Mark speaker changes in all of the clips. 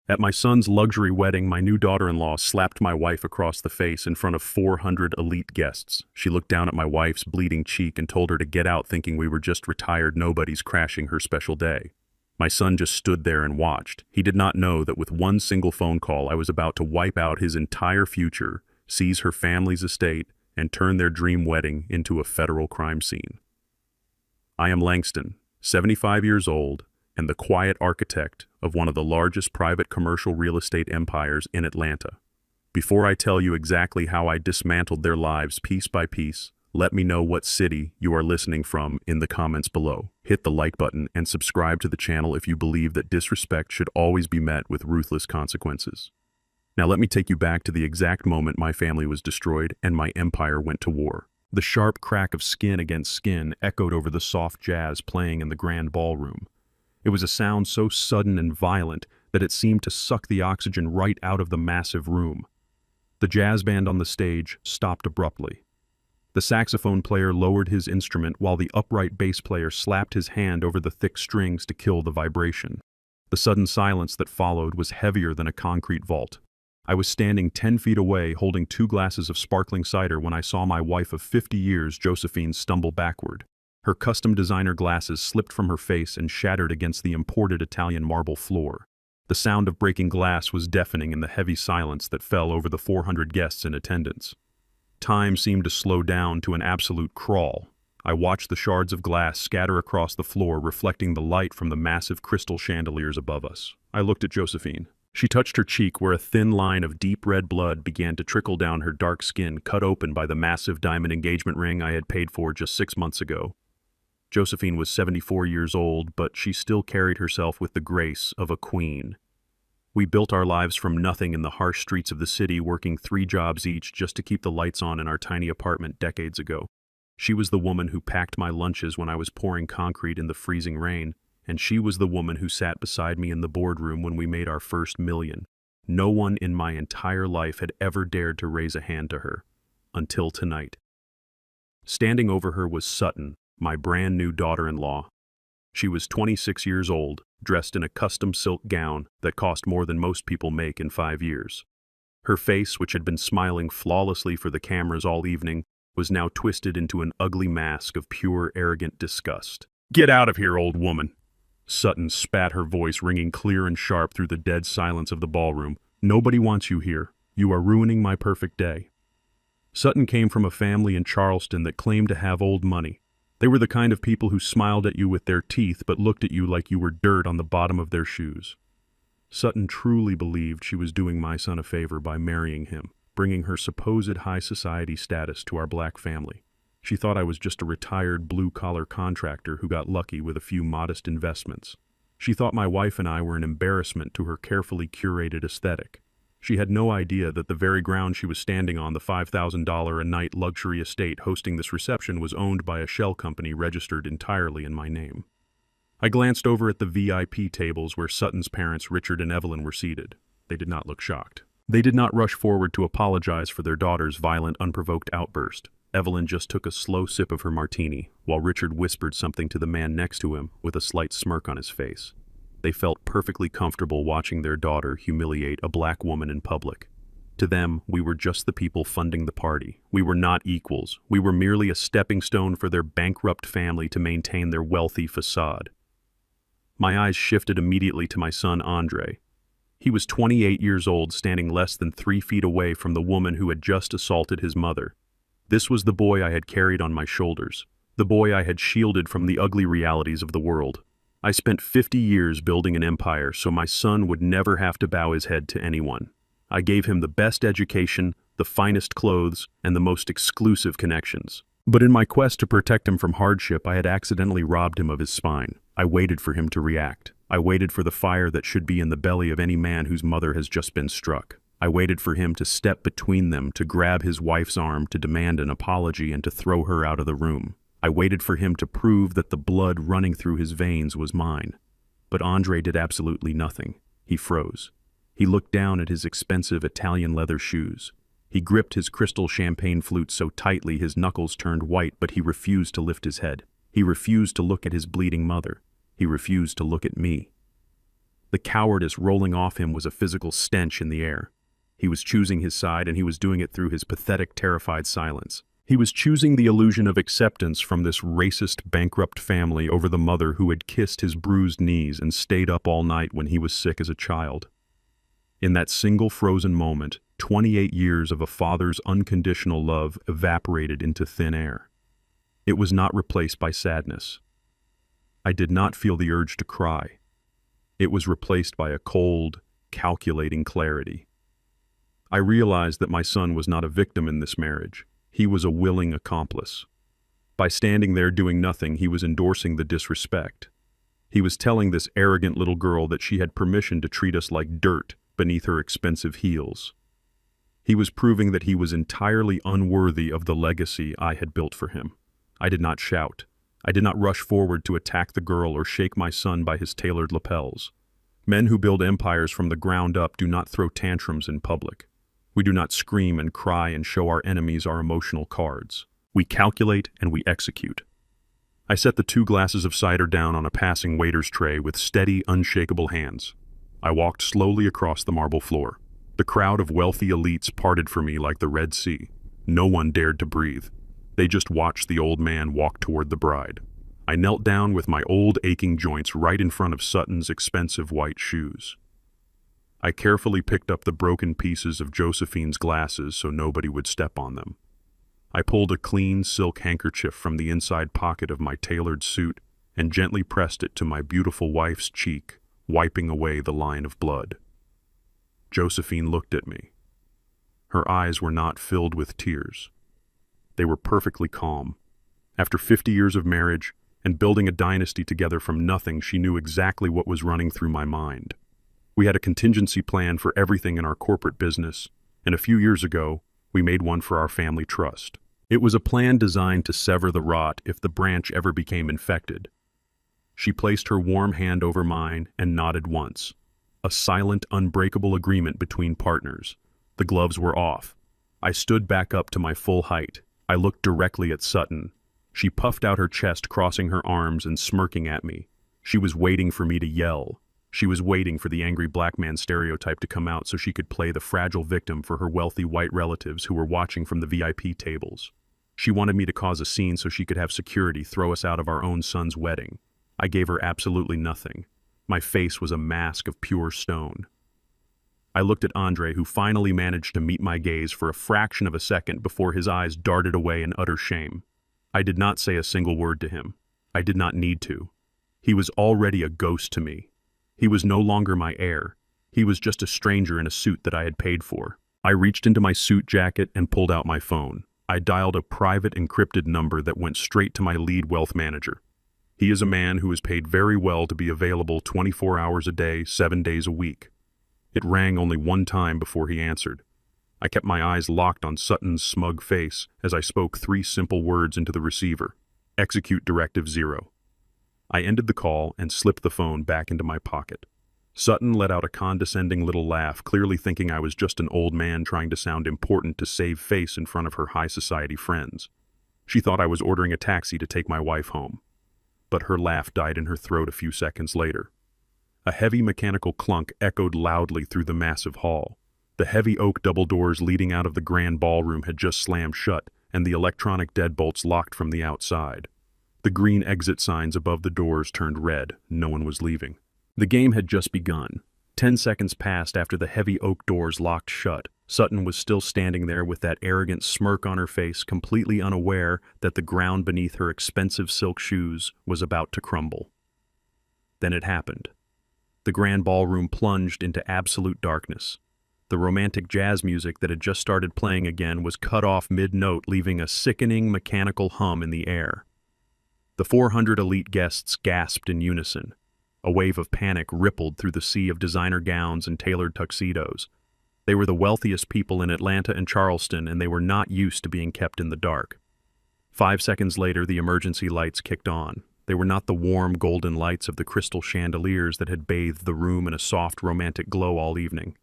Speaker 1: At my son's luxury wedding, my new daughter-in-law slapped my wife across the face in front of 400 elite guests. She looked down at my wife's bleeding cheek and told her to get out, thinking we were just retired nobodies crashing her special day. My son just stood there and watched. He did not know that with one single phone call I was about to wipe out his entire future, seize her family's estate, and turn their dream wedding into a federal crime scene. I am Langston, 75 years old, and the quiet architect of one of the largest private commercial real estate empires in Atlanta. Before I tell you exactly how I dismantled their lives piece by piece, let me know what city you are listening from in the comments below. Hit the like button and subscribe to the channel if you believe that disrespect should always be met with ruthless consequences. Now let me take you back to the exact moment my family was destroyed and my empire went to war. The sharp crack of skin against skin echoed over the soft jazz playing in the grand ballroom. It was a sound so sudden and violent that it seemed to suck the oxygen right out of the massive room. The jazz band on the stage stopped abruptly. The saxophone player lowered his instrument while the upright bass player slapped his hand over the thick strings to kill the vibration. The sudden silence that followed was heavier than a concrete vault. I was standing 10 feet away holding 2 glasses of sparkling cider when I saw my wife of 50 years, Josephine, stumble backward. Her custom designer glasses slipped from her face and shattered against the imported Italian marble floor. The sound of breaking glass was deafening in the heavy silence that fell over the 400 guests in attendance. Time seemed to slow down to an absolute crawl. I watched the shards of glass scatter across the floor, reflecting the light from the massive crystal chandeliers above us. I looked at Josephine. She touched her cheek where a thin line of deep red blood began to trickle down her dark skin, cut open by the massive diamond engagement ring I had paid for just 6 months ago. Josephine was 74 years old, but she still carried herself with the grace of a queen. We built our lives from nothing in the harsh streets of the city, working 3 jobs each just to keep the lights on in our tiny apartment decades ago. She was the woman who packed my lunches when I was pouring concrete in the freezing rain, and she was the woman who sat beside me in the boardroom when we made our first million. No one in my entire life had ever dared to raise a hand to her, until tonight. Standing over her was Sutton, my brand new daughter-in-law. She was 26 years old, dressed in a custom silk gown that cost more than most people make in 5 years. Her face, which had been smiling flawlessly for the cameras all evening, was now twisted into an ugly mask of pure, arrogant disgust. "Get out of here, old woman!" Sutton spat, her voice ringing clear and sharp through the dead silence of the ballroom. "Nobody wants you here. You are ruining my perfect day." Sutton came from a family in Charleston that claimed to have old money. They were the kind of people who smiled at you with their teeth but looked at you like you were dirt on the bottom of their shoes. Sutton truly believed she was doing my son a favor by marrying him, bringing her supposed high society status to our black family. She thought I was just a retired blue-collar contractor who got lucky with a few modest investments. She thought my wife and I were an embarrassment to her carefully curated aesthetic. She had no idea that the very ground she was standing on, the $5,000 a night luxury estate hosting this reception, was owned by a shell company registered entirely in my name. I glanced over at the VIP tables where Sutton's parents, Richard and Evelyn, were seated. They did not look shocked. They did not rush forward to apologize for their daughter's violent, unprovoked outburst. Evelyn just took a slow sip of her martini, while Richard whispered something to the man next to him with a slight smirk on his face. They felt perfectly comfortable watching their daughter humiliate a black woman in public. To them, we were just the people funding the party. We were not equals. We were merely a stepping stone for their bankrupt family to maintain their wealthy facade. My eyes shifted immediately to my son, Andre. He was 28 years old, standing less than 3 feet away from the woman who had just assaulted his mother. This was the boy I had carried on my shoulders, the boy I had shielded from the ugly realities of the world. I spent 50 years building an empire so my son would never have to bow his head to anyone. I gave him the best education, the finest clothes, and the most exclusive connections. But in my quest to protect him from hardship, I had accidentally robbed him of his spine. I waited for him to react. I waited for the fire that should be in the belly of any man whose mother has just been struck. I waited for him to step between them, to grab his wife's arm, to demand an apology, and to throw her out of the room. I waited for him to prove that the blood running through his veins was mine. But Andre did absolutely nothing. He froze. He looked down at his expensive Italian leather shoes. He gripped his crystal champagne flute so tightly his knuckles turned white, but he refused to lift his head. He refused to look at his bleeding mother. He refused to look at me. The cowardice rolling off him was a physical stench in the air. He was choosing his side, and he was doing it through his pathetic, terrified silence. He was choosing the illusion of acceptance from this racist, bankrupt family over the mother who had kissed his bruised knees and stayed up all night when he was sick as a child. In that single frozen moment, 28 years of a father's unconditional love evaporated into thin air. It was not replaced by sadness. I did not feel the urge to cry. It was replaced by a cold, calculating clarity. I realized that my son was not a victim in this marriage. He was a willing accomplice. By standing there doing nothing, he was endorsing the disrespect. He was telling this arrogant little girl that she had permission to treat us like dirt beneath her expensive heels. He was proving that he was entirely unworthy of the legacy I had built for him. I did not shout. I did not rush forward to attack the girl or shake my son by his tailored lapels. Men who build empires from the ground up do not throw tantrums in public. We do not scream and cry and show our enemies our emotional cards. We calculate and we execute. I set the 2 glasses of cider down on a passing waiter's tray with steady, unshakable hands. I walked slowly across the marble floor. The crowd of wealthy elites parted for me like the Red Sea. No one dared to breathe. They just watched the old man walk toward the bride. I knelt down with my old aching joints right in front of Sutton's expensive white shoes. I carefully picked up the broken pieces of Josephine's glasses so nobody would step on them. I pulled a clean silk handkerchief from the inside pocket of my tailored suit and gently pressed it to my beautiful wife's cheek, wiping away the line of blood. Josephine looked at me. Her eyes were not filled with tears. They were perfectly calm. After 50 years of marriage and building a dynasty together from nothing, she knew exactly what was running through my mind. We had a contingency plan for everything in our corporate business, and a few years ago, we made one for our family trust. It was a plan designed to sever the rot if the branch ever became infected. She placed her warm hand over mine and nodded once. A silent, unbreakable agreement between partners. The gloves were off. I stood back up to my full height. I looked directly at Sutton. She puffed out her chest, crossing her arms and smirking at me. She was waiting for me to yell. She was waiting for the angry black man stereotype to come out so she could play the fragile victim for her wealthy white relatives who were watching from the VIP tables. She wanted me to cause a scene so she could have security throw us out of our own son's wedding. I gave her absolutely nothing. My face was a mask of pure stone. I looked at Andre, who finally managed to meet my gaze for a fraction of a second before his eyes darted away in utter shame. I did not say a single word to him. I did not need to. He was already a ghost to me. He was no longer my heir. He was just a stranger in a suit that I had paid for. I reached into my suit jacket and pulled out my phone. I dialed a private encrypted number that went straight to my lead wealth manager. He is a man who is paid very well to be available 24 hours a day, 7 days a week. It rang only one time before he answered. I kept my eyes locked on Sutton's smug face as I spoke 3 simple words into the receiver. Execute Directive 0. I ended the call and slipped the phone back into my pocket. Sutton let out a condescending little laugh, clearly thinking I was just an old man trying to sound important to save face in front of her high society friends. She thought I was ordering a taxi to take my wife home. But her laugh died in her throat a few seconds later. A heavy mechanical clunk echoed loudly through the massive hall. The heavy oak double doors leading out of the grand ballroom had just slammed shut, and the electronic deadbolts locked from the outside. The green exit signs above the doors turned red. No one was leaving. The game had just begun. 10 seconds passed after the heavy oak doors locked shut. Sutton was still standing there with that arrogant smirk on her face, completely unaware that the ground beneath her expensive silk shoes was about to crumble. Then it happened. The grand ballroom plunged into absolute darkness. The romantic jazz music that had just started playing again was cut off mid-note, leaving a sickening mechanical hum in the air. The 400 elite guests gasped in unison. A wave of panic rippled through the sea of designer gowns and tailored tuxedos. They were the wealthiest people in Atlanta and Charleston, and they were not used to being kept in the dark. 5 seconds later, the emergency lights kicked on. They were not the warm, golden lights of the crystal chandeliers that had bathed the room in a soft, romantic glow all evening.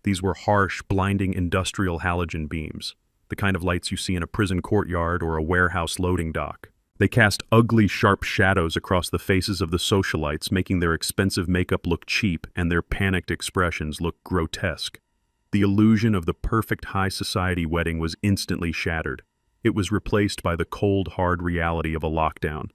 Speaker 1: These were harsh, blinding industrial halogen beams, the kind of lights you see in a prison courtyard or a warehouse loading dock. They cast ugly, sharp shadows across the faces of the socialites, making their expensive makeup look cheap and their panicked expressions look grotesque. The illusion of the perfect high society wedding was instantly shattered. It was replaced by the cold, hard reality of a lockdown.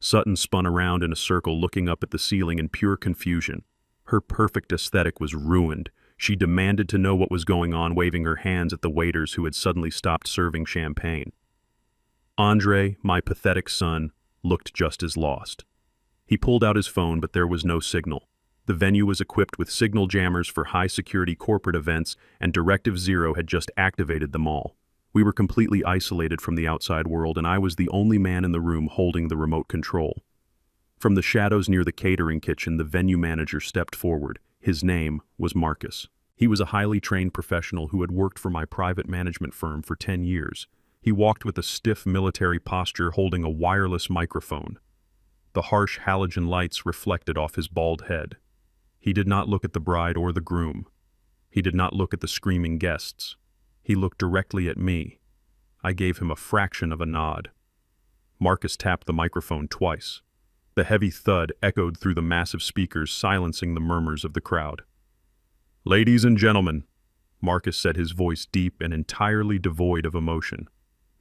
Speaker 1: Sutton spun around in a circle, looking up at the ceiling in pure confusion. Her perfect aesthetic was ruined. She demanded to know what was going on, waving her hands at the waiters who had suddenly stopped serving champagne. Andre, my pathetic son, looked just as lost. He pulled out his phone, but there was no signal. The venue was equipped with signal jammers for high-security corporate events, and Directive Zero had just activated them all. We were completely isolated from the outside world, and I was the only man in the room holding the remote control. From the shadows near the catering kitchen, the venue manager stepped forward. His name was Marcus. He was a highly trained professional who had worked for my private management firm for 10 years. He walked with a stiff military posture, holding a wireless microphone. The harsh halogen lights reflected off his bald head. He did not look at the bride or the groom. He did not look at the screaming guests. He looked directly at me. I gave him a fraction of a nod. Marcus tapped the microphone twice. The heavy thud echoed through the massive speakers, silencing the murmurs of the crowd. "Ladies and gentlemen," Marcus said, his voice deep and entirely devoid of emotion.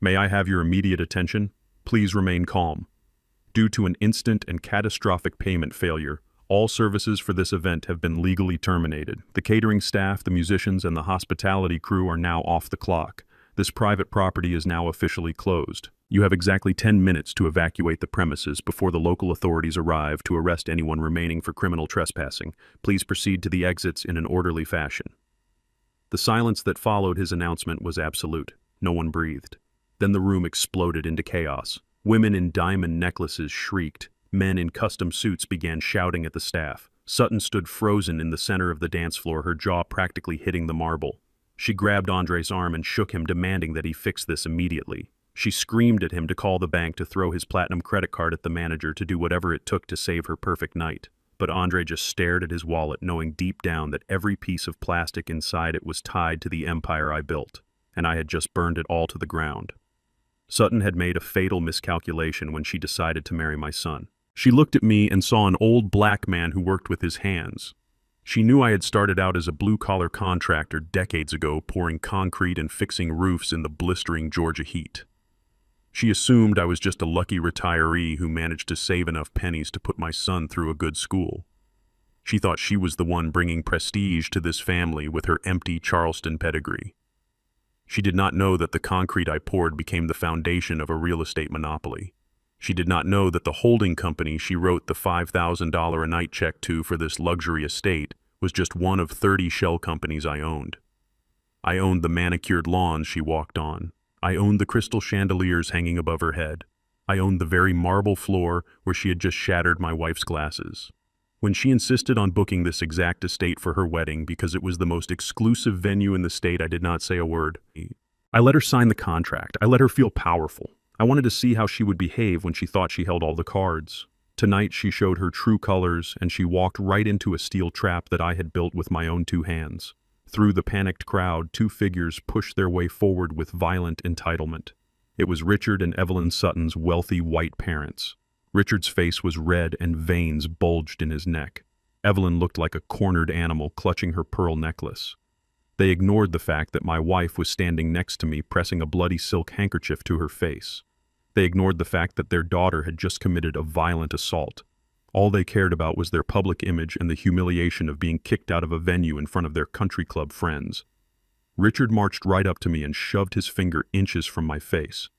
Speaker 1: "May I have your immediate attention? Please remain calm. Due to an instant and catastrophic payment failure, all services for this event have been legally terminated. The catering staff, the musicians, and the hospitality crew are now off the clock. This private property is now officially closed. You have exactly 10 minutes to evacuate the premises before the local authorities arrive to arrest anyone remaining for criminal trespassing. Please proceed to the exits in an orderly fashion." The silence that followed his announcement was absolute. No one breathed. Then the room exploded into chaos. Women in diamond necklaces shrieked. Men in custom suits began shouting at the staff. Sutton stood frozen in the center of the dance floor, her jaw practically hitting the marble. She grabbed Andre's arm and shook him, demanding that he fix this immediately. She screamed at him to call the bank, to throw his platinum credit card at the manager, to do whatever it took to save her perfect night. But Andre just stared at his wallet, knowing deep down that every piece of plastic inside it was tied to the empire I built, and I had just burned it all to the ground. Sutton had made a fatal miscalculation when she decided to marry my son. She looked at me and saw an old black man who worked with his hands. She knew I had started out as a blue-collar contractor decades ago, pouring concrete and fixing roofs in the blistering Georgia heat. She assumed I was just a lucky retiree who managed to save enough pennies to put my son through a good school. She thought she was the one bringing prestige to this family with her empty Charleston pedigree. She did not know that the concrete I poured became the foundation of a real estate monopoly. She did not know that the holding company she wrote the $5,000 a night check to for this luxury estate was just one of 30 shell companies I owned. I owned the manicured lawns she walked on. I owned the crystal chandeliers hanging above her head. I owned the very marble floor where she had just shattered my wife's glasses. When she insisted on booking this exact estate for her wedding because it was the most exclusive venue in the state, I did not say a word. I let her sign the contract. I let her feel powerful. I wanted to see how she would behave when she thought she held all the cards. Tonight she showed her true colors, and she walked right into a steel trap that I had built with my own 2 hands. Through the panicked crowd, 2 figures pushed their way forward with violent entitlement. It was Richard and Evelyn Sutton's wealthy white parents. Richard's face was red and veins bulged in his neck. Evelyn looked like a cornered animal clutching her pearl necklace. They ignored the fact that my wife was standing next to me, pressing a bloody silk handkerchief to her face. They ignored the fact that their daughter had just committed a violent assault. All they cared about was their public image and the humiliation of being kicked out of a venue in front of their country club friends. Richard marched right up to me and shoved his finger inches from my face.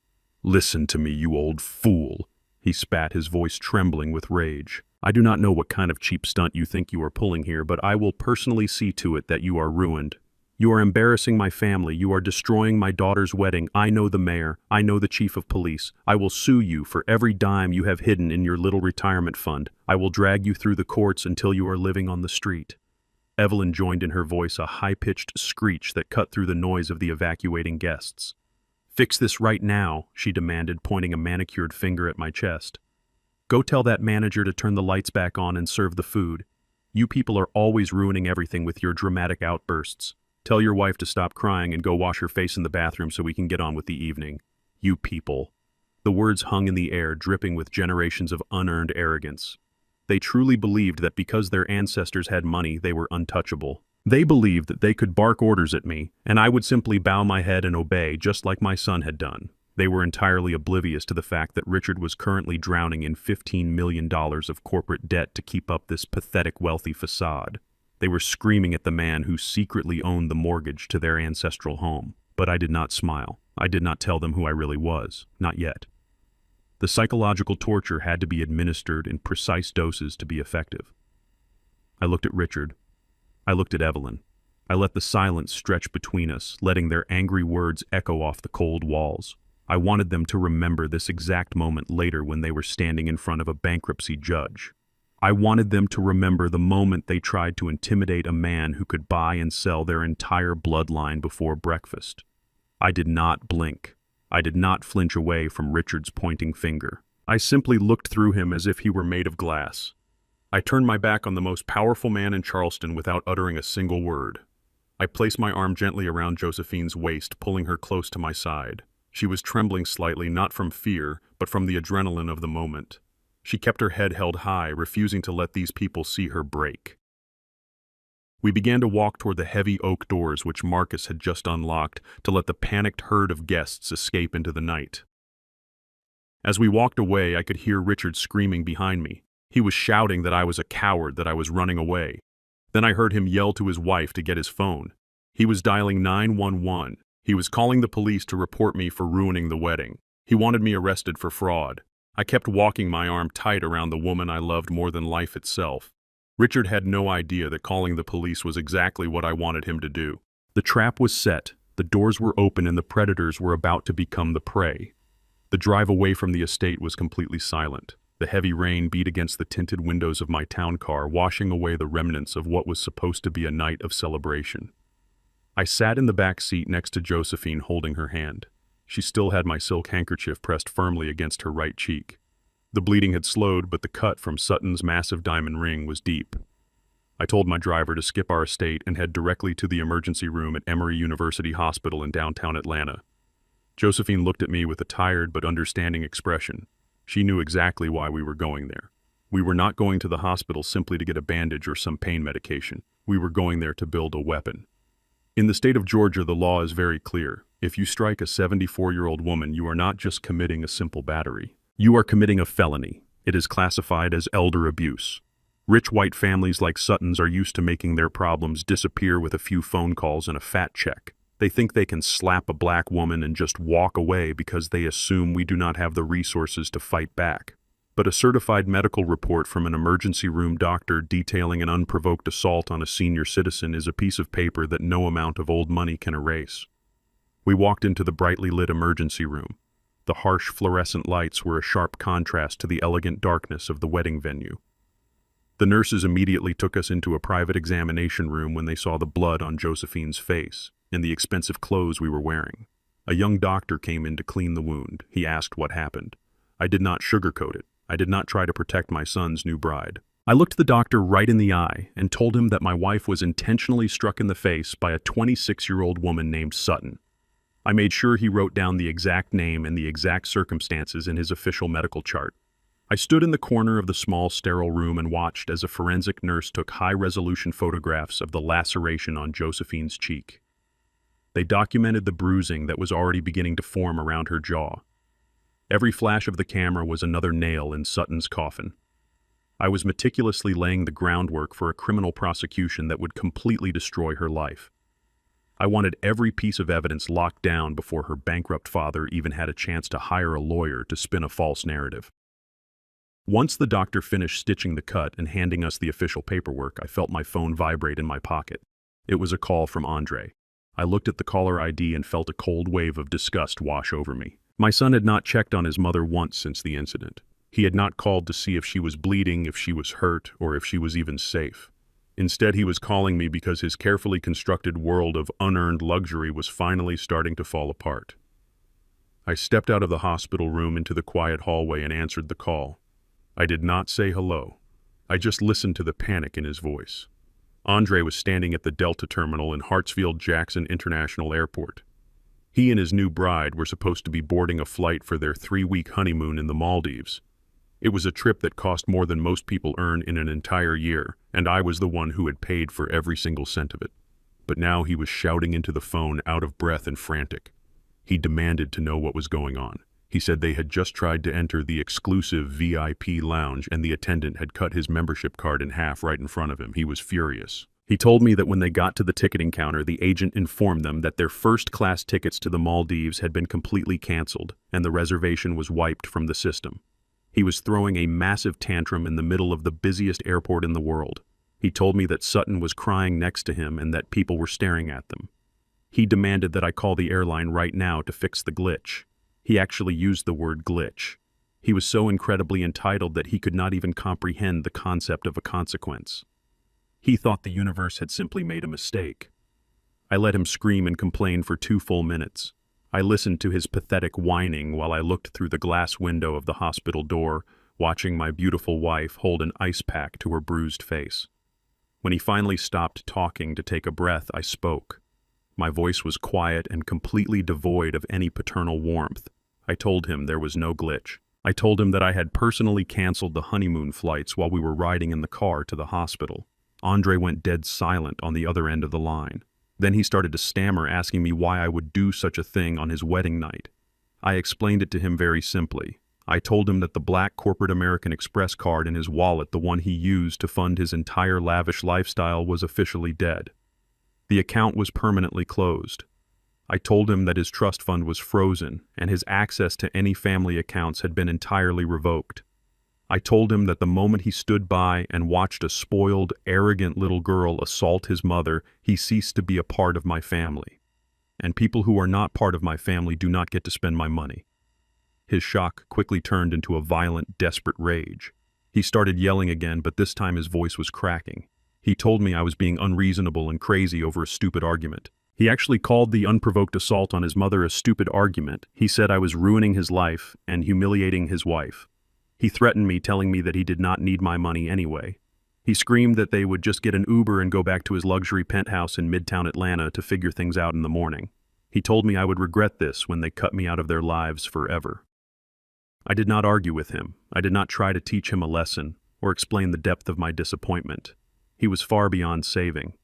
Speaker 1: "Listen to me, you old fool," he spat, his voice trembling with rage. "I do not know what kind of cheap stunt you think you are pulling here, but I will personally see to it that you are ruined. You are embarrassing my family. You are destroying my daughter's wedding. I know the mayor. I know the chief of police. I will sue you for every dime you have hidden in your little retirement fund. I will drag you through the courts until you are living on the street." Evelyn joined in her voice, a high-pitched screech that cut through the noise of the evacuating guests. "Fix this right now," she demanded, pointing a manicured finger at my chest. "Go tell that manager to turn the lights back on and serve the food. You people are always ruining everything with your dramatic outbursts. Tell your wife to stop crying and go wash her face in the bathroom so we can get on with the evening. You people." The words hung in the air, dripping with generations of unearned arrogance. They truly believed that because their ancestors had money, they were untouchable. They believed that they could bark orders at me, and I would simply bow my head and obey, just like my son had done. They were entirely oblivious to the fact that Richard was currently drowning in $15 million of corporate debt to keep up this pathetic wealthy facade. They were screaming at the man who secretly owned the mortgage to their ancestral home. But I did not smile. I did not tell them who I really was. Not yet. The psychological torture had to be administered in precise doses to be effective. I looked at Richard. I looked at Evelyn. I let the silence stretch between us, letting their angry words echo off the cold walls. I wanted them to remember this exact moment later when they were standing in front of a bankruptcy judge. I wanted them to remember the moment they tried to intimidate a man who could buy and sell their entire bloodline before breakfast. I did not blink. I did not flinch away from Richard's pointing finger. I simply looked through him as if he were made of glass. I turned my back on the most powerful man in Charleston without uttering a single word. I placed my arm gently around Josephine's waist, pulling her close to my side. She was trembling slightly, not from fear, but from the adrenaline of the moment. She kept her head held high, refusing to let these people see her break. We began to walk toward the heavy oak doors which Marcus had just unlocked to let the panicked herd of guests escape into the night. As we walked away, I could hear Richard screaming behind me. He was shouting that I was a coward, that I was running away. Then I heard him yell to his wife to get his phone. He was dialing 911. He was calling the police to report me for ruining the wedding. He wanted me arrested for fraud. I kept walking, my arm tight around the woman I loved more than life itself. Richard had no idea that calling the police was exactly what I wanted him to do. The trap was set, the doors were open, and the predators were about to become the prey. The drive away from the estate was completely silent. The heavy rain beat against the tinted windows of my town car, washing away the remnants of what was supposed to be a night of celebration. I sat in the back seat next to Josephine, holding her hand. She still had my silk handkerchief pressed firmly against her right cheek. The bleeding had slowed, but the cut from Sutton's massive diamond ring was deep. I told my driver to skip our estate and head directly to the emergency room at Emory University Hospital in downtown Atlanta. Josephine looked at me with a tired but understanding expression. She knew exactly why we were going there. We were not going to the hospital simply to get a bandage or some pain medication. We were going there to build a weapon. In the state of Georgia, the law is very clear. If you strike a 74-year-old woman, you are not just committing a simple battery. You are committing a felony. It is classified as elder abuse. Rich white families like Sutton's are used to making their problems disappear with a few phone calls and a fat check. They think they can slap a black woman and just walk away because they assume we do not have the resources to fight back. But a certified medical report from an emergency room doctor detailing an unprovoked assault on a senior citizen is a piece of paper that no amount of old money can erase. We walked into the brightly lit emergency room. The harsh fluorescent lights were a sharp contrast to the elegant darkness of the wedding venue. The nurses immediately took us into a private examination room when they saw the blood on Josephine's face and the expensive clothes we were wearing. A young doctor came in to clean the wound. He asked what happened. I did not sugarcoat it. I did not try to protect my son's new bride. I looked the doctor right in the eye and told him that my wife was intentionally struck in the face by a 26-year-old woman named Sutton. I made sure he wrote down the exact name and the exact circumstances in his official medical chart. I stood in the corner of the small, sterile room and watched as a forensic nurse took high-resolution photographs of the laceration on Josephine's cheek. They documented the bruising that was already beginning to form around her jaw. Every flash of the camera was another nail in Sutton's coffin. I was meticulously laying the groundwork for a criminal prosecution that would completely destroy her life. I wanted every piece of evidence locked down before her bankrupt father even had a chance to hire a lawyer to spin a false narrative. Once the doctor finished stitching the cut and handing us the official paperwork, I felt my phone vibrate in my pocket. It was a call from Andre. I looked at the caller ID and felt a cold wave of disgust wash over me. My son had not checked on his mother once since the incident. He had not called to see if she was bleeding, if she was hurt, or if she was even safe. Instead, he was calling me because his carefully constructed world of unearned luxury was finally starting to fall apart. I stepped out of the hospital room into the quiet hallway and answered the call. I did not say hello. I just listened to the panic in his voice. Andre was standing at the Delta terminal in Hartsfield-Jackson International Airport. He and his new bride were supposed to be boarding a flight for their 3-week honeymoon in the Maldives. It was a trip that cost more than most people earn in an entire year, and I was the one who had paid for every single cent of it. But now he was shouting into the phone, out of breath and frantic. He demanded to know what was going on. He said they had just tried to enter the exclusive VIP lounge and the attendant had cut his membership card in half right in front of him. He was furious. He told me that when they got to the ticketing counter, the agent informed them that their first-class tickets to the Maldives had been completely canceled, and the reservation was wiped from the system. He was throwing a massive tantrum in the middle of the busiest airport in the world. He told me that Sutton was crying next to him and that people were staring at them. He demanded that I call the airline right now to fix the glitch. He actually used the word glitch. He was so incredibly entitled that he could not even comprehend the concept of a consequence. He thought the universe had simply made a mistake. I let him scream and complain for 2 full minutes. I listened to his pathetic whining while I looked through the glass window of the hospital door, watching my beautiful wife hold an ice pack to her bruised face. When he finally stopped talking to take a breath, I spoke. My voice was quiet and completely devoid of any paternal warmth. I told him there was no glitch. I told him that I had personally canceled the honeymoon flights while we were riding in the car to the hospital. Andre went dead silent on the other end of the line. Then he started to stammer, asking me why I would do such a thing on his wedding night. I explained it to him very simply. I told him that the black corporate American Express card in his wallet, the one he used to fund his entire lavish lifestyle, was officially dead. The account was permanently closed. I told him that his trust fund was frozen and his access to any family accounts had been entirely revoked. I told him that the moment he stood by and watched a spoiled, arrogant little girl assault his mother, he ceased to be a part of my family. And people who are not part of my family do not get to spend my money. His shock quickly turned into a violent, desperate rage. He started yelling again, but this time his voice was cracking. He told me I was being unreasonable and crazy over a stupid argument. He actually called the unprovoked assault on his mother a stupid argument. He said I was ruining his life and humiliating his wife. He threatened me, telling me that he did not need my money anyway. He screamed that they would just get an Uber and go back to his luxury penthouse in Midtown Atlanta to figure things out in the morning. He told me I would regret this when they cut me out of their lives forever. I did not argue with him. I did not try to teach him a lesson or explain the depth of my disappointment. He was far beyond saving.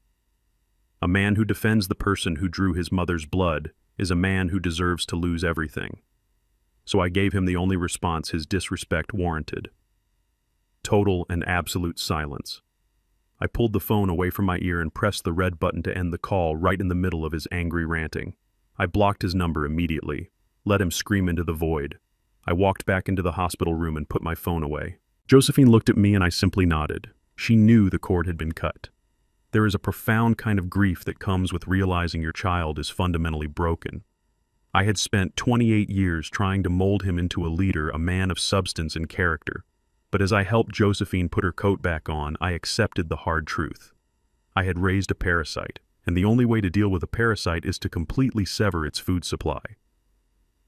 Speaker 1: A man who defends the person who drew his mother's blood is a man who deserves to lose everything. So I gave him the only response his disrespect warranted. Total and absolute silence. I pulled the phone away from my ear and pressed the red button to end the call right in the middle of his angry ranting. I blocked his number immediately, let him scream into the void. I walked back into the hospital room and put my phone away. Josephine looked at me and I simply nodded. She knew the cord had been cut. There is a profound kind of grief that comes with realizing your child is fundamentally broken. I had spent 28 years trying to mold him into a leader, a man of substance and character. But as I helped Josephine put her coat back on, I accepted the hard truth. I had raised a parasite, and the only way to deal with a parasite is to completely sever its food supply.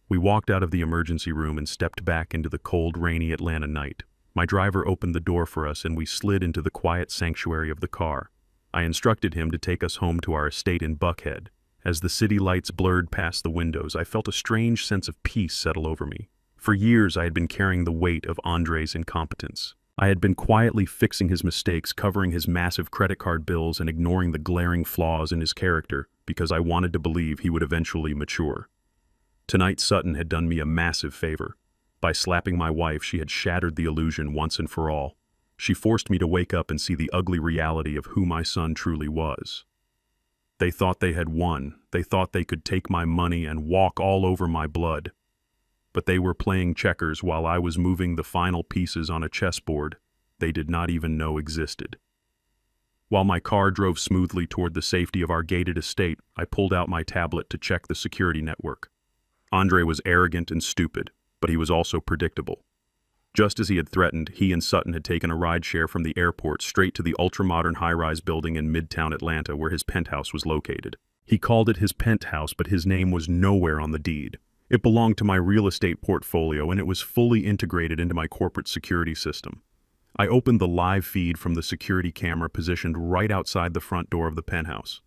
Speaker 1: We walked out of the emergency room and stepped back into the cold, rainy Atlanta night. My driver opened the door for us and we slid into the quiet sanctuary of the car. I instructed him to take us home to our estate in Buckhead. As the city lights blurred past the windows, I felt a strange sense of peace settle over me. For years, I had been carrying the weight of Andre's incompetence. I had been quietly fixing his mistakes, covering his massive credit card bills, and ignoring the glaring flaws in his character because I wanted to believe he would eventually mature. Tonight, Sutton had done me a massive favor. By slapping my wife, she had shattered the illusion once and for all. She forced me to wake up and see the ugly reality of who my son truly was. They thought they had won. They thought they could take my money and walk all over my blood. But they were playing checkers while I was moving the final pieces on a chessboard they did not even know existed. While my car drove smoothly toward the safety of our gated estate, I pulled out my tablet to check the security network. Andre was arrogant and stupid, but he was also predictable. Just as he had threatened, he and Sutton had taken a rideshare from the airport straight to the ultra-modern high-rise building in Midtown Atlanta where his penthouse was located. He called it his penthouse, but his name was nowhere on the deed. It belonged to my real estate portfolio, and it was fully integrated into my corporate security system. I opened the live feed from the security camera positioned right outside the front door of the penthouse.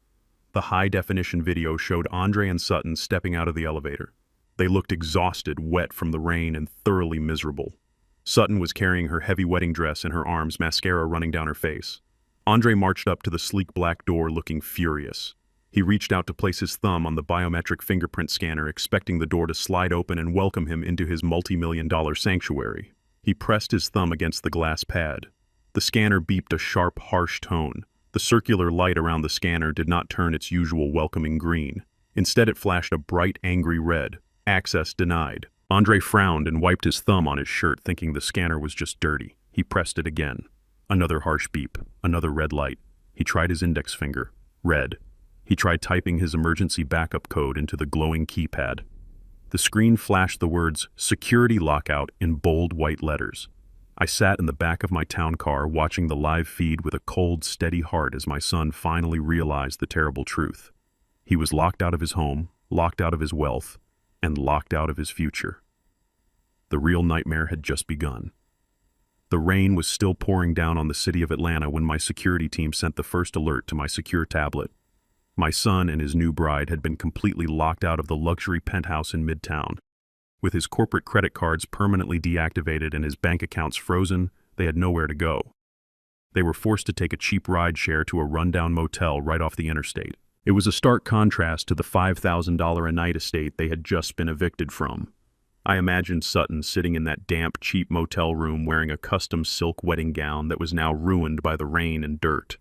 Speaker 1: The high-definition video showed Andre and Sutton stepping out of the elevator. They looked exhausted, wet from the rain, and thoroughly miserable. Sutton was carrying her heavy wedding dress in her arms, mascara running down her face. Andre marched up to the sleek black door looking furious. He reached out to place his thumb on the biometric fingerprint scanner, expecting the door to slide open and welcome him into his multi-million-dollar sanctuary. He pressed his thumb against the glass pad. The scanner beeped a sharp, harsh tone. The circular light around the scanner did not turn its usual welcoming green. Instead, it flashed a bright, angry red. Access denied. Andre frowned and wiped his thumb on his shirt, thinking the scanner was just dirty. He pressed it again. Another harsh beep. Another red light. He tried his index finger. Red. He tried typing his emergency backup code into the glowing keypad. The screen flashed the words, "Security Lockout," in bold white letters. I sat in the back of my town car watching the live feed with a cold, steady heart as my son finally realized the terrible truth. He was locked out of his home, locked out of his wealth, and locked out of his future. The real nightmare had just begun. The rain was still pouring down on the city of Atlanta when my security team sent the first alert to my secure tablet. My son and his new bride had been completely locked out of the luxury penthouse in Midtown. With his corporate credit cards permanently deactivated and his bank accounts frozen, they had nowhere to go. They were forced to take a cheap ride share to a rundown motel right off the interstate. It was a stark contrast to the $5,000 a night estate they had just been evicted from. I imagined Sutton sitting in that damp, cheap motel room wearing a custom silk wedding gown that was now ruined by the rain and dirt.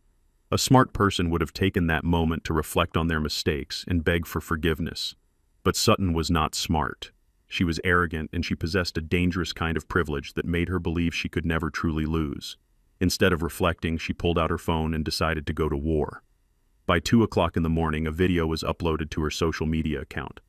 Speaker 1: A smart person would have taken that moment to reflect on their mistakes and beg for forgiveness. But Sutton was not smart. She was arrogant, and she possessed a dangerous kind of privilege that made her believe she could never truly lose. Instead of reflecting, she pulled out her phone and decided to go to war. By 2 o'clock in the morning, a video was uploaded to her social media account.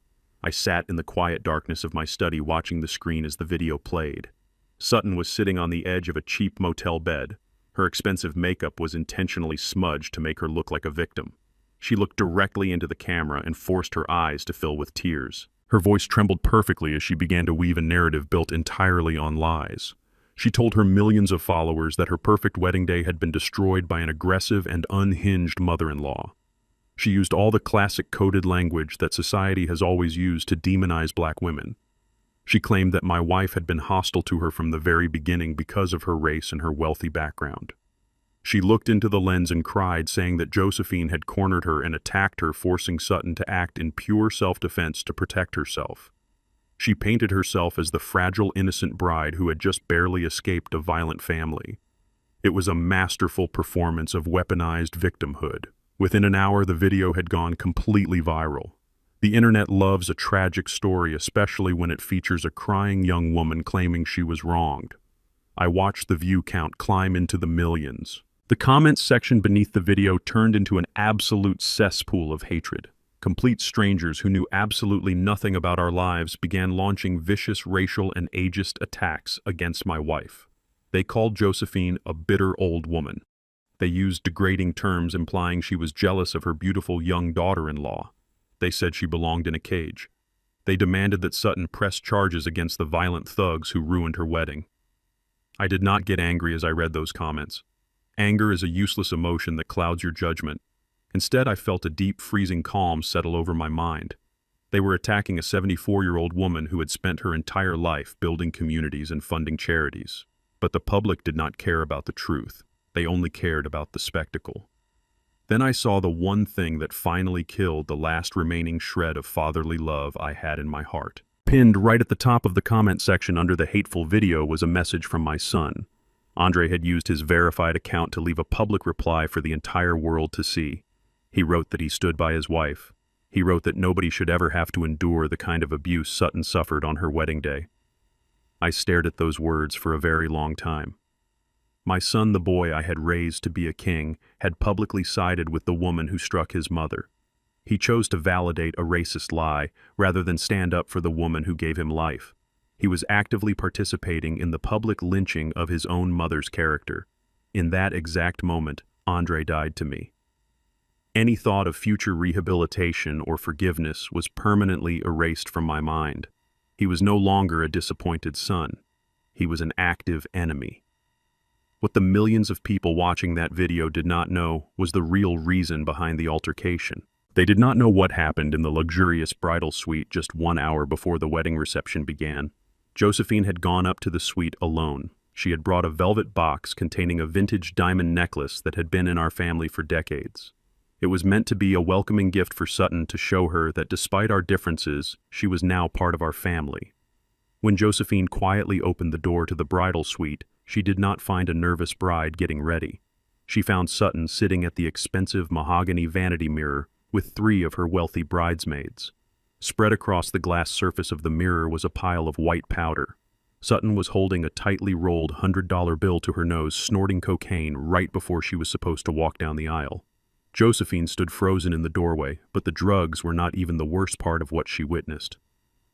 Speaker 1: I sat in the quiet darkness of my study watching the screen as the video played. Sutton was sitting on the edge of a cheap motel bed. Her expensive makeup was intentionally smudged to make her look like a victim. She looked directly into the camera and forced her eyes to fill with tears. Her voice trembled perfectly as she began to weave a narrative built entirely on lies. She told her millions of followers that her perfect wedding day had been destroyed by an aggressive and unhinged mother-in-law. She used all the classic coded language that society has always used to demonize black women. She claimed that my wife had been hostile to her from the very beginning because of her race and her wealthy background. She looked into the lens and cried, saying that Josephine had cornered her and attacked her, forcing Sutton to act in pure self-defense to protect herself. She painted herself as the fragile, innocent bride who had just barely escaped a violent family. It was a masterful performance of weaponized victimhood. Within an hour, the video had gone completely viral. The internet loves a tragic story, especially when it features a crying young woman claiming she was wronged. I watched the view count climb into the millions. The comments section beneath the video turned into an absolute cesspool of hatred. Complete strangers who knew absolutely nothing about our lives began launching vicious racial and ageist attacks against my wife. They called Josephine a bitter old woman. They used degrading terms implying she was jealous of her beautiful young daughter-in-law. They said she belonged in a cage. They demanded that Sutton press charges against the violent thugs who ruined her wedding. I did not get angry as I read those comments. Anger is a useless emotion that clouds your judgment. Instead, I felt a deep, freezing calm settle over my mind. They were attacking a 74-year-old woman who had spent her entire life building communities and funding charities. But the public did not care about the truth. They only cared about the spectacle. Then I saw the one thing that finally killed the last remaining shred of fatherly love I had in my heart. Pinned right at the top of the comment section under the hateful video was a message from my son. Andre had used his verified account to leave a public reply for the entire world to see. He wrote that he stood by his wife. He wrote that nobody should ever have to endure the kind of abuse Sutton suffered on her wedding day. I stared at those words for a very long time. My son, the boy I had raised to be a king, had publicly sided with the woman who struck his mother. He chose to validate a racist lie rather than stand up for the woman who gave him life. He was actively participating in the public lynching of his own mother's character. In that exact moment, Andre died to me. Any thought of future rehabilitation or forgiveness was permanently erased from my mind. He was no longer a disappointed son. He was an active enemy. What the millions of people watching that video did not know was the real reason behind the altercation. They did not know what happened in the luxurious bridal suite just 1 hour before the wedding reception began. Josephine had gone up to the suite alone. She had brought a velvet box containing a vintage diamond necklace that had been in our family for decades. It was meant to be a welcoming gift for Sutton to show her that despite our differences, she was now part of our family. When Josephine quietly opened the door to the bridal suite, she did not find a nervous bride getting ready. She found Sutton sitting at the expensive mahogany vanity mirror with 3 of her wealthy bridesmaids. Spread across the glass surface of the mirror was a pile of white powder. Sutton was holding a tightly rolled $100 bill to her nose, snorting cocaine right before she was supposed to walk down the aisle. Josephine stood frozen in the doorway, but the drugs were not even the worst part of what she witnessed.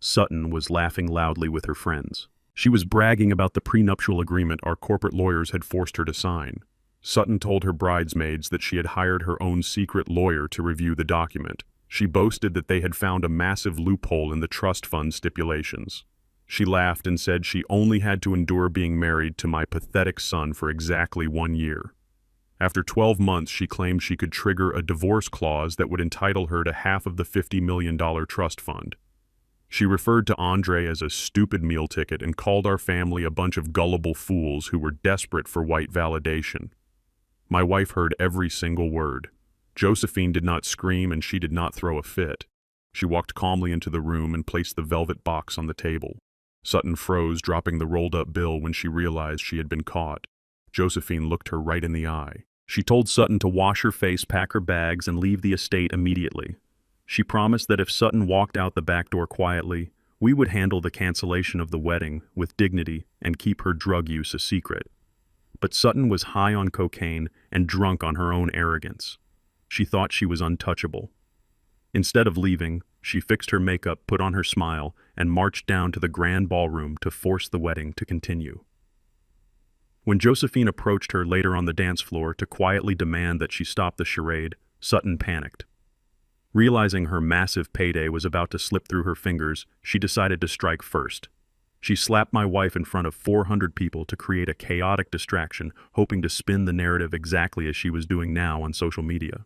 Speaker 1: Sutton was laughing loudly with her friends. She was bragging about the prenuptial agreement our corporate lawyers had forced her to sign. Sutton told her bridesmaids that she had hired her own secret lawyer to review the document. She boasted that they had found a massive loophole in the trust fund stipulations. She laughed and said she only had to endure being married to my pathetic son for exactly 1 year. After 12 months, she claimed she could trigger a divorce clause that would entitle her to half of the $50 million trust fund. She referred to Andre as a stupid meal ticket and called our family a bunch of gullible fools who were desperate for white validation. My wife heard every single word. Josephine did not scream and she did not throw a fit. She walked calmly into the room and placed the velvet box on the table. Sutton froze, dropping the rolled-up bill when she realized she had been caught. Josephine looked her right in the eye. She told Sutton to wash her face, pack her bags, and leave the estate immediately. She promised that if Sutton walked out the back door quietly, we would handle the cancellation of the wedding with dignity and keep her drug use a secret. But Sutton was high on cocaine and drunk on her own arrogance. She thought she was untouchable. Instead of leaving, she fixed her makeup, put on her smile, and marched down to the grand ballroom to force the wedding to continue. When Josephine approached her later on the dance floor to quietly demand that she stop the charade, Sutton panicked. Realizing her massive payday was about to slip through her fingers, she decided to strike first. She slapped my wife in front of 400 people to create a chaotic distraction, hoping to spin the narrative exactly as she was doing now on social media.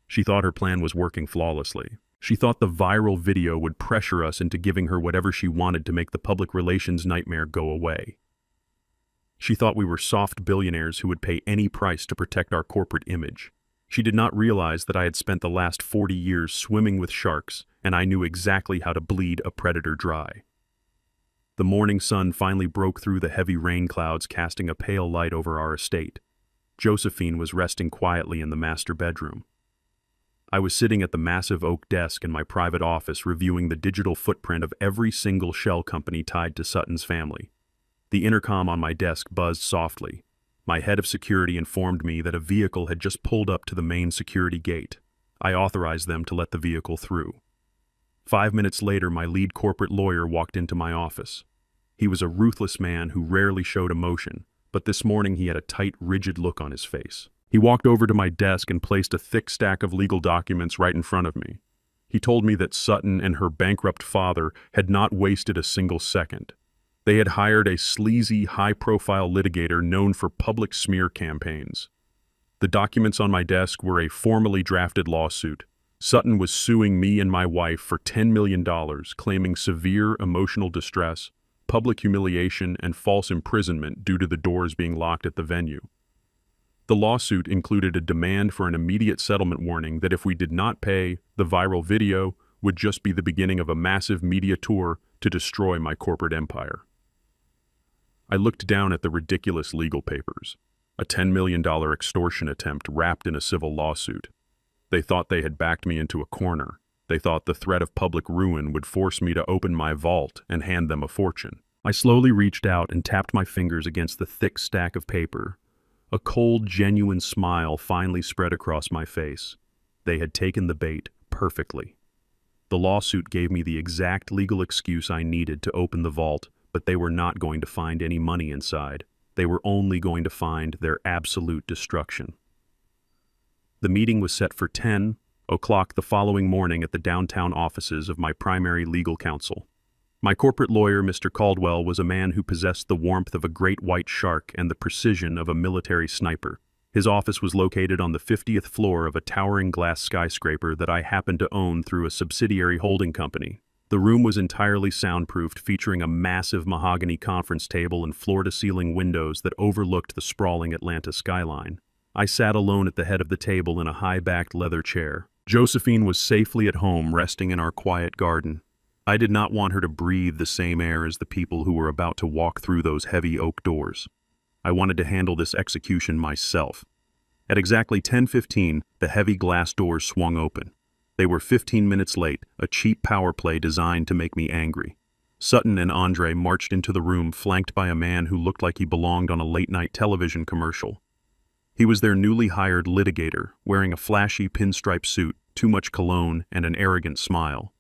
Speaker 1: She thought her plan was working flawlessly. She thought the viral video would pressure us into giving her whatever she wanted to make the public relations nightmare go away. She thought we were soft billionaires who would pay any price to protect our corporate image. She did not realize that I had spent the last 40 years swimming with sharks, and I knew exactly how to bleed a predator dry. The morning sun finally broke through the heavy rain clouds, casting a pale light over our estate. Josephine was resting quietly in the master bedroom. I was sitting at the massive oak desk in my private office reviewing the digital footprint of every single shell company tied to Sutton's family. The intercom on my desk buzzed softly. My head of security informed me that a vehicle had just pulled up to the main security gate. I authorized them to let the vehicle through. 5 minutes later, my lead corporate lawyer walked into my office. He was a ruthless man who rarely showed emotion, but this morning he had a tight, rigid look on his face. He walked over to my desk and placed a thick stack of legal documents right in front of me. He told me that Sutton and her bankrupt father had not wasted a single second. They had hired a sleazy, high-profile litigator known for public smear campaigns. The documents on my desk were a formally drafted lawsuit. Sutton was suing me and my wife for $10 million, claiming severe emotional distress, public humiliation, and false imprisonment due to the doors being locked at the venue. The lawsuit included a demand for an immediate settlement warning that if we did not pay, the viral video would just be the beginning of a massive media tour to destroy my corporate empire. I looked down at the ridiculous legal papers, a $10 million extortion attempt wrapped in a civil lawsuit. They thought they had backed me into a corner. They thought the threat of public ruin would force me to open my vault and hand them a fortune. I slowly reached out and tapped my fingers against the thick stack of paper. A cold, genuine smile finally spread across my face. They had taken the bait perfectly. The lawsuit gave me the exact legal excuse I needed to open the vault, but they were not going to find any money inside. They were only going to find their absolute destruction. The meeting was set for 10 o'clock the following morning at the downtown offices of my primary legal counsel. My corporate lawyer, Mr. Caldwell, was a man who possessed the warmth of a great white shark and the precision of a military sniper. His office was located on the 50th floor of a towering glass skyscraper that I happened to own through a subsidiary holding company. The room was entirely soundproofed, featuring a massive mahogany conference table and floor-to-ceiling windows that overlooked the sprawling Atlanta skyline. I sat alone at the head of the table in a high-backed leather chair. Josephine was safely at home, resting in our quiet garden. I did not want her to breathe the same air as the people who were about to walk through those heavy oak doors. I wanted to handle this execution myself. At exactly 10:15, the heavy glass doors swung open. They were 15 minutes late, a cheap power play designed to make me angry. Sutton and Andre marched into the room, flanked by a man who looked like he belonged on a late-night television commercial. He was their newly hired litigator, wearing a flashy pinstripe suit, too much cologne, and an arrogant smile.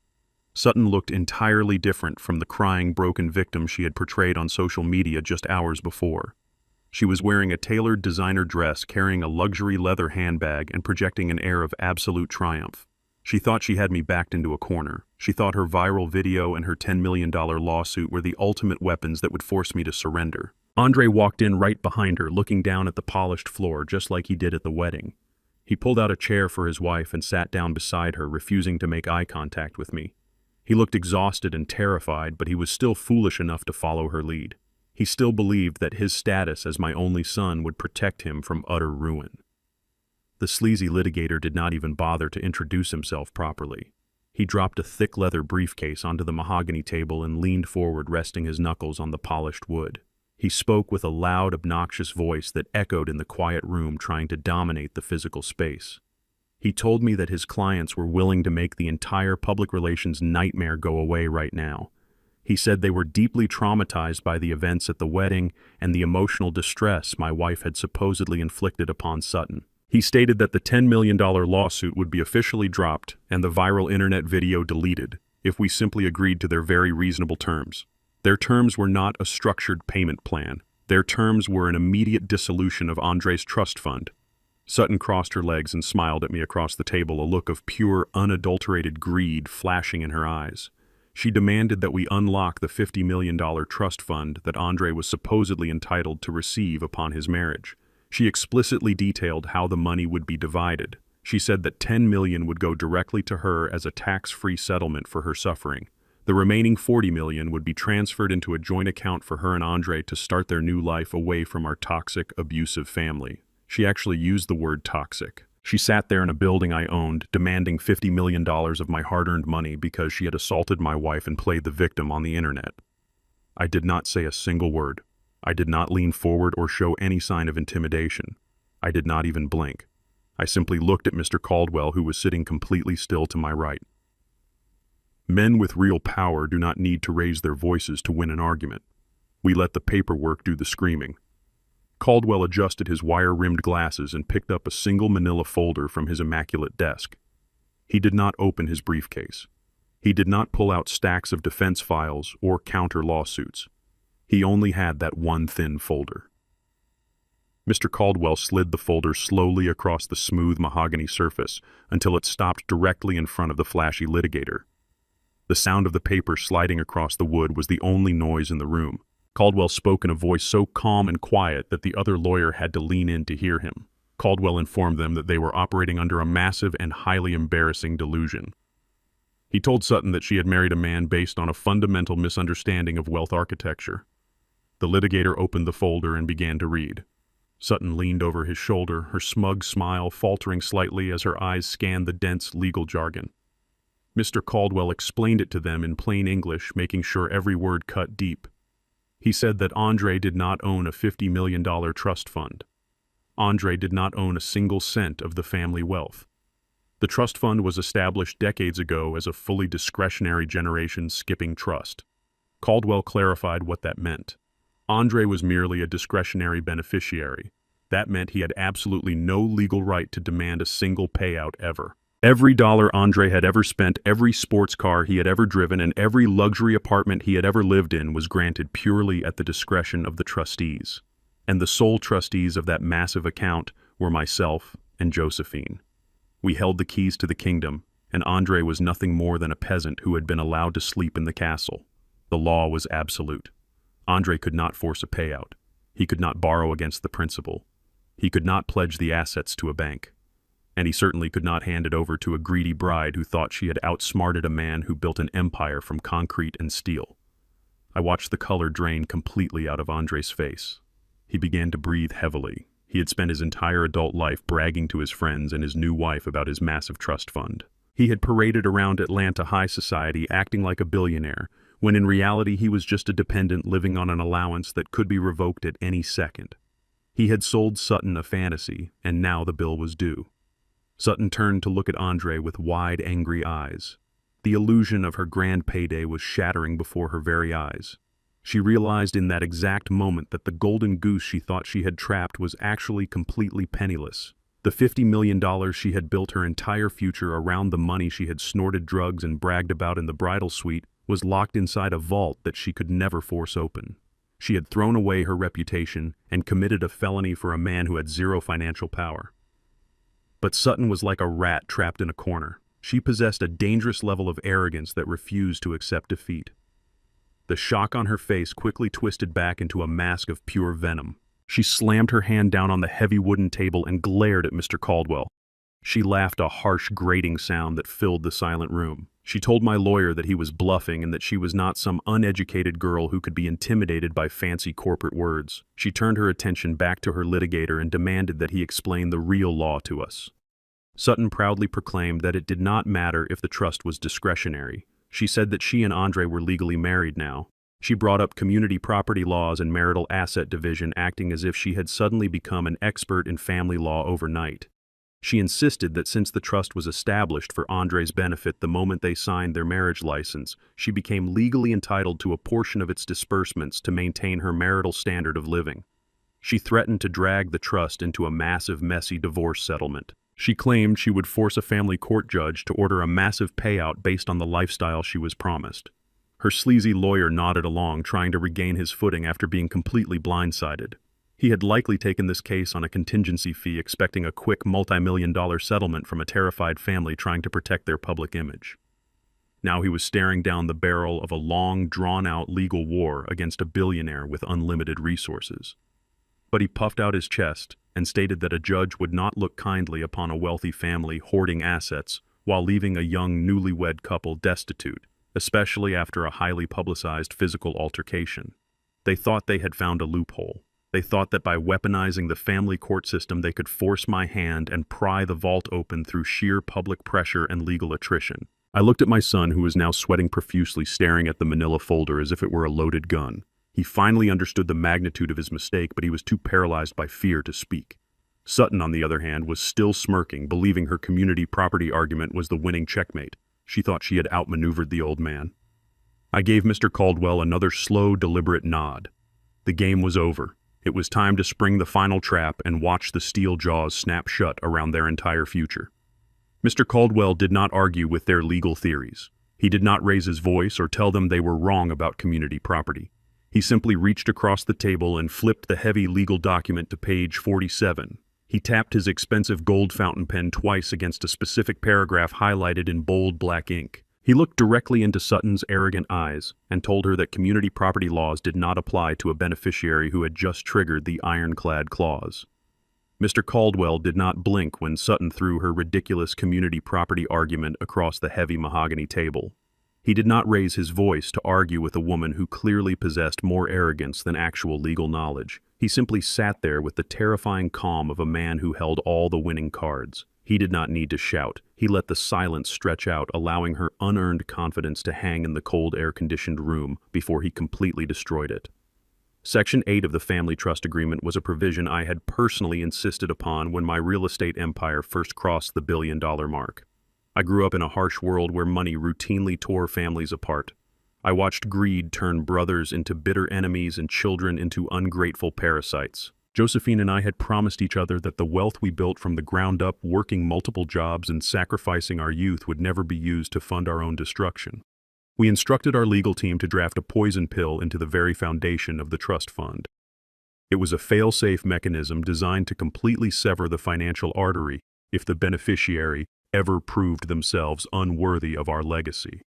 Speaker 1: Sutton looked entirely different from the crying, broken victim she had portrayed on social media just hours before. She was wearing a tailored designer dress, carrying a luxury leather handbag, and projecting an air of absolute triumph. She thought she had me backed into a corner. She thought her viral video and her $10 million lawsuit were the ultimate weapons that would force me to surrender. Andre walked in right behind her, looking down at the polished floor, just like he did at the wedding. He pulled out a chair for his wife and sat down beside her, refusing to make eye contact with me. He looked exhausted and terrified, but he was still foolish enough to follow her lead. He still believed that his status as my only son would protect him from utter ruin. The sleazy litigator did not even bother to introduce himself properly. He dropped a thick leather briefcase onto the mahogany table and leaned forward, resting his knuckles on the polished wood. He spoke with a loud, obnoxious voice that echoed in the quiet room, trying to dominate the physical space. He told me that his clients were willing to make the entire public relations nightmare go away right now. He said they were deeply traumatized by the events at the wedding and the emotional distress my wife had supposedly inflicted upon Sutton. He stated that the $10 million lawsuit would be officially dropped and the viral internet video deleted if we simply agreed to their very reasonable terms. Their terms were not a structured payment plan. Their terms were an immediate dissolution of Andre's trust fund. Sutton crossed her legs and smiled at me across the table, a look of pure, unadulterated greed flashing in her eyes. She demanded that we unlock the $50 million trust fund that Andre was supposedly entitled to receive upon his marriage. She explicitly detailed how the money would be divided. She said that $10 million would go directly to her as a tax-free settlement for her suffering. The remaining $40 million would be transferred into a joint account for her and Andre to start their new life away from our toxic, abusive family. She actually used the word toxic. She sat there in a building I owned, demanding $50 million of my hard-earned money because she had assaulted my wife and played the victim on the internet. I did not say a single word. I did not lean forward or show any sign of intimidation. I did not even blink. I simply looked at Mr. Caldwell, who was sitting completely still to my right. Men with real power do not need to raise their voices to win an argument. We let the paperwork do the screaming. Caldwell adjusted his wire-rimmed glasses and picked up a single manila folder from his immaculate desk. He did not open his briefcase. He did not pull out stacks of defense files or counter lawsuits. He only had that one thin folder. Mr. Caldwell slid the folder slowly across the smooth mahogany surface until it stopped directly in front of the flashy litigator. The sound of the paper sliding across the wood was the only noise in the room. Caldwell spoke in a voice so calm and quiet that the other lawyer had to lean in to hear him. Caldwell informed them that they were operating under a massive and highly embarrassing delusion. He told Sutton that she had married a man based on a fundamental misunderstanding of wealth architecture. The litigator opened the folder and began to read. Sutton leaned over his shoulder, her smug smile faltering slightly as her eyes scanned the dense legal jargon. Mr. Caldwell explained it to them in plain English, making sure every word cut deep. He said that Andre did not own a $50 million trust fund. Andre did not own a single cent of the family wealth. The trust fund was established decades ago as a fully discretionary generation-skipping trust. Caldwell clarified what that meant. Andre was merely a discretionary beneficiary. That meant he had absolutely no legal right to demand a single payout ever. Every dollar Andre had ever spent, every sports car he had ever driven, and every luxury apartment he had ever lived in was granted purely at the discretion of the trustees. And the sole trustees of that massive account were myself and Josephine. We held the keys to the kingdom, and Andre was nothing more than a peasant who had been allowed to sleep in the castle. The law was absolute. Andre could not force a payout. He could not borrow against the principal. He could not pledge the assets to a bank. And he certainly could not hand it over to a greedy bride who thought she had outsmarted a man who built an empire from concrete and steel. I watched the color drain completely out of Andre's face. He began to breathe heavily. He had spent his entire adult life bragging to his friends and his new wife about his massive trust fund. He had paraded around Atlanta high society acting like a billionaire, when in reality he was just a dependent living on an allowance that could be revoked at any second. He had sold Sutton a fantasy, and now the bill was due. Sutton turned to look at Andre with wide, angry eyes. The illusion of her grand payday was shattering before her very eyes. She realized in that exact moment that the golden goose she thought she had trapped was actually completely penniless. The $50 million she had built her entire future around the money she had snorted drugs and bragged about in the bridal suite was locked inside a vault that she could never force open. She had thrown away her reputation and committed a felony for a man who had zero financial power. But Sutton was like a rat trapped in a corner. She possessed a dangerous level of arrogance that refused to accept defeat. The shock on her face quickly twisted back into a mask of pure venom. She slammed her hand down on the heavy wooden table and glared at Mr. Caldwell. She laughed a harsh, grating sound that filled the silent room. She told my lawyer that he was bluffing and that she was not some uneducated girl who could be intimidated by fancy corporate words. She turned her attention back to her litigator and demanded that he explain the real law to us. Sutton proudly proclaimed that it did not matter if the trust was discretionary. She said that she and Andre were legally married now. She brought up community property laws and marital asset division, acting as if she had suddenly become an expert in family law overnight. She insisted that since the trust was established for Andre's benefit the moment they signed their marriage license, she became legally entitled to a portion of its disbursements to maintain her marital standard of living. She threatened to drag the trust into a massive, messy divorce settlement. She claimed she would force a family court judge to order a massive payout based on the lifestyle she was promised. Her sleazy lawyer nodded along, trying to regain his footing after being completely blindsided. He had likely taken this case on a contingency fee, expecting a quick multi-million-dollar settlement from a terrified family trying to protect their public image. Now he was staring down the barrel of a long, drawn-out legal war against a billionaire with unlimited resources. But he puffed out his chest and stated that a judge would not look kindly upon a wealthy family hoarding assets while leaving a young newlywed couple destitute, especially after a highly publicized physical altercation. They thought they had found a loophole. They thought that by weaponizing the family court system they could force my hand and pry the vault open through sheer public pressure and legal attrition. I looked at my son, who was now sweating profusely, staring at the manila folder as if it were a loaded gun. He finally understood the magnitude of his mistake, but he was too paralyzed by fear to speak. Sutton, on the other hand, was still smirking, believing her community property argument was the winning checkmate. She thought she had outmaneuvered the old man. I gave Mr. Caldwell another slow, deliberate nod. The game was over. It was time to spring the final trap and watch the steel jaws snap shut around their entire future. Mr. Caldwell did not argue with their legal theories. He did not raise his voice or tell them they were wrong about community property. He simply reached across the table and flipped the heavy legal document to page 47. He tapped his expensive gold fountain pen twice against a specific paragraph highlighted in bold black ink. He looked directly into Sutton's arrogant eyes and told her that community property laws did not apply to a beneficiary who had just triggered the ironclad clause. Mr. Caldwell did not blink when Sutton threw her ridiculous community property argument across the heavy mahogany table. He did not raise his voice to argue with a woman who clearly possessed more arrogance than actual legal knowledge. He simply sat there with the terrifying calm of a man who held all the winning cards. He did not need to shout. He let the silence stretch out, allowing her unearned confidence to hang in the cold, air-conditioned room before he completely destroyed it. Section 8 of the Family Trust Agreement was a provision I had personally insisted upon when my real estate empire first crossed the billion-dollar mark. I grew up in a harsh world where money routinely tore families apart. I watched greed turn brothers into bitter enemies and children into ungrateful parasites. Josephine and I had promised each other that the wealth we built from the ground up, working multiple jobs and sacrificing our youth, would never be used to fund our own destruction. We instructed our legal team to draft a poison pill into the very foundation of the trust fund. It was a fail-safe mechanism designed to completely sever the financial artery if the beneficiary ever proved themselves unworthy of our legacy.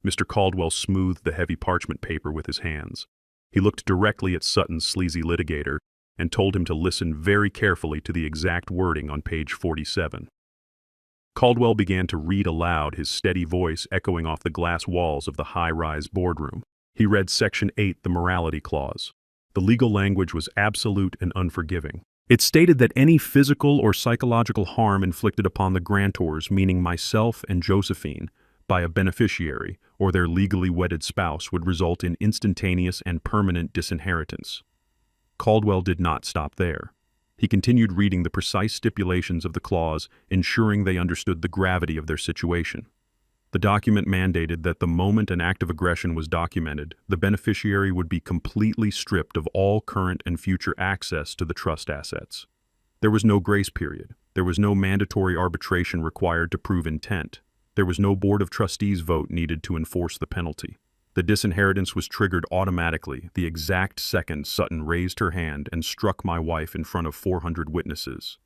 Speaker 1: Mr. Caldwell smoothed the heavy parchment paper with his hands. He looked directly at Sutton's sleazy litigator and told him to listen very carefully to the exact wording on page 47. Caldwell began to read aloud, his steady voice echoing off the glass walls of the high-rise boardroom. He read Section 8, the morality clause. The legal language was absolute and unforgiving. It stated that any physical or psychological harm inflicted upon the grantors, meaning myself and Josephine, by a beneficiary or their legally wedded spouse would result in instantaneous and permanent disinheritance. Caldwell did not stop there. He continued reading the precise stipulations of the clause, ensuring they understood the gravity of their situation. The document mandated that the moment an act of aggression was documented, the beneficiary would be completely stripped of all current and future access to the trust assets. There was no grace period. There was no mandatory arbitration required to prove intent. There was no board of trustees vote needed to enforce the penalty. The disinheritance was triggered automatically the exact second Sutton raised her hand and struck my wife in front of 400 witnesses.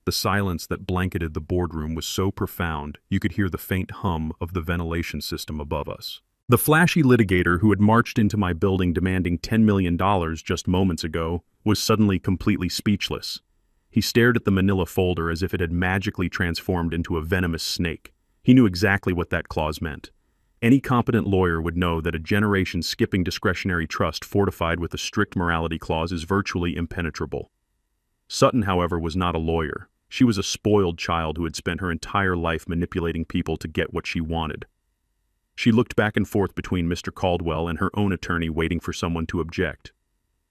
Speaker 1: The silence that blanketed the boardroom was so profound you could hear the faint hum of the ventilation system above us. The flashy litigator who had marched into my building demanding $10 million just moments ago was suddenly completely speechless. He stared at the manila folder as if it had magically transformed into a venomous snake. He knew exactly what that clause meant. Any competent lawyer would know that a generation-skipping discretionary trust fortified with a strict morality clause is virtually impenetrable. Sutton, however, was not a lawyer. She was a spoiled child who had spent her entire life manipulating people to get what she wanted. She looked back and forth between Mr. Caldwell and her own attorney, waiting for someone to object.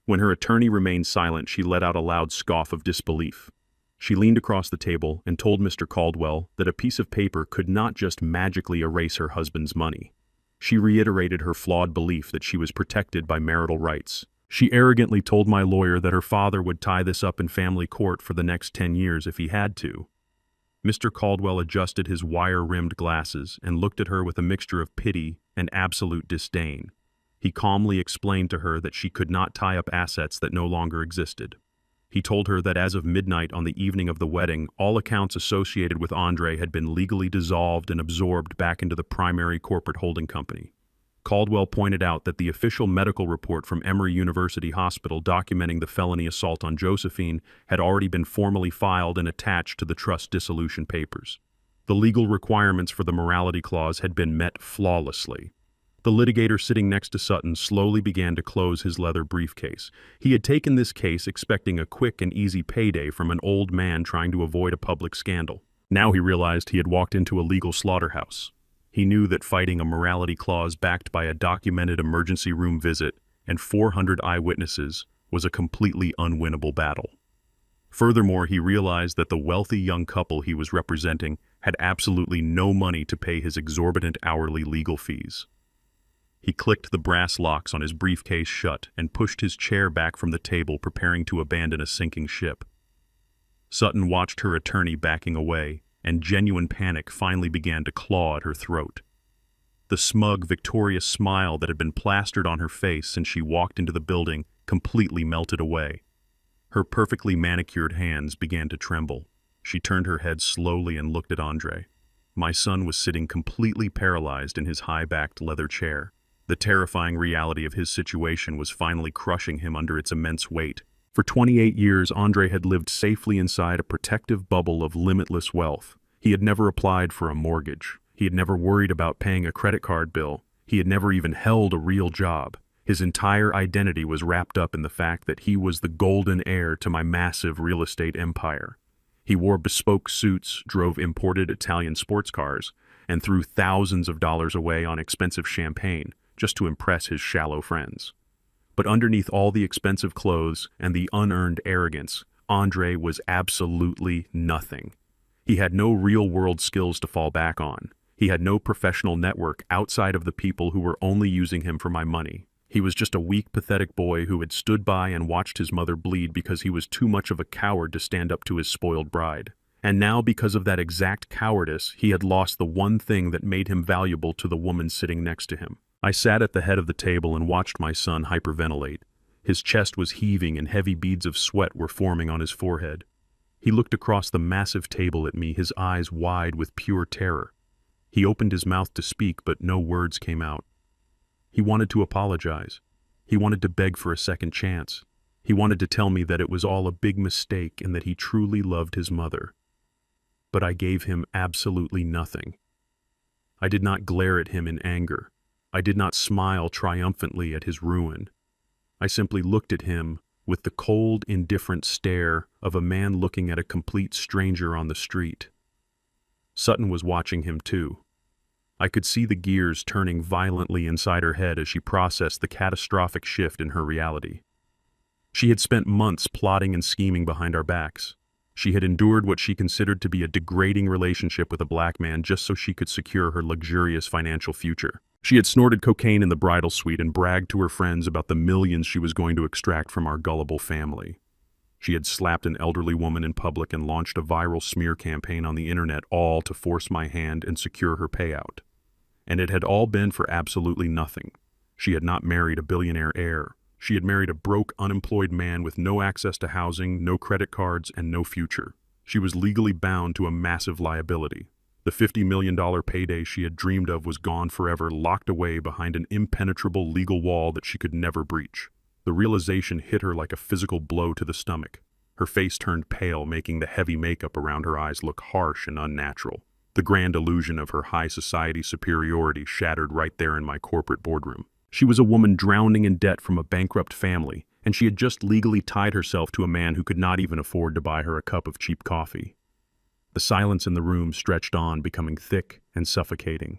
Speaker 1: When her attorney remained silent, she let out a loud scoff of disbelief. She leaned across the table and told Mr. Caldwell that a piece of paper could not just magically erase her husband's money. She reiterated her flawed belief that she was protected by marital rights. She arrogantly told my lawyer that her father would tie this up in family court for the next 10 years if he had to. Mr. Caldwell adjusted his wire-rimmed glasses and looked at her with a mixture of pity and absolute disdain. He calmly explained to her that she could not tie up assets that no longer existed. He told her that as of midnight on the evening of the wedding, all accounts associated with Andre had been legally dissolved and absorbed back into the primary corporate holding company. Caldwell pointed out that the official medical report from Emory University Hospital documenting the felony assault on Josephine had already been formally filed and attached to the trust dissolution papers. The legal requirements for the morality clause had been met flawlessly. The litigator sitting next to Sutton slowly began to close his leather briefcase. He had taken this case expecting a quick and easy payday from an old man trying to avoid a public scandal. Now he realized he had walked into a legal slaughterhouse. He knew that fighting a morality clause backed by a documented emergency room visit and 400 eyewitnesses was a completely unwinnable battle. Furthermore, he realized that the wealthy young couple he was representing had absolutely no money to pay his exorbitant hourly legal fees. He clicked the brass locks on his briefcase shut and pushed his chair back from the table, preparing to abandon a sinking ship. Sutton watched her attorney backing away, and genuine panic finally began to claw at her throat. The smug, victorious smile that had been plastered on her face since she walked into the building completely melted away. Her perfectly manicured hands began to tremble. She turned her head slowly and looked at Andre. My son was sitting completely paralyzed in his high-backed leather chair. The terrifying reality of his situation was finally crushing him under its immense weight. For 28 years, Andre had lived safely inside a protective bubble of limitless wealth. He had never applied for a mortgage. He had never worried about paying a credit card bill. He had never even held a real job. His entire identity was wrapped up in the fact that he was the golden heir to my massive real estate empire. He wore bespoke suits, drove imported Italian sports cars, and threw thousands of dollars away on expensive champagne, just to impress his shallow friends. But underneath all the expensive clothes and the unearned arrogance, Andre was absolutely nothing. He had no real-world skills to fall back on. He had no professional network outside of the people who were only using him for my money. He was just a weak, pathetic boy who had stood by and watched his mother bleed because he was too much of a coward to stand up to his spoiled bride. And now, because of that exact cowardice, he had lost the one thing that made him valuable to the woman sitting next to him. I sat at the head of the table and watched my son hyperventilate. His chest was heaving and heavy beads of sweat were forming on his forehead. He looked across the massive table at me, his eyes wide with pure terror. He opened his mouth to speak, but no words came out. He wanted to apologize. He wanted to beg for a second chance. He wanted to tell me that it was all a big mistake and that he truly loved his mother. But I gave him absolutely nothing. I did not glare at him in anger. I did not smile triumphantly at his ruin. I simply looked at him with the cold, indifferent stare of a man looking at a complete stranger on the street. Sutton was watching him too. I could see the gears turning violently inside her head as she processed the catastrophic shift in her reality. She had spent months plotting and scheming behind our backs. She had endured what she considered to be a degrading relationship with a black man just so she could secure her luxurious financial future. She had snorted cocaine in the bridal suite and bragged to her friends about the millions she was going to extract from our gullible family. She had slapped an elderly woman in public and launched a viral smear campaign on the internet, all to force my hand and secure her payout. And it had all been for absolutely nothing. She had not married a billionaire heir. She had married a broke, unemployed man with no access to housing, no credit cards, and no future. She was legally bound to a massive liability. The $50 million payday she had dreamed of was gone forever, locked away behind an impenetrable legal wall that she could never breach. The realization hit her like a physical blow to the stomach. Her face turned pale, making the heavy makeup around her eyes look harsh and unnatural. The grand illusion of her high society superiority shattered right there in my corporate boardroom. She was a woman drowning in debt from a bankrupt family, and she had just legally tied herself to a man who could not even afford to buy her a cup of cheap coffee. The silence in the room stretched on, becoming thick and suffocating.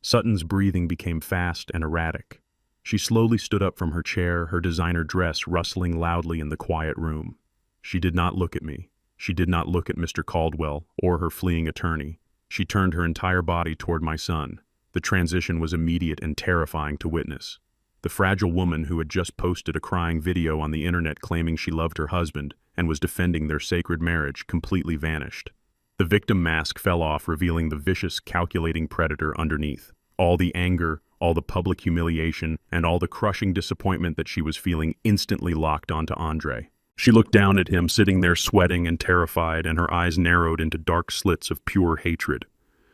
Speaker 1: Sutton's breathing became fast and erratic. She slowly stood up from her chair, her designer dress rustling loudly in the quiet room. She did not look at me. She did not look at Mr. Caldwell or her fleeing attorney. She turned her entire body toward my son. The transition was immediate and terrifying to witness. The fragile woman who had just posted a crying video on the internet claiming she loved her husband and was defending their sacred marriage completely vanished. The victim mask fell off, revealing the vicious, calculating predator underneath. All the anger, all the public humiliation, and all the crushing disappointment that she was feeling instantly locked onto Andre. She looked down at him, sitting there sweating and terrified, and her eyes narrowed into dark slits of pure hatred.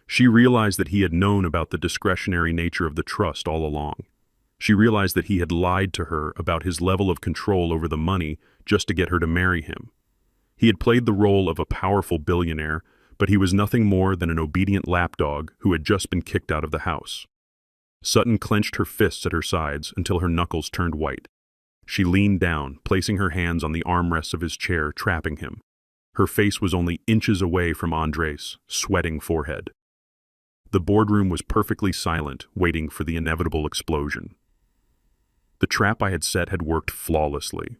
Speaker 1: She realized that he had known about the discretionary nature of the trust all along. She realized that he had lied to her about his level of control over the money just to get her to marry him. He had played the role of a powerful billionaire, but he was nothing more than an obedient lapdog who had just been kicked out of the house. Sutton clenched her fists at her sides until her knuckles turned white. She leaned down, placing her hands on the armrests of his chair, trapping him. Her face was only inches away from Andre's sweating forehead. The boardroom was perfectly silent, waiting for the inevitable explosion. The trap I had set had worked flawlessly.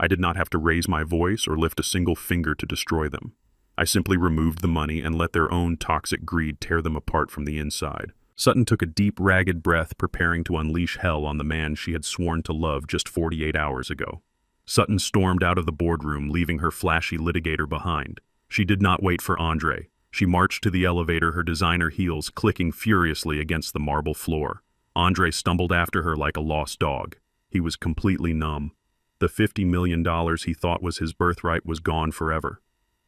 Speaker 1: I did not have to raise my voice or lift a single finger to destroy them. I simply removed the money and let their own toxic greed tear them apart from the inside. Sutton took a deep, ragged breath, preparing to unleash hell on the man she had sworn to love just 48 hours ago. Sutton stormed out of the boardroom, leaving her flashy litigator behind. She did not wait for Andre. She marched to the elevator, her designer heels clicking furiously against the marble floor. Andre stumbled after her like a lost dog. He was completely numb. The $50 million he thought was his birthright was gone forever.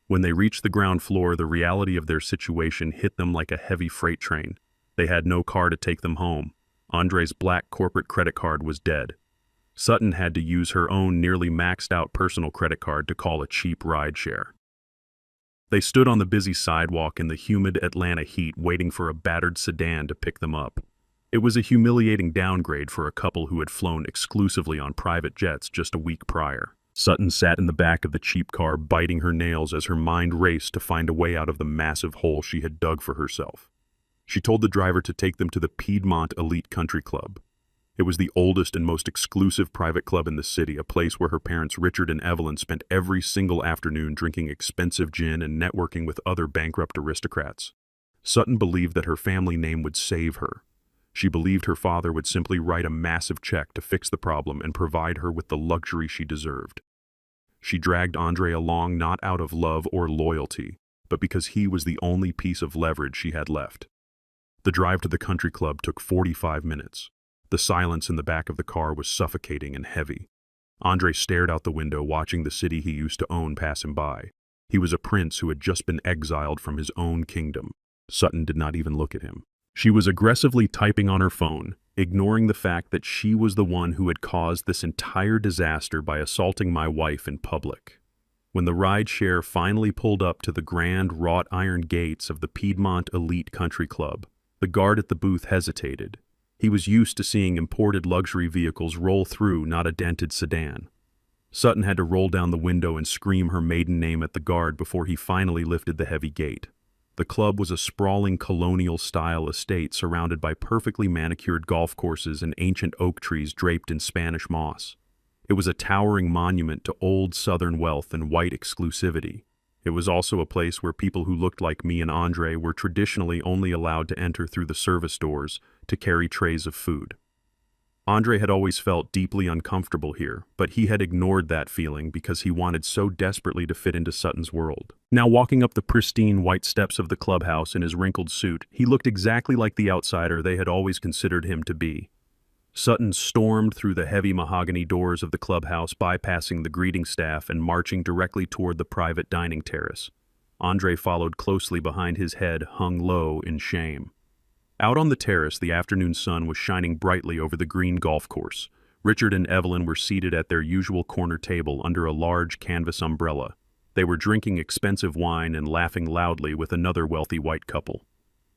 Speaker 1: When they reached the ground floor, the reality of their situation hit them like a heavy freight train. They had no car to take them home. Andre's black corporate credit card was dead. Sutton had to use her own nearly maxed-out personal credit card to call a cheap rideshare. They stood on the busy sidewalk in the humid Atlanta heat, waiting for a battered sedan to pick them up. It was a humiliating downgrade for a couple who had flown exclusively on private jets just a week prior. Sutton sat in the back of the cheap car, biting her nails as her mind raced to find a way out of the massive hole she had dug for herself. She told the driver to take them to the Piedmont Elite Country Club. It was the oldest and most exclusive private club in the city, a place where her parents Richard and Evelyn spent every single afternoon drinking expensive gin and networking with other bankrupt aristocrats. Sutton believed that her family name would save her. She believed her father would simply write a massive check to fix the problem and provide her with the luxury she deserved. She dragged Andre along not out of love or loyalty, but because he was the only piece of leverage she had left. The drive to the country club took 45 minutes. The silence in the back of the car was suffocating and heavy. Andre stared out the window, watching the city he used to own pass him by. He was a prince who had just been exiled from his own kingdom. Sutton did not even look at him. She was aggressively typing on her phone, ignoring the fact that she was the one who had caused this entire disaster by assaulting my wife in public. When the rideshare finally pulled up to the grand wrought iron gates of the Piedmont Elite Country Club, the guard at the booth hesitated. He was used to seeing imported luxury vehicles roll through, not a dented sedan. Sutton had to roll down the window and scream her maiden name at the guard before he finally lifted the heavy gate. The club was a sprawling colonial-style estate surrounded by perfectly manicured golf courses and ancient oak trees draped in Spanish moss. It was a towering monument to old Southern wealth and white exclusivity. It was also a place where people who looked like me and Andre were traditionally only allowed to enter through the service doors to carry trays of food. Andre had always felt deeply uncomfortable here, but he had ignored that feeling because he wanted so desperately to fit into Sutton's world. Now walking up the pristine white steps of the clubhouse in his wrinkled suit, he looked exactly like the outsider they had always considered him to be. Sutton stormed through the heavy mahogany doors of the clubhouse, bypassing the greeting staff and marching directly toward the private dining terrace. Andre followed closely behind, his head hung low in shame. Out on the terrace, the afternoon sun was shining brightly over the green golf course. Richard and Evelyn were seated at their usual corner table under a large canvas umbrella. They were drinking expensive wine and laughing loudly with another wealthy white couple.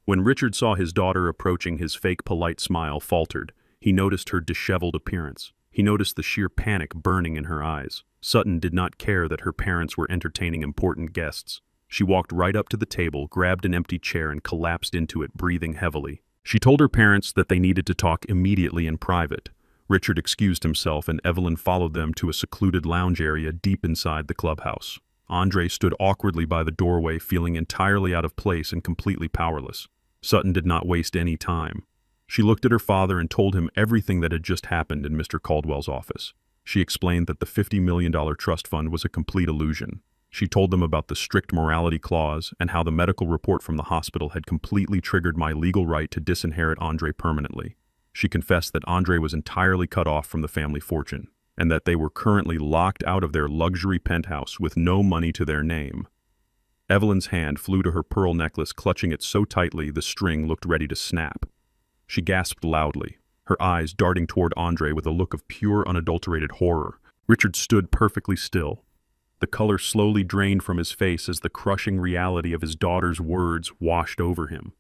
Speaker 1: When Richard saw his daughter approaching, his fake polite smile faltered. He noticed her disheveled appearance. He noticed the sheer panic burning in her eyes. Sutton did not care that her parents were entertaining important guests. She walked right up to the table, grabbed an empty chair, and collapsed into it, breathing heavily. She told her parents that they needed to talk immediately in private. Richard excused himself, and Evelyn followed them to a secluded lounge area deep inside the clubhouse. Andre stood awkwardly by the doorway, feeling entirely out of place and completely powerless. Sutton did not waste any time. She looked at her father and told him everything that had just happened in Mr. Caldwell's office. She explained that the $50 million trust fund was a complete illusion. She told them about the strict morality clause and how the medical report from the hospital had completely triggered my legal right to disinherit Andre permanently. She confessed that Andre was entirely cut off from the family fortune, and that they were currently locked out of their luxury penthouse with no money to their name. Evelyn's hand flew to her pearl necklace, clutching it so tightly the string looked ready to snap. She gasped loudly, her eyes darting toward Andre with a look of pure, unadulterated horror. Richard stood perfectly still. The color slowly drained from his face as the crushing reality of his daughter's words washed over him.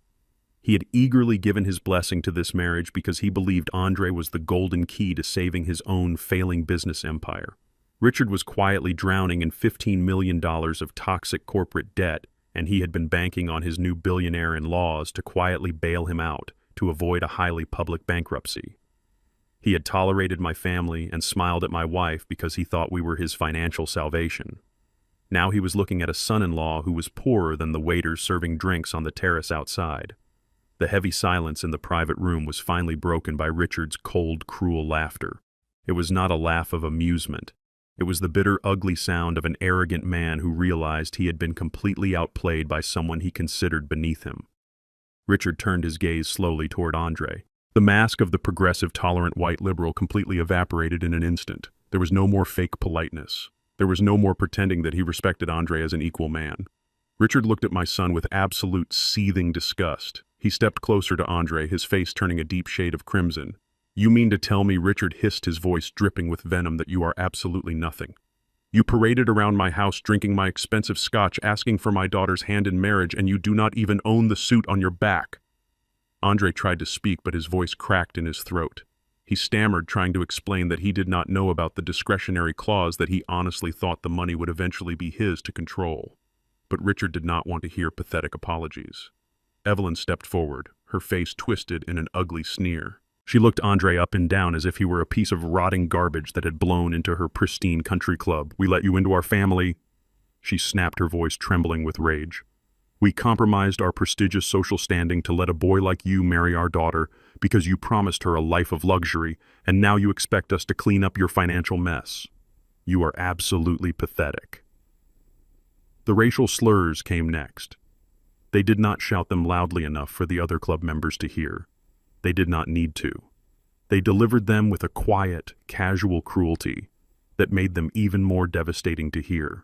Speaker 1: He had eagerly given his blessing to this marriage because he believed Andre was the golden key to saving his own failing business empire. Richard was quietly drowning in $15 million of toxic corporate debt, and he had been banking on his new billionaire-in-laws to quietly bail him out, to avoid a highly public bankruptcy. He had tolerated my family and smiled at my wife because he thought we were his financial salvation. Now he was looking at a son-in-law who was poorer than the waiters serving drinks on the terrace outside. The heavy silence in the private room was finally broken by Richard's cold, cruel laughter. It was not a laugh of amusement. It was the bitter, ugly sound of an arrogant man who realized he had been completely outplayed by someone he considered beneath him. Richard turned his gaze slowly toward Andre. The mask of the progressive, tolerant white liberal completely evaporated in an instant. There was no more fake politeness. There was no more pretending that he respected Andre as an equal man. Richard looked at my son with absolute seething disgust. He stepped closer to Andre, his face turning a deep shade of crimson. "You mean to tell me," Richard hissed, his voice dripping with venom, "that you are absolutely nothing? You paraded around my house drinking my expensive scotch, asking for my daughter's hand in marriage, and you do not even own the suit on your back." Andre tried to speak, but his voice cracked in his throat. He stammered, trying to explain that he did not know about the discretionary clause, that he honestly thought the money would eventually be his to control. But Richard did not want to hear pathetic apologies. Evelyn stepped forward, her face twisted in an ugly sneer. She looked Andre up and down as if he were a piece of rotting garbage that had blown into her pristine country club. "We let you into our family," she snapped, her voice trembling with rage. "We compromised our prestigious social standing to let a boy like you marry our daughter because you promised her a life of luxury, and now you expect us to clean up your financial mess. You are absolutely pathetic." The racial slurs came next. They did not shout them loudly enough for the other club members to hear. They did not need to. They delivered them with a quiet, casual cruelty that made them even more devastating to hear.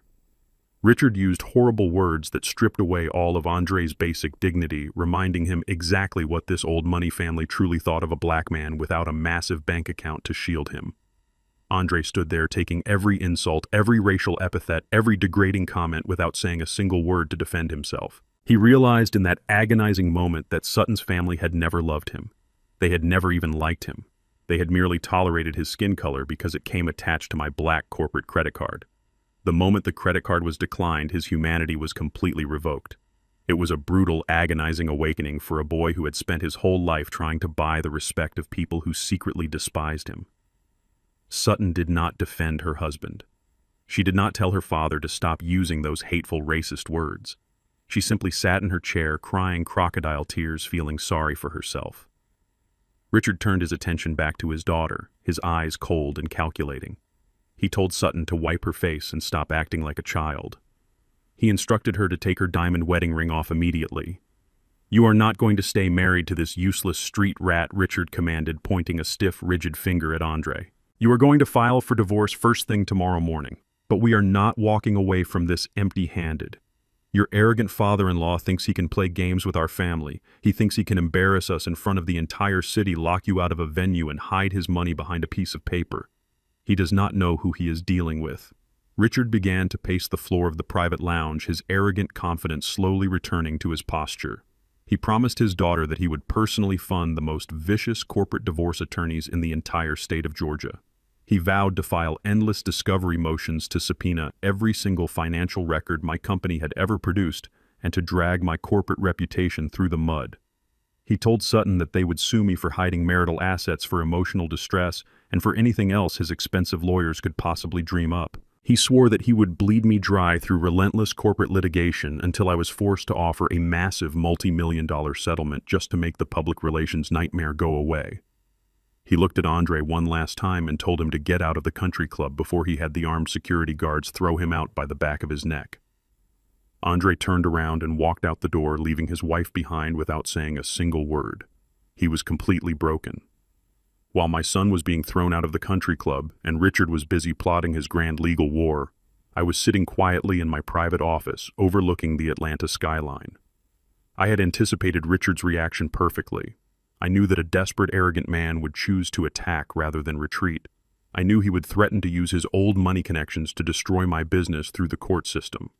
Speaker 1: Richard used horrible words that stripped away all of Andre's basic dignity, reminding him exactly what this old money family truly thought of a black man without a massive bank account to shield him. Andre stood there taking every insult, every racial epithet, every degrading comment without saying a single word to defend himself. He realized in that agonizing moment that Sutton's family had never loved him. They had never even liked him. They had merely tolerated his skin color because it came attached to my black corporate credit card. The moment the credit card was declined, his humanity was completely revoked. It was a brutal, agonizing awakening for a boy who had spent his whole life trying to buy the respect of people who secretly despised him. Sutton did not defend her husband. She did not tell her father to stop using those hateful, racist words. She simply sat in her chair, crying crocodile tears, feeling sorry for herself. Richard turned his attention back to his daughter, his eyes cold and calculating. He told Sutton to wipe her face and stop acting like a child. He instructed her to take her diamond wedding ring off immediately. "You are not going to stay married to this useless street rat," Richard commanded, pointing a stiff, rigid finger at Andre. "You are going to file for divorce first thing tomorrow morning, but we are not walking away from this empty-handed. Your arrogant father-in-law thinks he can play games with our family. He thinks he can embarrass us in front of the entire city, lock you out of a venue, and hide his money behind a piece of paper. He does not know who he is dealing with." Richard began to pace the floor of the private lounge, his arrogant confidence slowly returning to his posture. He promised his daughter that he would personally fund the most vicious corporate divorce attorneys in the entire state of Georgia. He vowed to file endless discovery motions to subpoena every single financial record my company had ever produced and to drag my corporate reputation through the mud. He told Sutton that they would sue me for hiding marital assets, for emotional distress, and for anything else his expensive lawyers could possibly dream up. He swore that he would bleed me dry through relentless corporate litigation until I was forced to offer a massive multi-million-dollar settlement just to make the public relations nightmare go away. He looked at Andre one last time and told him to get out of the country club before he had the armed security guards throw him out by the back of his neck. Andre turned around and walked out the door, leaving his wife behind without saying a single word. He was completely broken. While my son was being thrown out of the country club and Richard was busy plotting his grand legal war, I was sitting quietly in my private office, overlooking the Atlanta skyline. I had anticipated Richard's reaction perfectly. I knew that a desperate, arrogant man would choose to attack rather than retreat. I knew he would threaten to use his old money connections to destroy my business through the court system.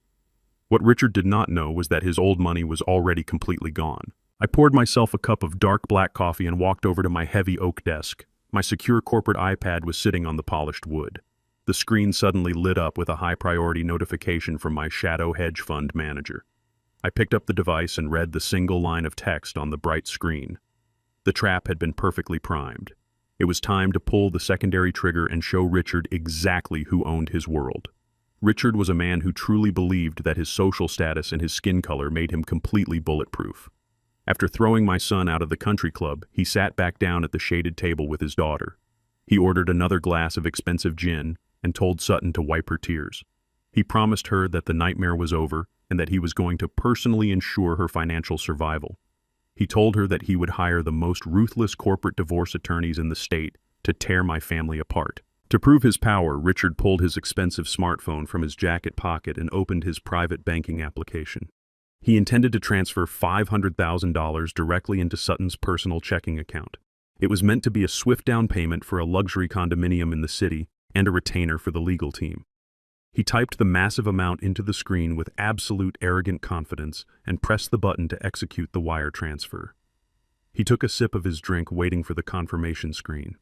Speaker 1: What Richard did not know was that his old money was already completely gone. I poured myself a cup of dark black coffee and walked over to my heavy oak desk. My secure corporate iPad was sitting on the polished wood. The screen suddenly lit up with a high-priority notification from my shadow hedge fund manager. I picked up the device and read the single line of text on the bright screen. The trap had been perfectly primed. It was time to pull the secondary trigger and show Richard exactly who owned his world. Richard was a man who truly believed that his social status and his skin color made him completely bulletproof. After throwing my son out of the country club, he sat back down at the shaded table with his daughter. He ordered another glass of expensive gin and told Sutton to wipe her tears. He promised her that the nightmare was over and that he was going to personally ensure her financial survival. He told her that he would hire the most ruthless corporate divorce attorneys in the state to tear my family apart. To prove his power, Richard pulled his expensive smartphone from his jacket pocket and opened his private banking application. He intended to transfer $500,000 directly into Sutton's personal checking account. It was meant to be a swift down payment for a luxury condominium in the city and a retainer for the legal team. He typed the massive amount into the screen with absolute arrogant confidence and pressed the button to execute the wire transfer. He took a sip of his drink, waiting for the confirmation screen.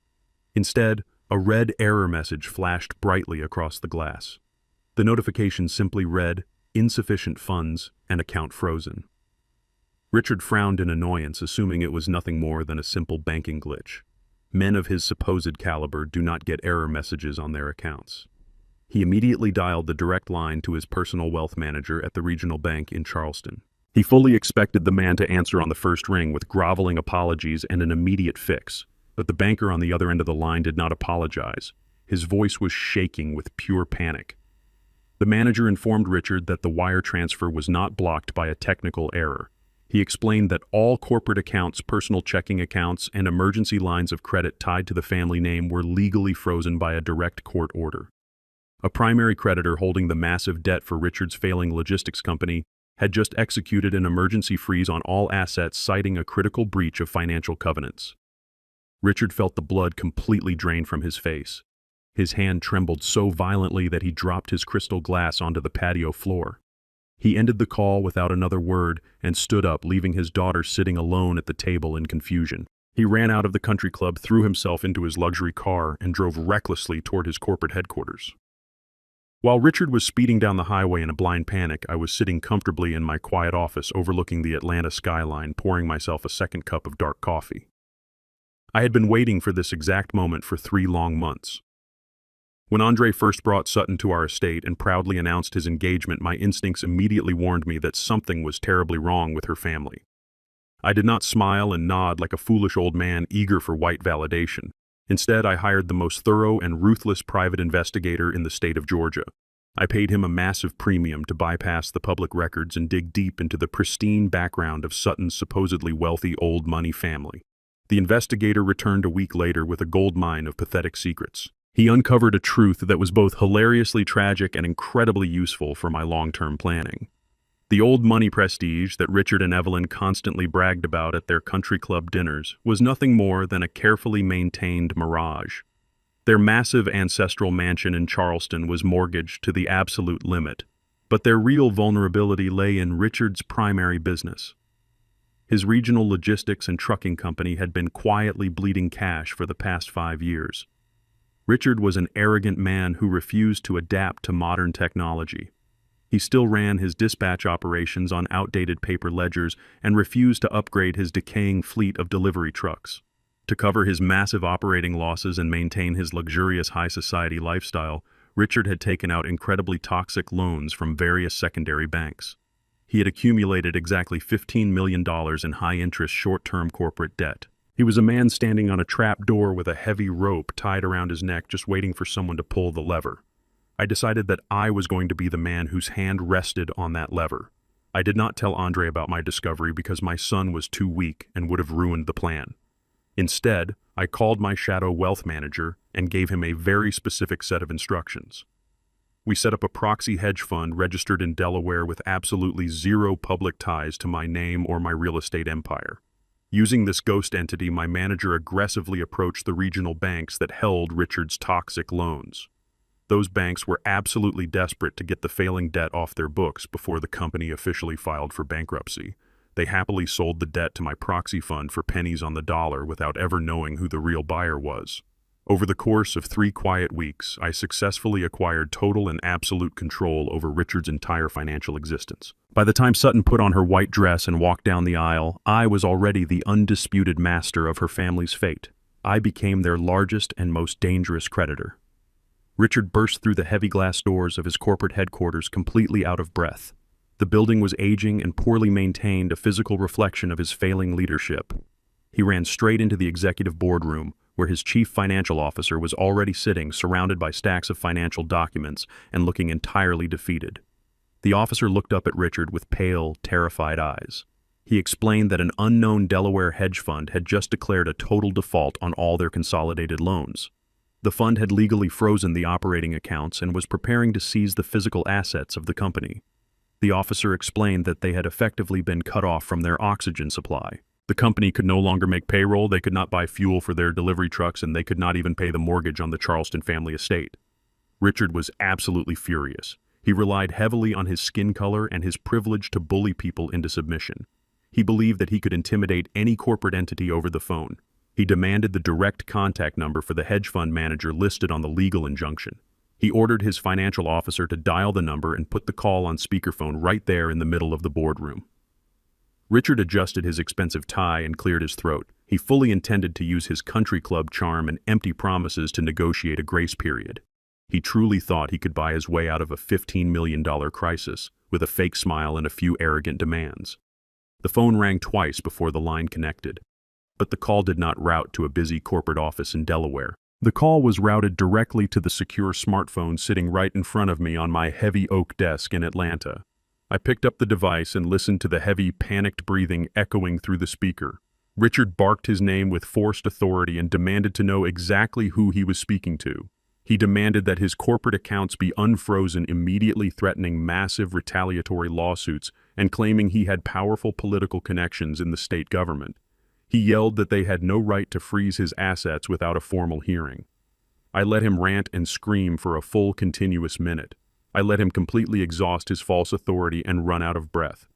Speaker 1: Instead, a red error message flashed brightly across the glass. The notification simply read, "Insufficient funds and account frozen." Richard frowned in annoyance, assuming it was nothing more than a simple banking glitch. Men of his supposed caliber do not get error messages on their accounts. He immediately dialed the direct line to his personal wealth manager at the regional bank in Charleston. He fully expected the man to answer on the first ring with groveling apologies and an immediate fix, but the banker on the other end of the line did not apologize. His voice was shaking with pure panic. The manager informed Richard that the wire transfer was not blocked by a technical error. He explained that all corporate accounts, personal checking accounts, and emergency lines of credit tied to the family name were legally frozen by a direct court order. A primary creditor holding the massive debt for Richard's failing logistics company had just executed an emergency freeze on all assets, citing a critical breach of financial covenants. Richard felt the blood completely drain from his face. His hand trembled so violently that he dropped his crystal glass onto the patio floor. He ended the call without another word and stood up, leaving his daughter sitting alone at the table in confusion. He ran out of the country club, threw himself into his luxury car, and drove recklessly toward his corporate headquarters. While Richard was speeding down the highway in a blind panic, I was sitting comfortably in my quiet office overlooking the Atlanta skyline, pouring myself a second cup of dark coffee. I had been waiting for this exact moment for 3 long months. When Andre first brought Sutton to our estate and proudly announced his engagement, my instincts immediately warned me that something was terribly wrong with her family. I did not smile and nod like a foolish old man eager for white validation. Instead, I hired the most thorough and ruthless private investigator in the state of Georgia. I paid him a massive premium to bypass the public records and dig deep into the pristine background of Sutton's supposedly wealthy old money family. The investigator returned a week later with a goldmine of pathetic secrets. He uncovered a truth that was both hilariously tragic and incredibly useful for my long-term planning. The old money prestige that Richard and Evelyn constantly bragged about at their country club dinners was nothing more than a carefully maintained mirage. Their massive ancestral mansion in Charleston was mortgaged to the absolute limit, but their real vulnerability lay in Richard's primary business. His regional logistics and trucking company had been quietly bleeding cash for the past 5 years. Richard was an arrogant man who refused to adapt to modern technology. He still ran his dispatch operations on outdated paper ledgers and refused to upgrade his decaying fleet of delivery trucks. To cover his massive operating losses and maintain his luxurious high society lifestyle, Richard had taken out incredibly toxic loans from various secondary banks. He had accumulated exactly $15 million in high-interest short-term corporate debt. He was a man standing on a trap door with a heavy rope tied around his neck, just waiting for someone to pull the lever. I decided that I was going to be the man whose hand rested on that lever. I did not tell Andre about my discovery because my son was too weak and would have ruined the plan. Instead, I called my shadow wealth manager and gave him a very specific set of instructions. We set up a proxy hedge fund registered in Delaware with absolutely zero public ties to my name or my real estate empire. Using this ghost entity, my manager aggressively approached the regional banks that held Richard's toxic loans. Those banks were absolutely desperate to get the failing debt off their books before the company officially filed for bankruptcy. They happily sold the debt to my proxy fund for pennies on the dollar without ever knowing who the real buyer was. Over the course of 3 quiet weeks, I successfully acquired total and absolute control over Richard's entire financial existence. By the time Sutton put on her white dress and walked down the aisle, I was already the undisputed master of her family's fate. I became their largest and most dangerous creditor. Richard burst through the heavy glass doors of his corporate headquarters completely out of breath. The building was aging and poorly maintained, a physical reflection of his failing leadership. He ran straight into the executive boardroom, where his chief financial officer was already sitting, surrounded by stacks of financial documents and looking entirely defeated. The officer looked up at Richard with pale, terrified eyes. He explained that an unknown Delaware hedge fund had just declared a total default on all their consolidated loans. The fund had legally frozen the operating accounts and was preparing to seize the physical assets of the company. The officer explained that they had effectively been cut off from their oxygen supply. The company could no longer make payroll, they could not buy fuel for their delivery trucks, and they could not even pay the mortgage on the Charleston family estate. Richard was absolutely furious. He relied heavily on his skin color and his privilege to bully people into submission. He believed that he could intimidate any corporate entity over the phone. He demanded the direct contact number for the hedge fund manager listed on the legal injunction. He ordered his financial officer to dial the number and put the call on speakerphone right there in the middle of the boardroom. Richard adjusted his expensive tie and cleared his throat. He fully intended to use his country club charm and empty promises to negotiate a grace period. He truly thought he could buy his way out of a $15 million crisis with a fake smile and a few arrogant demands. The phone rang twice before the line connected. But the call did not route to a busy corporate office in Delaware. The call was routed directly to the secure smartphone sitting right in front of me on my heavy oak desk in Atlanta. I picked up the device and listened to the heavy, panicked breathing echoing through the speaker. Richard barked his name with forced authority and demanded to know exactly who he was speaking to. He demanded that his corporate accounts be unfrozen, immediately threatening massive retaliatory lawsuits and claiming he had powerful political connections in the state government. He yelled that they had no right to freeze his assets without a formal hearing. I let him rant and scream for a full continuous minute. I let him completely exhaust his false authority and run out of breath.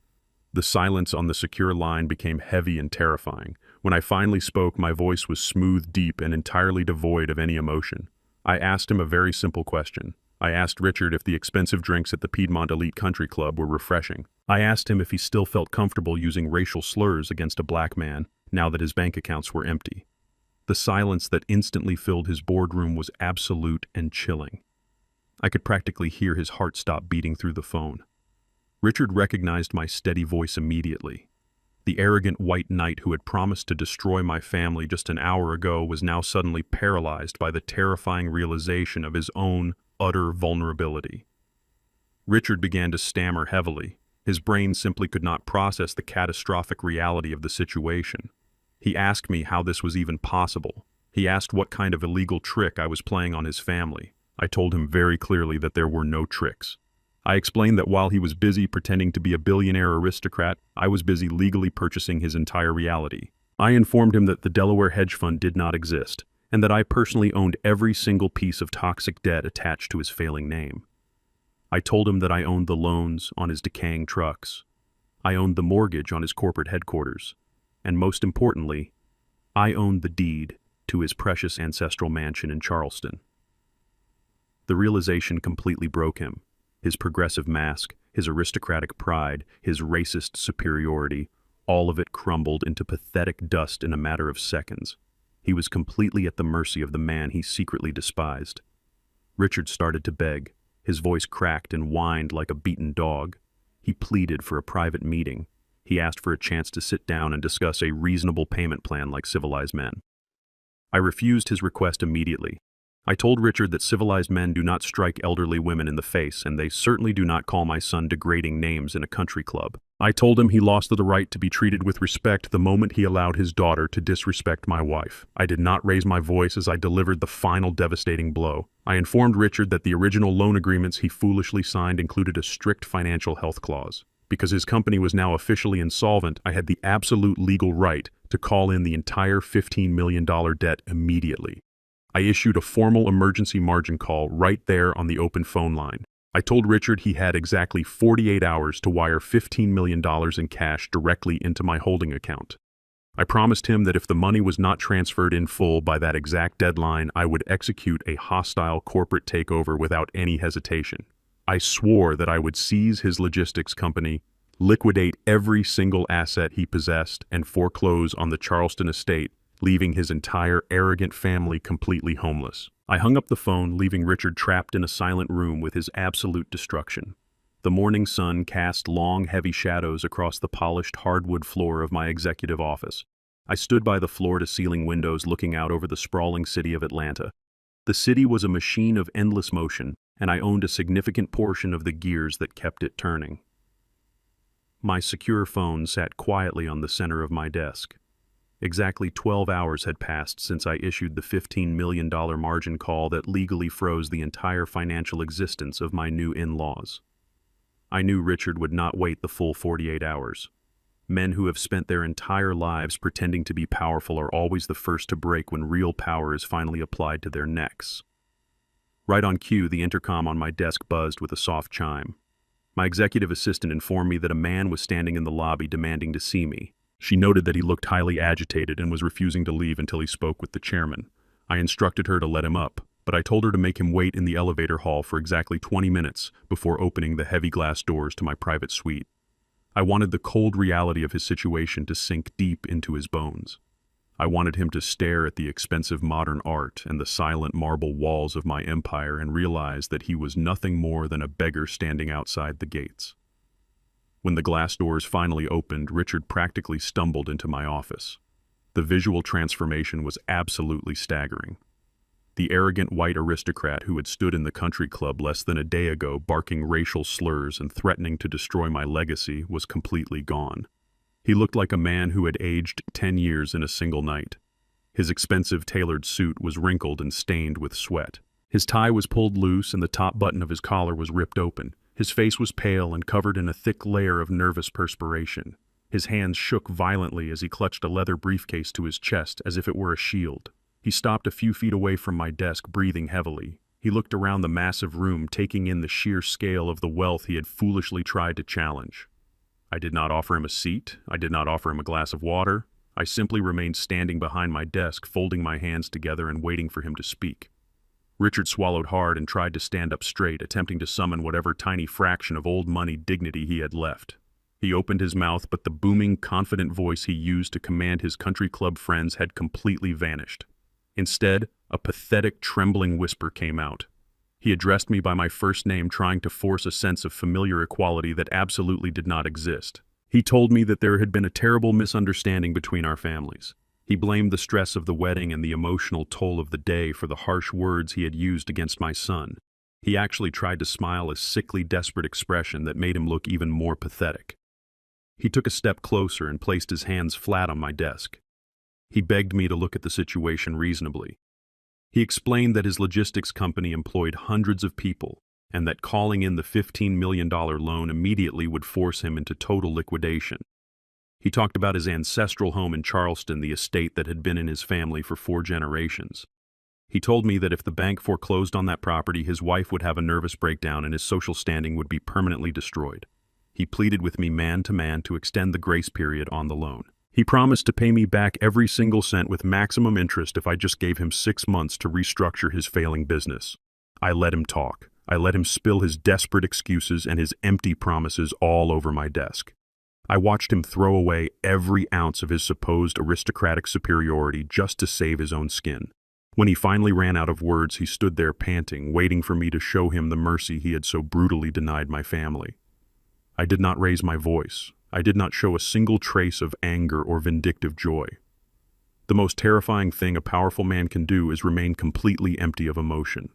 Speaker 1: The silence on the secure line became heavy and terrifying. When I finally spoke, my voice was smooth, deep, and entirely devoid of any emotion. I asked him a very simple question. I asked Richard if the expensive drinks at the Piedmont Elite Country Club were refreshing. I asked him if he still felt comfortable using racial slurs against a black man now that his bank accounts were empty. The silence that instantly filled his boardroom was absolute and chilling. I could practically hear his heart stop beating through the phone. Richard recognized my steady voice immediately. The arrogant white knight who had promised to destroy my family just an hour ago was now suddenly paralyzed by the terrifying realization of his own utter vulnerability. Richard began to stammer heavily. His brain simply could not process the catastrophic reality of the situation. He asked me how this was even possible. He asked what kind of illegal trick I was playing on his family. I told him very clearly that there were no tricks. I explained that while he was busy pretending to be a billionaire aristocrat, I was busy legally purchasing his entire reality. I informed him that the Delaware hedge fund did not exist, and that I personally owned every single piece of toxic debt attached to his failing name. I told him that I owned the loans on his decaying trucks. I owned the mortgage on his corporate headquarters. And most importantly, I owned the deed to his precious ancestral mansion in Charleston. The realization completely broke him. His progressive mask, his aristocratic pride, his racist superiority, all of it crumbled into pathetic dust in a matter of seconds. He was completely at the mercy of the man he secretly despised. Richard started to beg. His voice cracked and whined like a beaten dog. He pleaded for a private meeting. He asked for a chance to sit down and discuss a reasonable payment plan like civilized men. I refused his request immediately. I told Richard that civilized men do not strike elderly women in the face, and they certainly do not call my son degrading names in a country club. I told him he lost the right to be treated with respect the moment he allowed his daughter to disrespect my wife. I did not raise my voice as I delivered the final devastating blow. I informed Richard that the original loan agreements he foolishly signed included a strict financial health clause. Because his company was now officially insolvent, I had the absolute legal right to call in the entire $15 million debt immediately. I issued a formal emergency margin call right there on the open phone line. I told Richard he had exactly 48 hours to wire $15 million in cash directly into my holding account. I promised him that if the money was not transferred in full by that exact deadline, I would execute a hostile corporate takeover without any hesitation. I swore that I would seize his logistics company, liquidate every single asset he possessed, and foreclose on the Charleston estate, leaving his entire arrogant family completely homeless. I hung up the phone, leaving Richard trapped in a silent room with his absolute destruction. The morning sun cast long, heavy shadows across the polished hardwood floor of my executive office. I stood by the floor-to-ceiling windows looking out over the sprawling city of Atlanta. The city was a machine of endless motion, and I owned a significant portion of the gears that kept it turning. My secure phone sat quietly on the center of my desk. Exactly 12 hours had passed since I issued the $15 million margin call that legally froze the entire financial existence of my new in-laws. I knew Richard would not wait the full 48 hours. Men who have spent their entire lives pretending to be powerful are always the first to break when real power is finally applied to their necks. Right on cue, the intercom on my desk buzzed with a soft chime. My executive assistant informed me that a man was standing in the lobby demanding to see me. She noted that he looked highly agitated and was refusing to leave until he spoke with the chairman. I instructed her to let him up, but I told her to make him wait in the elevator hall for exactly 20 minutes before opening the heavy glass doors to my private suite. I wanted the cold reality of his situation to sink deep into his bones. I wanted him to stare at the expensive modern art and the silent marble walls of my empire and realize that he was nothing more than a beggar standing outside the gates. When the glass doors finally opened, Richard practically stumbled into my office. The visual transformation was absolutely staggering. The arrogant white aristocrat who had stood in the country club less than a day ago barking racial slurs and threatening to destroy my legacy was completely gone. He looked like a man who had aged 10 years in a single night. His expensive tailored suit was wrinkled and stained with sweat. His tie was pulled loose and the top button of his collar was ripped open. His face was pale and covered in a thick layer of nervous perspiration. His hands shook violently as he clutched a leather briefcase to his chest as if it were a shield. He stopped a few feet away from my desk, breathing heavily. He looked around the massive room, taking in the sheer scale of the wealth he had foolishly tried to challenge. I did not offer him a seat. I did not offer him a glass of water. I simply remained standing behind my desk, folding my hands together and waiting for him to speak. Richard swallowed hard and tried to stand up straight, attempting to summon whatever tiny fraction of old money dignity he had left. He opened his mouth, but the booming, confident voice he used to command his country club friends had completely vanished. Instead, a pathetic, trembling whisper came out. He addressed me by my first name, trying to force a sense of familiar equality that absolutely did not exist. He told me that there had been a terrible misunderstanding between our families. He blamed the stress of the wedding and the emotional toll of the day for the harsh words he had used against my son. He actually tried to smile a sickly, desperate expression that made him look even more pathetic. He took a step closer and placed his hands flat on my desk. He begged me to look at the situation reasonably. He explained that his logistics company employed hundreds of people and that calling in the $15 million loan immediately would force him into total liquidation. He talked about his ancestral home in Charleston, the estate that had been in his family for 4 generations. He told me that if the bank foreclosed on that property, his wife would have a nervous breakdown and his social standing would be permanently destroyed. He pleaded with me man to man to extend the grace period on the loan. He promised to pay me back every single cent with maximum interest if I just gave him 6 months to restructure his failing business. I let him talk. I let him spill his desperate excuses and his empty promises all over my desk. I watched him throw away every ounce of his supposed aristocratic superiority just to save his own skin. When he finally ran out of words, he stood there panting, waiting for me to show him the mercy he had so brutally denied my family. I did not raise my voice. I did not show a single trace of anger or vindictive joy. The most terrifying thing a powerful man can do is remain completely empty of emotion.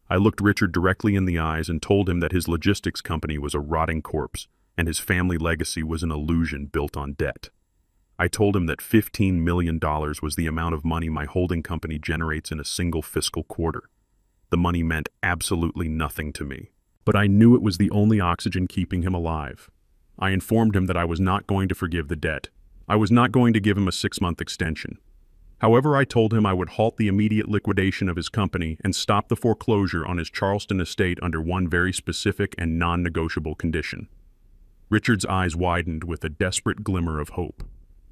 Speaker 1: I looked Richard directly in the eyes and told him that his logistics company was a rotting corpse, and his family legacy was an illusion built on debt. I told him that $15 million was the amount of money my holding company generates in a single fiscal quarter. The money meant absolutely nothing to me, but I knew it was the only oxygen keeping him alive. I informed him that I was not going to forgive the debt. I was not going to give him a 6-month extension. However, I told him I would halt the immediate liquidation of his company and stop the foreclosure on his Charleston estate under one very specific and non-negotiable condition. Richard's eyes widened with a desperate glimmer of hope.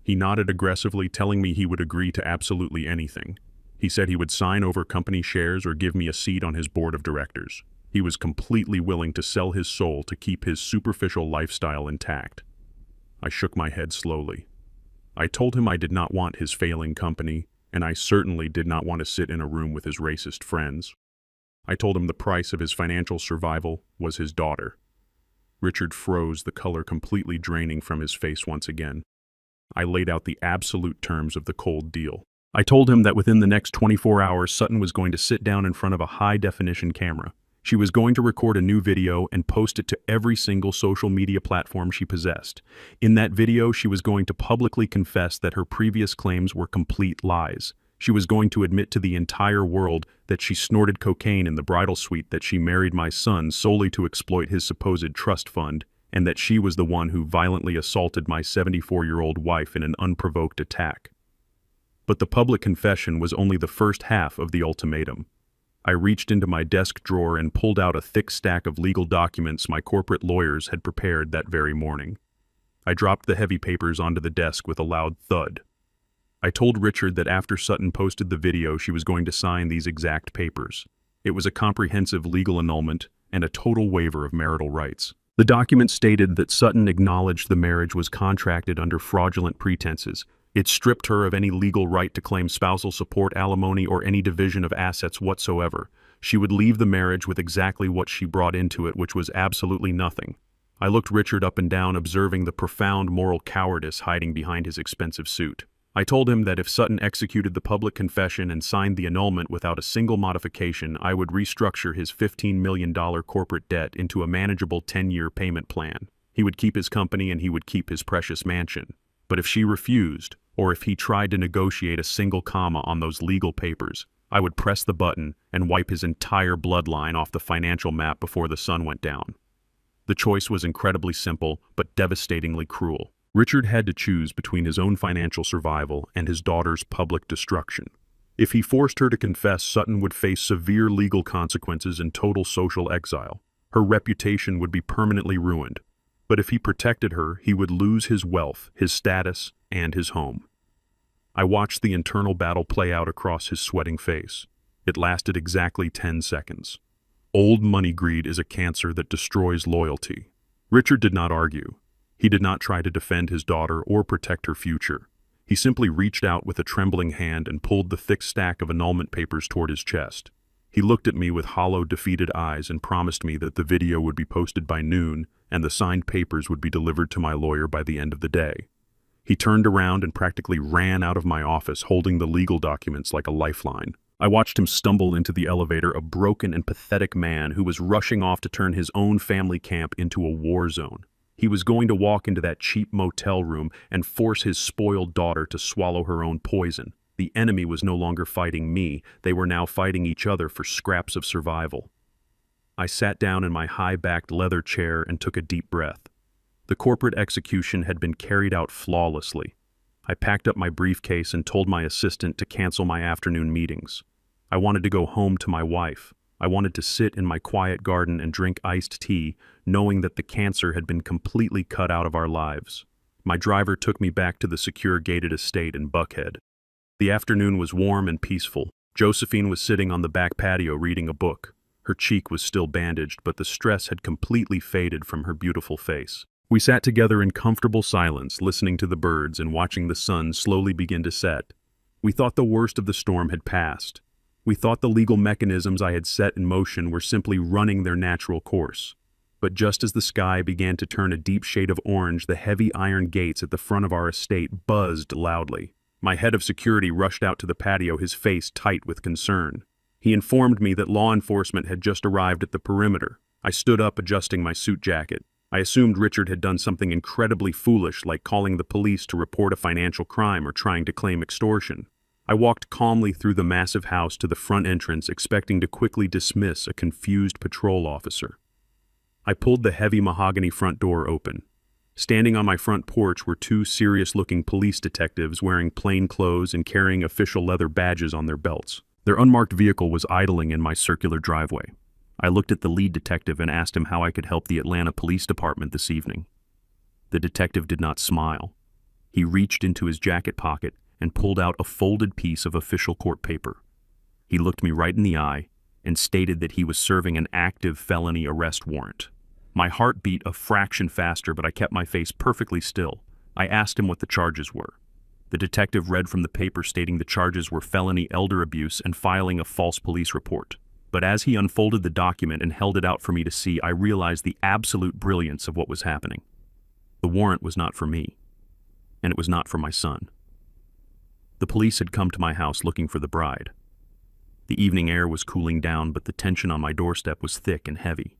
Speaker 1: He nodded aggressively, telling me he would agree to absolutely anything. He said he would sign over company shares or give me a seat on his board of directors. He was completely willing to sell his soul to keep his superficial lifestyle intact. I shook my head slowly. I told him I did not want his failing company, and I certainly did not want to sit in a room with his racist friends. I told him the price of his financial survival was his daughter. Richard froze, the color completely draining from his face once again. I laid out the absolute terms of the cold deal. I told him that within the next 24 hours, Sutton was going to sit down in front of a high-definition camera. She was going to record a new video and post it to every single social media platform she possessed. In that video, she was going to publicly confess that her previous claims were complete lies. She was going to admit to the entire world that she snorted cocaine in the bridal suite, that she married my son solely to exploit his supposed trust fund, and that she was the one who violently assaulted my 74-year-old wife in an unprovoked attack. But the public confession was only the first half of the ultimatum. I reached into my desk drawer and pulled out a thick stack of legal documents my corporate lawyers had prepared that very morning. I dropped the heavy papers onto the desk with a loud thud. I told Richard that after Sutton posted the video, she was going to sign these exact papers. It was a comprehensive legal annulment and a total waiver of marital rights. The document stated that Sutton acknowledged the marriage was contracted under fraudulent pretenses. It stripped her of any legal right to claim spousal support, alimony, or any division of assets whatsoever. She would leave the marriage with exactly what she brought into it, which was absolutely nothing. I looked Richard up and down, observing the profound moral cowardice hiding behind his expensive suit. I told him that if Sutton executed the public confession and signed the annulment without a single modification, I would restructure his $15 million corporate debt into a manageable 10-year payment plan. He would keep his company and he would keep his precious mansion. But if she refused, or if he tried to negotiate a single comma on those legal papers, I would press the button and wipe his entire bloodline off the financial map before the sun went down. The choice was incredibly simple, but devastatingly cruel. Richard had to choose between his own financial survival and his daughter's public destruction. If he forced her to confess, Sutton would face severe legal consequences and total social exile. Her reputation would be permanently ruined. But if he protected her, he would lose his wealth, his status, and his home. I watched the internal battle play out across his sweating face. It lasted exactly 10 seconds. Old money greed is a cancer that destroys loyalty. Richard did not argue. He did not try to defend his daughter or protect her future. He simply reached out with a trembling hand and pulled the thick stack of annulment papers toward his chest. He looked at me with hollow, defeated eyes and promised me that the video would be posted by noon and the signed papers would be delivered to my lawyer by the end of the day. He turned around and practically ran out of my office, holding the legal documents like a lifeline. I watched him stumble into the elevator, a broken and pathetic man who was rushing off to turn his own family camp into a war zone. He was going to walk into that cheap motel room and force his spoiled daughter to swallow her own poison. The enemy was no longer fighting me, they were now fighting each other for scraps of survival. I sat down in my high-backed leather chair and took a deep breath. The corporate execution had been carried out flawlessly. I packed up my briefcase and told my assistant to cancel my afternoon meetings. I wanted to go home to my wife. I wanted to sit in my quiet garden and drink iced tea, knowing that the cancer had been completely cut out of our lives. My driver took me back to the secure gated estate in Buckhead. The afternoon was warm and peaceful. Josephine was sitting on the back patio reading a book. Her cheek was still bandaged, but the stress had completely faded from her beautiful face. We sat together in comfortable silence, listening to the birds and watching the sun slowly begin to set. We thought the worst of the storm had passed. We thought the legal mechanisms I had set in motion were simply running their natural course. But just as the sky began to turn a deep shade of orange, the heavy iron gates at the front of our estate buzzed loudly. My head of security rushed out to the patio, his face tight with concern. He informed me that law enforcement had just arrived at the perimeter. I stood up, adjusting my suit jacket. I assumed Richard had done something incredibly foolish, like calling the police to report a financial crime or trying to claim extortion. I walked calmly through the massive house to the front entrance, expecting to quickly dismiss a confused patrol officer. I pulled the heavy mahogany front door open. Standing on my front porch were two serious-looking police detectives wearing plain clothes and carrying official leather badges on their belts. Their unmarked vehicle was idling in my circular driveway. I looked at the lead detective and asked him how I could help the Atlanta Police Department this evening. The detective did not smile. He reached into his jacket pocket and pulled out a folded piece of official court paper. He looked me right in the eye and stated that he was serving an active felony arrest warrant. My heart beat a fraction faster, but I kept my face perfectly still. I asked him what the charges were. The detective read from the paper stating the charges were felony elder abuse and filing a false police report. But as he unfolded the document and held it out for me to see, I realized the absolute brilliance of what was happening. The warrant was not for me, and it was not for my son. The police had come to my house looking for the bride. The evening air was cooling down, but the tension on my doorstep was thick and heavy.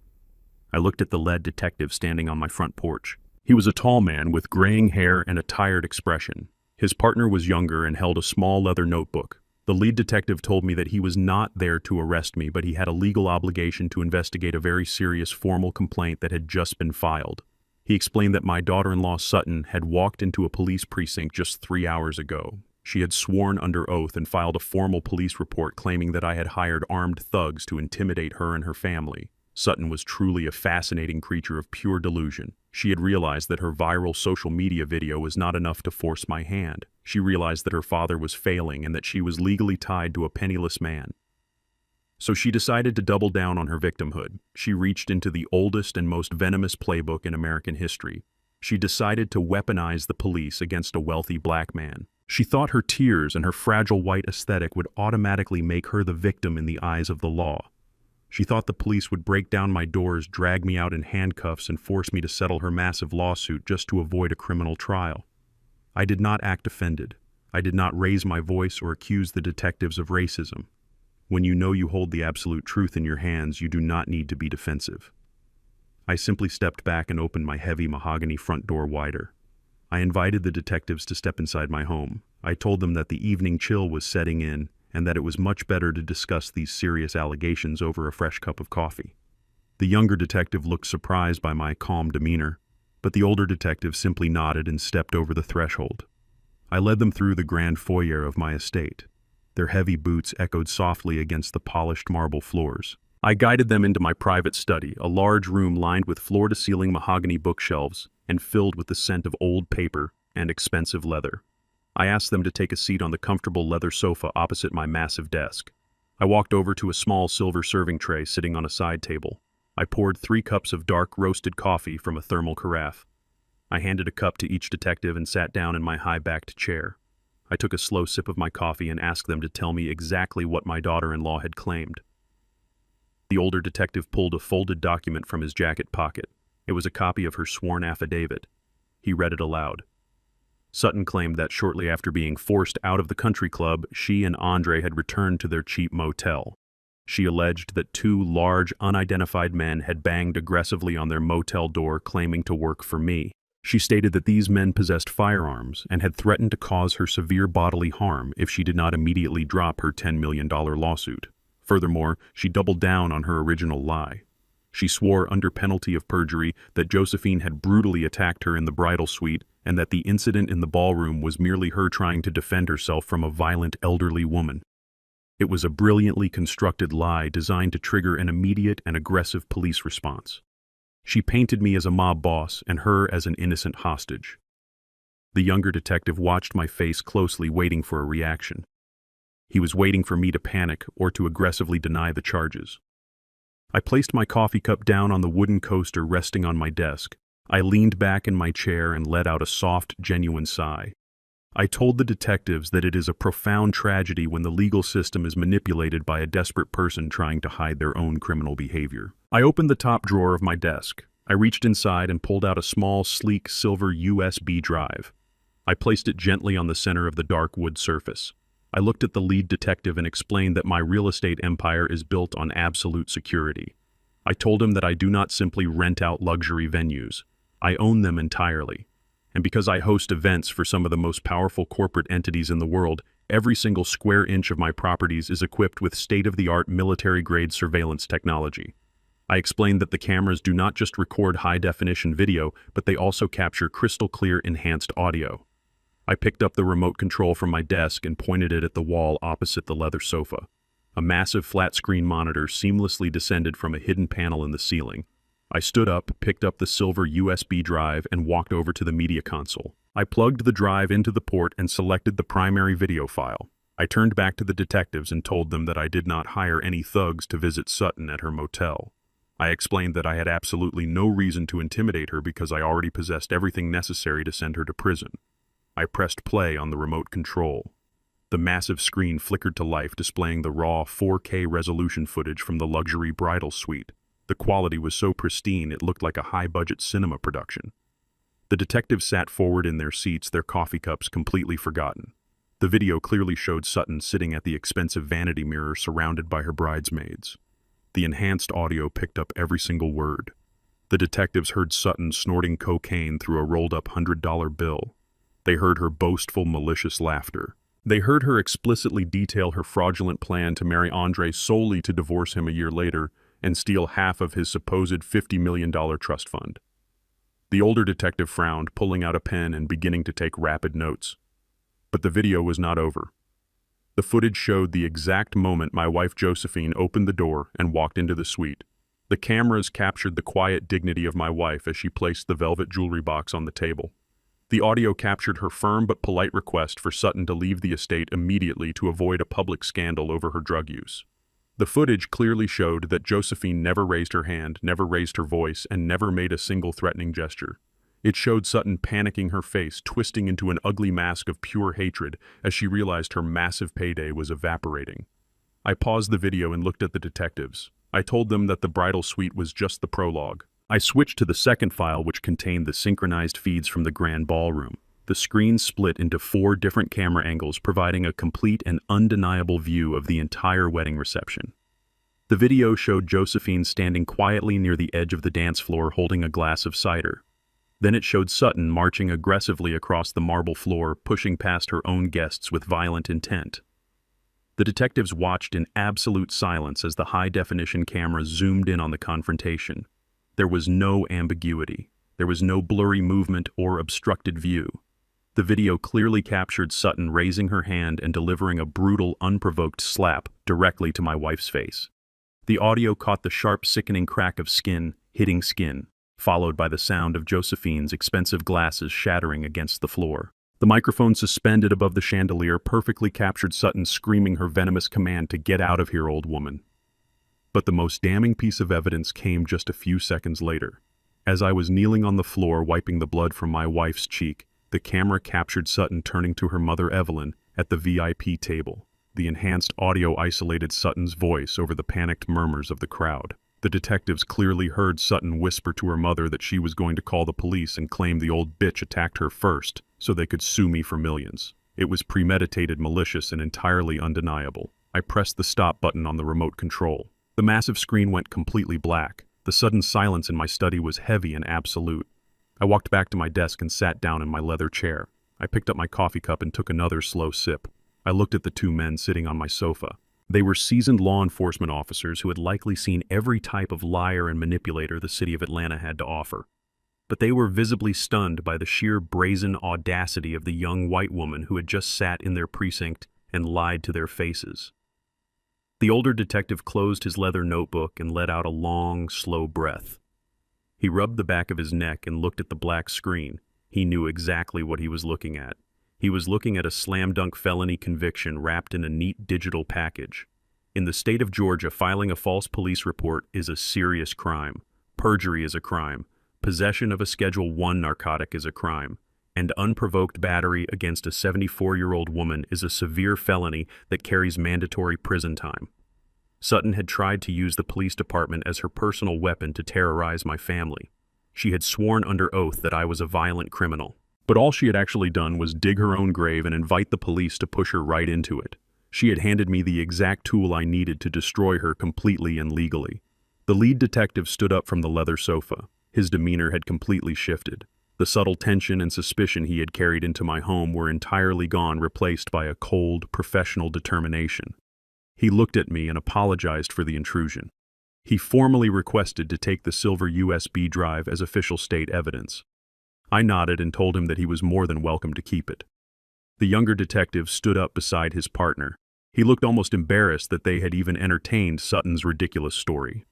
Speaker 1: I looked at the lead detective standing on my front porch. He was a tall man with graying hair and a tired expression. His partner was younger and held a small leather notebook. The lead detective told me that he was not there to arrest me, but he had a legal obligation to investigate a very serious formal complaint that had just been filed. He explained that my daughter-in-law Sutton had walked into a police precinct just 3 hours ago. She had sworn under oath and filed a formal police report claiming that I had hired armed thugs to intimidate her and her family. Sutton was truly a fascinating creature of pure delusion. She had realized that her viral social media video was not enough to force my hand. She realized that her father was failing and that she was legally tied to a penniless man. So she decided to double down on her victimhood. She reached into the oldest and most venomous playbook in American history. She decided to weaponize the police against a wealthy black man. She thought her tears and her fragile white aesthetic would automatically make her the victim in the eyes of the law. She thought the police would break down my doors, drag me out in handcuffs, and force me to settle her massive lawsuit just to avoid a criminal trial. I did not act offended. I did not raise my voice or accuse the detectives of racism. When you know you hold the absolute truth in your hands, you do not need to be defensive. I simply stepped back and opened my heavy mahogany front door wider. I invited the detectives to step inside my home. I told them that the evening chill was setting in, and that it was much better to discuss these serious allegations over a fresh cup of coffee. The younger detective looked surprised by my calm demeanor, but the older detective simply nodded and stepped over the threshold. I led them through the grand foyer of my estate. Their heavy boots echoed softly against the polished marble floors. I guided them into my private study, a large room lined with floor-to-ceiling mahogany bookshelves and filled with the scent of old paper and expensive leather. I asked them to take a seat on the comfortable leather sofa opposite my massive desk. I walked over to a small silver serving tray sitting on a side table. I poured 3 cups of dark roasted coffee from a thermal carafe. I handed a cup to each detective and sat down in my high-backed chair. I took a slow sip of my coffee and asked them to tell me exactly what my daughter-in-law had claimed. The older detective pulled a folded document from his jacket pocket. It was a copy of her sworn affidavit. He read it aloud. Sutton claimed that shortly after being forced out of the country club, she and Andre had returned to their cheap motel. She alleged that 2 large, unidentified men had banged aggressively on their motel door claiming to work for me. She stated that these men possessed firearms and had threatened to cause her severe bodily harm if she did not immediately drop her $10 million lawsuit. Furthermore, she doubled down on her original lie. She swore under penalty of perjury that Josephine had brutally attacked her in the bridal suite and that the incident in the ballroom was merely her trying to defend herself from a violent elderly woman. It was a brilliantly constructed lie designed to trigger an immediate and aggressive police response. She painted me as a mob boss and her as an innocent hostage. The younger detective watched my face closely, waiting for a reaction. He was waiting for me to panic or to aggressively deny the charges. I placed my coffee cup down on the wooden coaster resting on my desk. I leaned back in my chair and let out a soft, genuine sigh. I told the detectives that it is a profound tragedy when the legal system is manipulated by a desperate person trying to hide their own criminal behavior. I opened the top drawer of my desk. I reached inside and pulled out a small, sleek silver USB drive. I placed it gently on the center of the dark wood surface. I looked at the lead detective and explained that my real estate empire is built on absolute security. I told him that I do not simply rent out luxury venues. I own them entirely. And because I host events for some of the most powerful corporate entities in the world, every single square inch of my properties is equipped with state-of-the-art military-grade surveillance technology. I explained that the cameras do not just record high-definition video, but they also capture crystal-clear enhanced audio. I picked up the remote control from my desk and pointed it at the wall opposite the leather sofa. A massive flat-screen monitor seamlessly descended from a hidden panel in the ceiling. I stood up, picked up the silver USB drive, and walked over to the media console. I plugged the drive into the port and selected the primary video file. I turned back to the detectives and told them that I did not hire any thugs to visit Sutton at her motel. I explained that I had absolutely no reason to intimidate her because I already possessed everything necessary to send her to prison. I pressed play on the remote control. The massive screen flickered to life, displaying the raw 4K resolution footage from the luxury bridal suite. The quality was so pristine it looked like a high-budget cinema production. The detectives sat forward in their seats, their coffee cups completely forgotten. The video clearly showed Sutton sitting at the expensive vanity mirror surrounded by her bridesmaids. The enhanced audio picked up every single word. The detectives heard Sutton snorting cocaine through a rolled-up $100 bill. They heard her boastful, malicious laughter. They heard her explicitly detail her fraudulent plan to marry Andre solely to divorce him a year later and steal half of his supposed $50 million trust fund. The older detective frowned, pulling out a pen and beginning to take rapid notes. But the video was not over. The footage showed the exact moment my wife Josephine opened the door and walked into the suite. The cameras captured the quiet dignity of my wife as she placed the velvet jewelry box on the table. The audio captured her firm but polite request for Sutton to leave the estate immediately to avoid a public scandal over her drug use. The footage clearly showed that Josephine never raised her hand, never raised her voice, and never made a single threatening gesture. It showed Sutton panicking, her face twisting into an ugly mask of pure hatred as she realized her massive payday was evaporating. I paused the video and looked at the detectives. I told them that the bridal suite was just the prologue. I switched to the second file, which contained the synchronized feeds from the grand ballroom. The screen split into 4 different camera angles, providing a complete and undeniable view of the entire wedding reception. The video showed Josephine standing quietly near the edge of the dance floor holding a glass of cider. Then it showed Sutton marching aggressively across the marble floor, pushing past her own guests with violent intent. The detectives watched in absolute silence as the high-definition camera zoomed in on the confrontation. There was no ambiguity. There was no blurry movement or obstructed view. The video clearly captured Sutton raising her hand and delivering a brutal, unprovoked slap directly to my wife's face. The audio caught the sharp, sickening crack of skin hitting skin, followed by the sound of Josephine's expensive glasses shattering against the floor. The microphone suspended above the chandelier perfectly captured Sutton screaming her venomous command to get out of here, old woman. But the most damning piece of evidence came just a few seconds later. As I was kneeling on the floor wiping the blood from my wife's cheek, the camera captured Sutton turning to her mother Evelyn at the VIP table. The enhanced audio isolated Sutton's voice over the panicked murmurs of the crowd. The detectives clearly heard Sutton whisper to her mother that she was going to call the police and claim the old bitch attacked her first, so they could sue me for millions. It was premeditated, malicious, and entirely undeniable. I pressed the stop button on the remote control. The massive screen went completely black. The sudden silence in my study was heavy and absolute. I walked back to my desk and sat down in my leather chair. I picked up my coffee cup and took another slow sip. I looked at the two men sitting on my sofa. They were seasoned law enforcement officers who had likely seen every type of liar and manipulator the city of Atlanta had to offer. But they were visibly stunned by the sheer brazen audacity of the young white woman who had just sat in their precinct and lied to their faces. The older detective closed his leather notebook and let out a long, slow breath. He rubbed the back of his neck and looked at the black screen. He knew exactly what he was looking at. He was looking at a slam-dunk felony conviction wrapped in a neat digital package. In the state of Georgia, filing a false police report is a serious crime. Perjury is a crime. Possession of a Schedule I narcotic is a crime. And unprovoked battery against a 74-year-old woman is a severe felony that carries mandatory prison time. Sutton had tried to use the police department as her personal weapon to terrorize my family. She had sworn under oath that I was a violent criminal. But all she had actually done was dig her own grave and invite the police to push her right into it. She had handed me the exact tool I needed to destroy her completely and legally. The lead detective stood up from the leather sofa. His demeanor had completely shifted. The subtle tension and suspicion he had carried into my home were entirely gone, replaced by a cold, professional determination. He looked at me and apologized for the intrusion. He formally requested to take the silver USB drive as official state evidence. I nodded and told him that he was more than welcome to keep it. The younger detective stood up beside his partner. He looked almost embarrassed that they had even entertained Sutton's ridiculous story.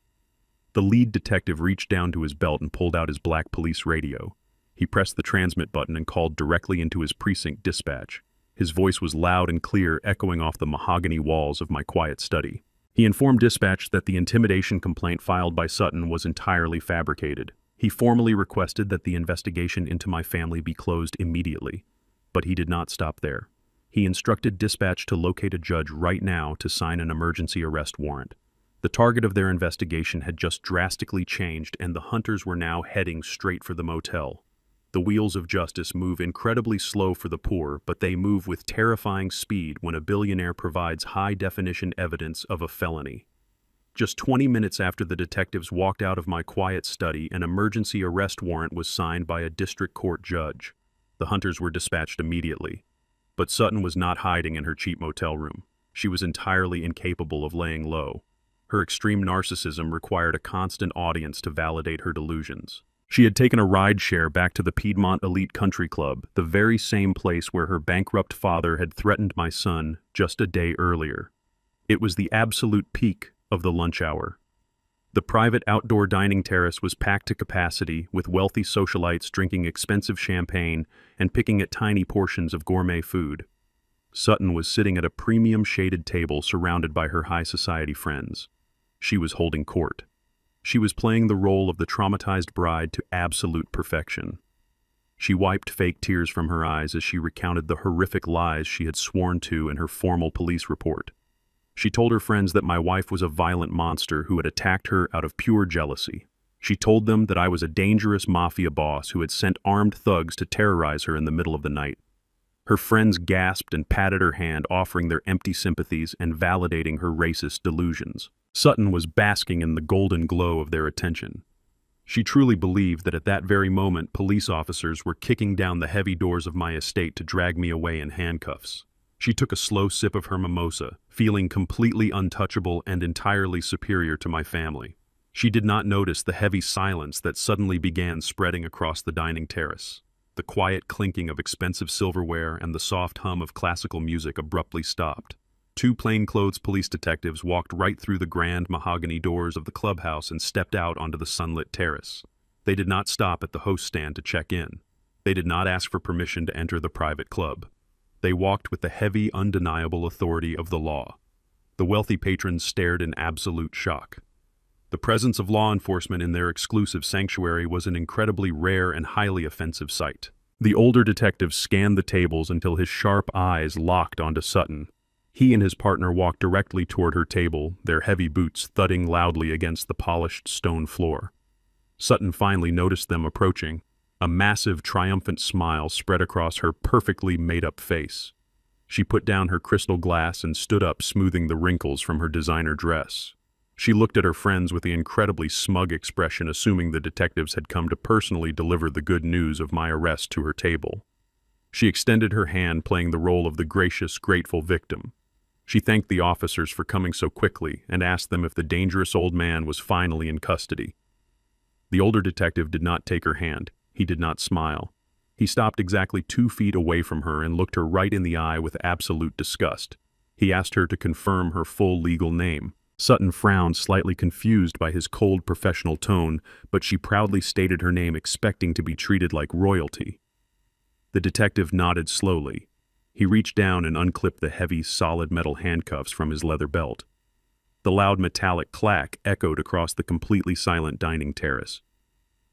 Speaker 1: The lead detective reached down to his belt and pulled out his black police radio. He pressed the transmit button and called directly into his precinct dispatch. His voice was loud and clear, echoing off the mahogany walls of my quiet study. He informed dispatch that the intimidation complaint filed by Sutton was entirely fabricated. He formally requested that the investigation into my family be closed immediately. But he did not stop there. He instructed dispatch to locate a judge right now to sign an emergency arrest warrant. The target of their investigation had just drastically changed, and the hunters were now heading straight for the motel. The wheels of justice move incredibly slow for the poor, but they move with terrifying speed when a billionaire provides high-definition evidence of a felony. Just 20 minutes after the detectives walked out of my quiet study, an emergency arrest warrant was signed by a district court judge. The hunters were dispatched immediately. But Sutton was not hiding in her cheap motel room. She was entirely incapable of laying low. Her extreme narcissism required a constant audience to validate her delusions. She had taken a ride-share back to the Piedmont Elite Country Club, the very same place where her bankrupt father had threatened my son just a day earlier. It was the absolute peak of the lunch hour. The private outdoor dining terrace was packed to capacity, with wealthy socialites drinking expensive champagne and picking at tiny portions of gourmet food. Sutton was sitting at a premium shaded table surrounded by her high society friends. She was holding court. She was playing the role of the traumatized bride to absolute perfection. She wiped fake tears from her eyes as she recounted the horrific lies she had sworn to in her formal police report. She told her friends that my wife was a violent monster who had attacked her out of pure jealousy. She told them that I was a dangerous mafia boss who had sent armed thugs to terrorize her in the middle of the night. Her friends gasped and patted her hand, offering their empty sympathies and validating her racist delusions. Sutton was basking in the golden glow of their attention. She truly believed that at that very moment police officers were kicking down the heavy doors of my estate to drag me away in handcuffs. She took a slow sip of her mimosa, feeling completely untouchable and entirely superior to my family. She did not notice the heavy silence that suddenly began spreading across the dining terrace. The quiet clinking of expensive silverware and the soft hum of classical music abruptly stopped. Two plainclothes police detectives walked right through the grand mahogany doors of the clubhouse and stepped out onto the sunlit terrace. They did not stop at the host stand to check in. They did not ask for permission to enter the private club. They walked with the heavy, undeniable authority of the law. The wealthy patrons stared in absolute shock. The presence of law enforcement in their exclusive sanctuary was an incredibly rare and highly offensive sight. The older detective scanned the tables until his sharp eyes locked onto Sutton. He and his partner walked directly toward her table, their heavy boots thudding loudly against the polished stone floor. Sutton finally noticed them approaching. A massive, triumphant smile spread across her perfectly made-up face. She put down her crystal glass and stood up, smoothing the wrinkles from her designer dress. She looked at her friends with the incredibly smug expression, assuming the detectives had come to personally deliver the good news of my arrest to her table. She extended her hand, playing the role of the gracious, grateful victim. She thanked the officers for coming so quickly and asked them if the dangerous old man was finally in custody. The older detective did not take her hand. He did not smile. He stopped exactly 2 feet away from her and looked her right in the eye with absolute disgust. He asked her to confirm her full legal name. Sutton frowned, slightly confused by his cold professional tone, but she proudly stated her name, expecting to be treated like royalty. The detective nodded slowly. He reached down and unclipped the heavy, solid metal handcuffs from his leather belt. The loud metallic clack echoed across the completely silent dining terrace.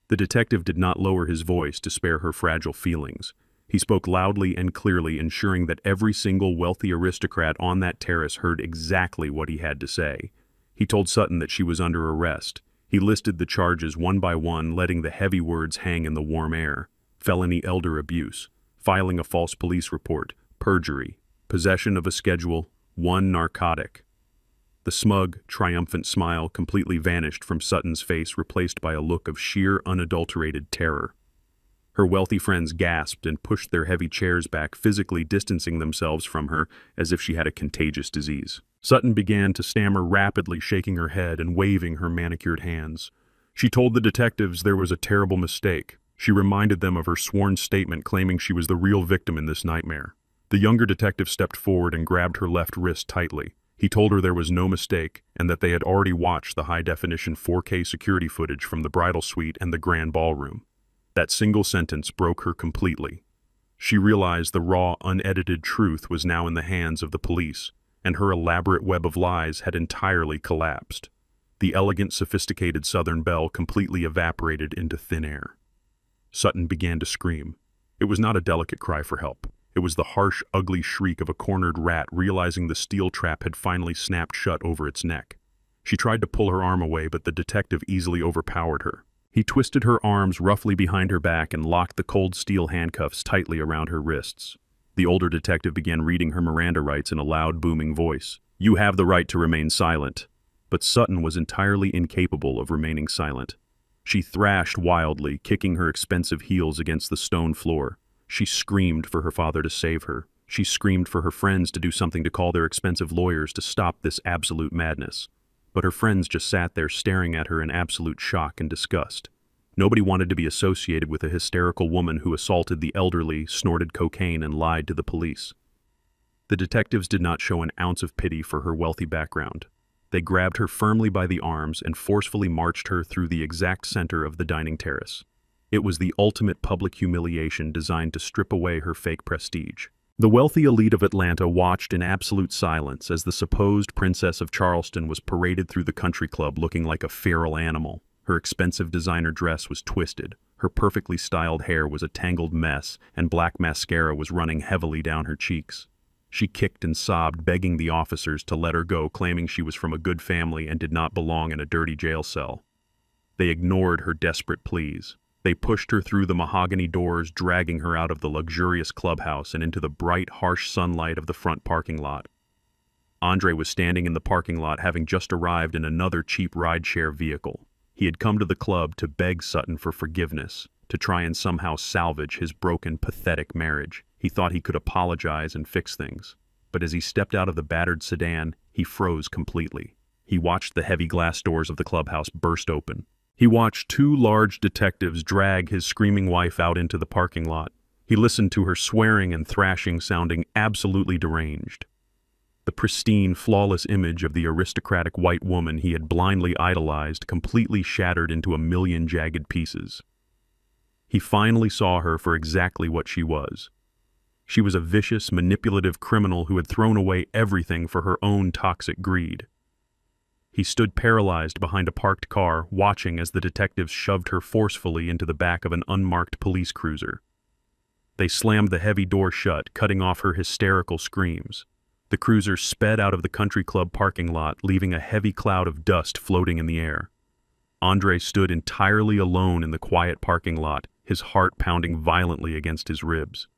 Speaker 1: The detective did not lower his voice to spare her fragile feelings. He spoke loudly and clearly, ensuring that every single wealthy aristocrat on that terrace heard exactly what he had to say. He told Sutton that she was under arrest. He listed the charges one by one, letting the heavy words hang in the warm air. Felony elder abuse, filing a false police report, perjury, possession of a Schedule I narcotic. The smug, triumphant smile completely vanished from Sutton's face, replaced by a look of sheer, unadulterated terror. Her wealthy friends gasped and pushed their heavy chairs back, physically distancing themselves from her as if she had a contagious disease. Sutton began to stammer rapidly, shaking her head and waving her manicured hands. She told the detectives there was a terrible mistake. She reminded them of her sworn statement claiming she was the real victim in this nightmare. The younger detective stepped forward and grabbed her left wrist tightly. He told her there was no mistake and that they had already watched the high-definition 4K security footage from the bridal suite and the grand ballroom. That single sentence broke her completely. She realized the raw, unedited truth was now in the hands of the police, and her elaborate web of lies had entirely collapsed. The elegant, sophisticated Southern belle completely evaporated into thin air. Sutton began to scream. It was not a delicate cry for help. It was the harsh, ugly shriek of a cornered rat realizing the steel trap had finally snapped shut over its neck. She tried to pull her arm away, but the detective easily overpowered her. He twisted her arms roughly behind her back and locked the cold steel handcuffs tightly around her wrists. The older detective began reading her Miranda rights in a loud, booming voice. "You have the right to remain silent." But Sutton was entirely incapable of remaining silent. She thrashed wildly, kicking her expensive heels against the stone floor. She screamed for her father to save her. She screamed for her friends to do something, to call their expensive lawyers to stop this absolute madness. But her friends just sat there staring at her in absolute shock and disgust. Nobody wanted to be associated with a hysterical woman who assaulted the elderly, snorted cocaine, and lied to the police. The detectives did not show an ounce of pity for her wealthy background. They grabbed her firmly by the arms and forcefully marched her through the exact center of the dining terrace. It was the ultimate public humiliation designed to strip away her fake prestige. The wealthy elite of Atlanta watched in absolute silence as the supposed Princess of Charleston was paraded through the country club looking like a feral animal. Her expensive designer dress was twisted, her perfectly styled hair was a tangled mess, and black mascara was running heavily down her cheeks. She kicked and sobbed, begging the officers to let her go, claiming she was from a good family and did not belong in a dirty jail cell. They ignored her desperate pleas. They pushed her through the mahogany doors, dragging her out of the luxurious clubhouse and into the bright, harsh sunlight of the front parking lot. Andre was standing in the parking lot, having just arrived in another cheap rideshare vehicle. He had come to the club to beg Sutton for forgiveness, to try and somehow salvage his broken, pathetic marriage. He thought he could apologize and fix things. but as he stepped out of the battered sedan, he froze completely. He watched the heavy glass doors of the clubhouse burst open. He watched two large detectives drag his screaming wife out into the parking lot. He listened to her swearing and thrashing, sounding absolutely deranged. The pristine, flawless image of the aristocratic white woman he had blindly idolized completely shattered into a million jagged pieces. He finally saw her for exactly what she was. She was a vicious, manipulative criminal who had thrown away everything for her own toxic greed. He stood paralyzed behind a parked car, watching as the detectives shoved her forcefully into the back of an unmarked police cruiser. They slammed the heavy door shut, cutting off her hysterical screams. The cruiser sped out of the country club parking lot, leaving a heavy cloud of dust floating in the air. Andre stood entirely alone in the quiet parking lot, his heart pounding violently against his ribs.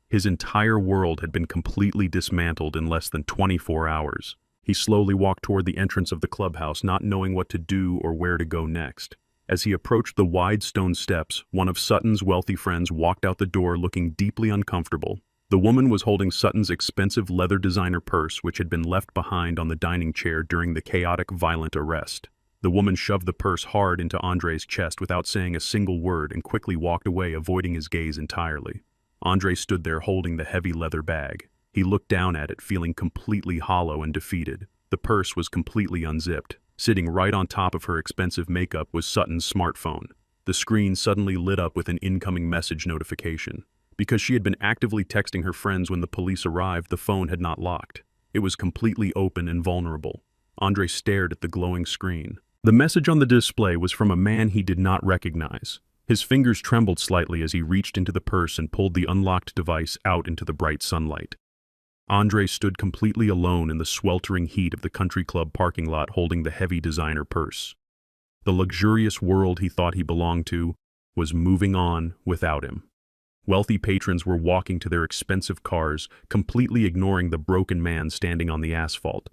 Speaker 1: His entire world had been completely dismantled in less than 24 hours. He slowly walked toward the entrance of the clubhouse, not knowing what to do or where to go next. As he approached the wide stone steps, one of Sutton's wealthy friends walked out the door looking deeply uncomfortable. The woman was holding Sutton's expensive leather designer purse, which had been left behind on the dining chair during the chaotic, violent arrest. The woman shoved the purse hard into Andre's chest without saying a single word and quickly walked away, avoiding his gaze entirely. Andre stood there holding the heavy leather bag. He looked down at it, feeling completely hollow and defeated. The purse was completely unzipped. Sitting right on top of her expensive makeup was Sutton's smartphone. The screen suddenly lit up with an incoming message notification. Because she had been actively texting her friends when the police arrived, the phone had not locked. It was completely open and vulnerable. Andre stared at the glowing screen. The message on the display was from a man he did not recognize. His fingers trembled slightly as he reached into the purse and pulled the unlocked device out into the bright sunlight. Andre stood completely alone in the sweltering heat of the country club parking lot, holding the heavy designer purse. The luxurious world he thought he belonged to was moving on without him. Wealthy patrons were walking to their expensive cars, completely ignoring the broken man standing on the asphalt.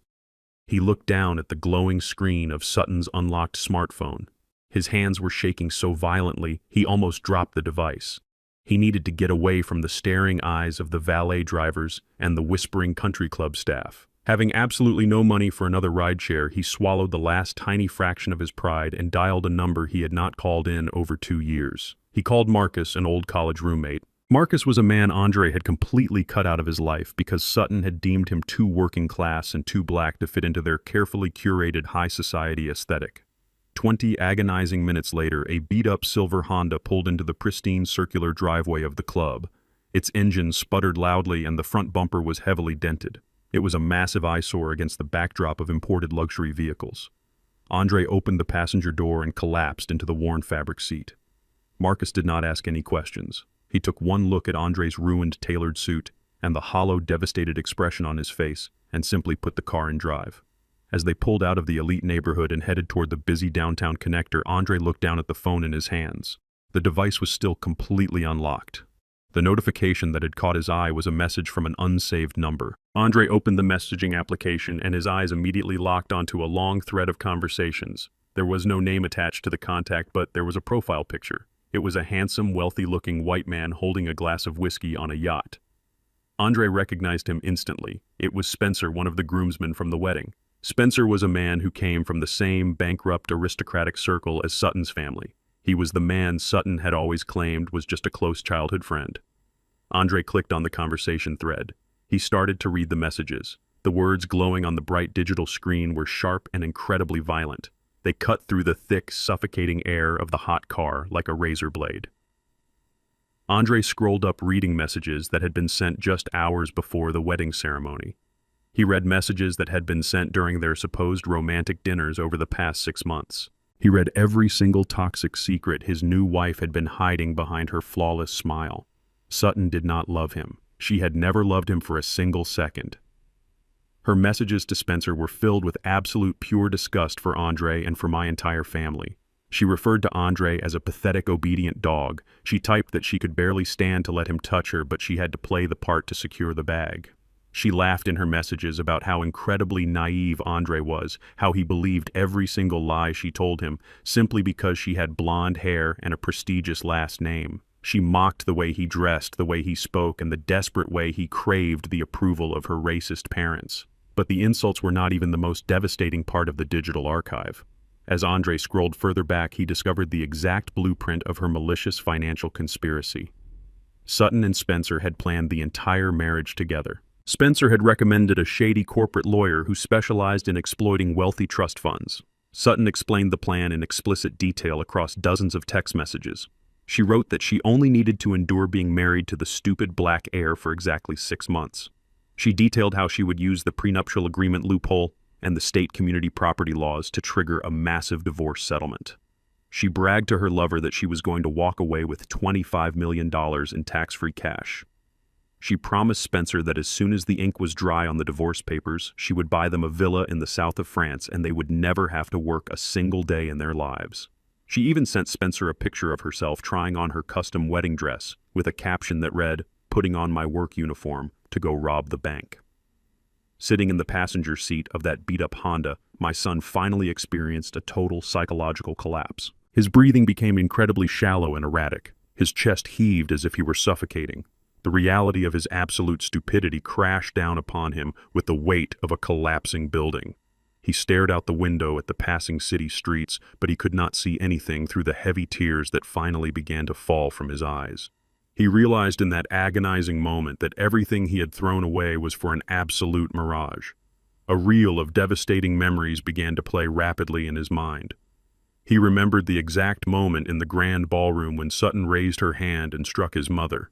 Speaker 1: He looked down at the glowing screen of Sutton's unlocked smartphone. His hands were shaking so violently, he almost dropped the device. He needed to get away from the staring eyes of the valet drivers and the whispering country club staff. Having absolutely no money for another rideshare, he swallowed the last tiny fraction of his pride and dialed a number he had not called in over 2 years. He called Marcus, an old college roommate. Marcus was a man Andre had completely cut out of his life because Sutton had deemed him too working class and too black to fit into their carefully curated high society aesthetic. 20 agonizing minutes later, a beat-up silver Honda pulled into the pristine circular driveway of the club. Its engine sputtered loudly and the front bumper was heavily dented. It was a massive eyesore against the backdrop of imported luxury vehicles. Andre opened the passenger door and collapsed into the worn fabric seat. Marcus did not ask any questions. He took one look at Andre's ruined tailored suit and the hollow, devastated expression on his face and simply put the car in drive. As they pulled out of the elite neighborhood and headed toward the busy downtown connector, Andre looked down at the phone in his hands. The device was still completely unlocked. The notification that had caught his eye was a message from an unsaved number. Andre opened the messaging application and his eyes immediately locked onto a long thread of conversations. There was no name attached to the contact, but there was a profile picture. It was a handsome, wealthy-looking white man holding a glass of whiskey on a yacht. Andre recognized him instantly. It was Spencer, one of the groomsmen from the wedding. Spencer was a man who came from the same bankrupt aristocratic circle as Sutton's family. He was the man Sutton had always claimed was just a close childhood friend. Andre clicked on the conversation thread. He started to read the messages. The words glowing on the bright digital screen were sharp and incredibly violent. They cut through the thick, suffocating air of the hot car like a razor blade. Andre scrolled up reading messages that had been sent just hours before the wedding ceremony. He read messages that had been sent during their supposed romantic dinners over the past 6 months. He read every single toxic secret his new wife had been hiding behind her flawless smile. Sutton did not love him. She had never loved him for a single second. Her messages to Spencer were filled with absolute pure disgust for Andre and for my entire family. She referred to Andre as a pathetic, obedient dog. She typed that she could barely stand to let him touch her, but she had to play the part to secure the bag. She laughed in her messages about how incredibly naive Andre was, how he believed every single lie she told him, simply because she had blonde hair and a prestigious last name. She mocked the way he dressed, the way he spoke, and the desperate way he craved the approval of her racist parents. But the insults were not even the most devastating part of the digital archive. As Andre scrolled further back, he discovered the exact blueprint of her malicious financial conspiracy. Sutton and Spencer had planned the entire marriage together. Spencer had recommended a shady corporate lawyer who specialized in exploiting wealthy trust funds. Sutton explained the plan in explicit detail across dozens of text messages. She wrote that she only needed to endure being married to the stupid black heir for exactly 6 months. She detailed how she would use the prenuptial agreement loophole and the state community property laws to trigger a massive divorce settlement. She bragged to her lover that she was going to walk away with $25 million in tax-free cash. She promised Spencer that as soon as the ink was dry on the divorce papers, she would buy them a villa in the south of France and they would never have to work a single day in their lives. She even sent Spencer a picture of herself trying on her custom wedding dress with a caption that read, "Putting on my work uniform to go rob the bank." Sitting in the passenger seat of that beat-up Honda, my son finally experienced a total psychological collapse. His breathing became incredibly shallow and erratic. His chest heaved as if he were suffocating. The reality of his absolute stupidity crashed down upon him with the weight of a collapsing building. He stared out the window at the passing city streets, but he could not see anything through the heavy tears that finally began to fall from his eyes. He realized in that agonizing moment that everything he had thrown away was for an absolute mirage. A reel of devastating memories began to play rapidly in his mind. He remembered the exact moment in the grand ballroom when Sutton raised her hand and struck his mother.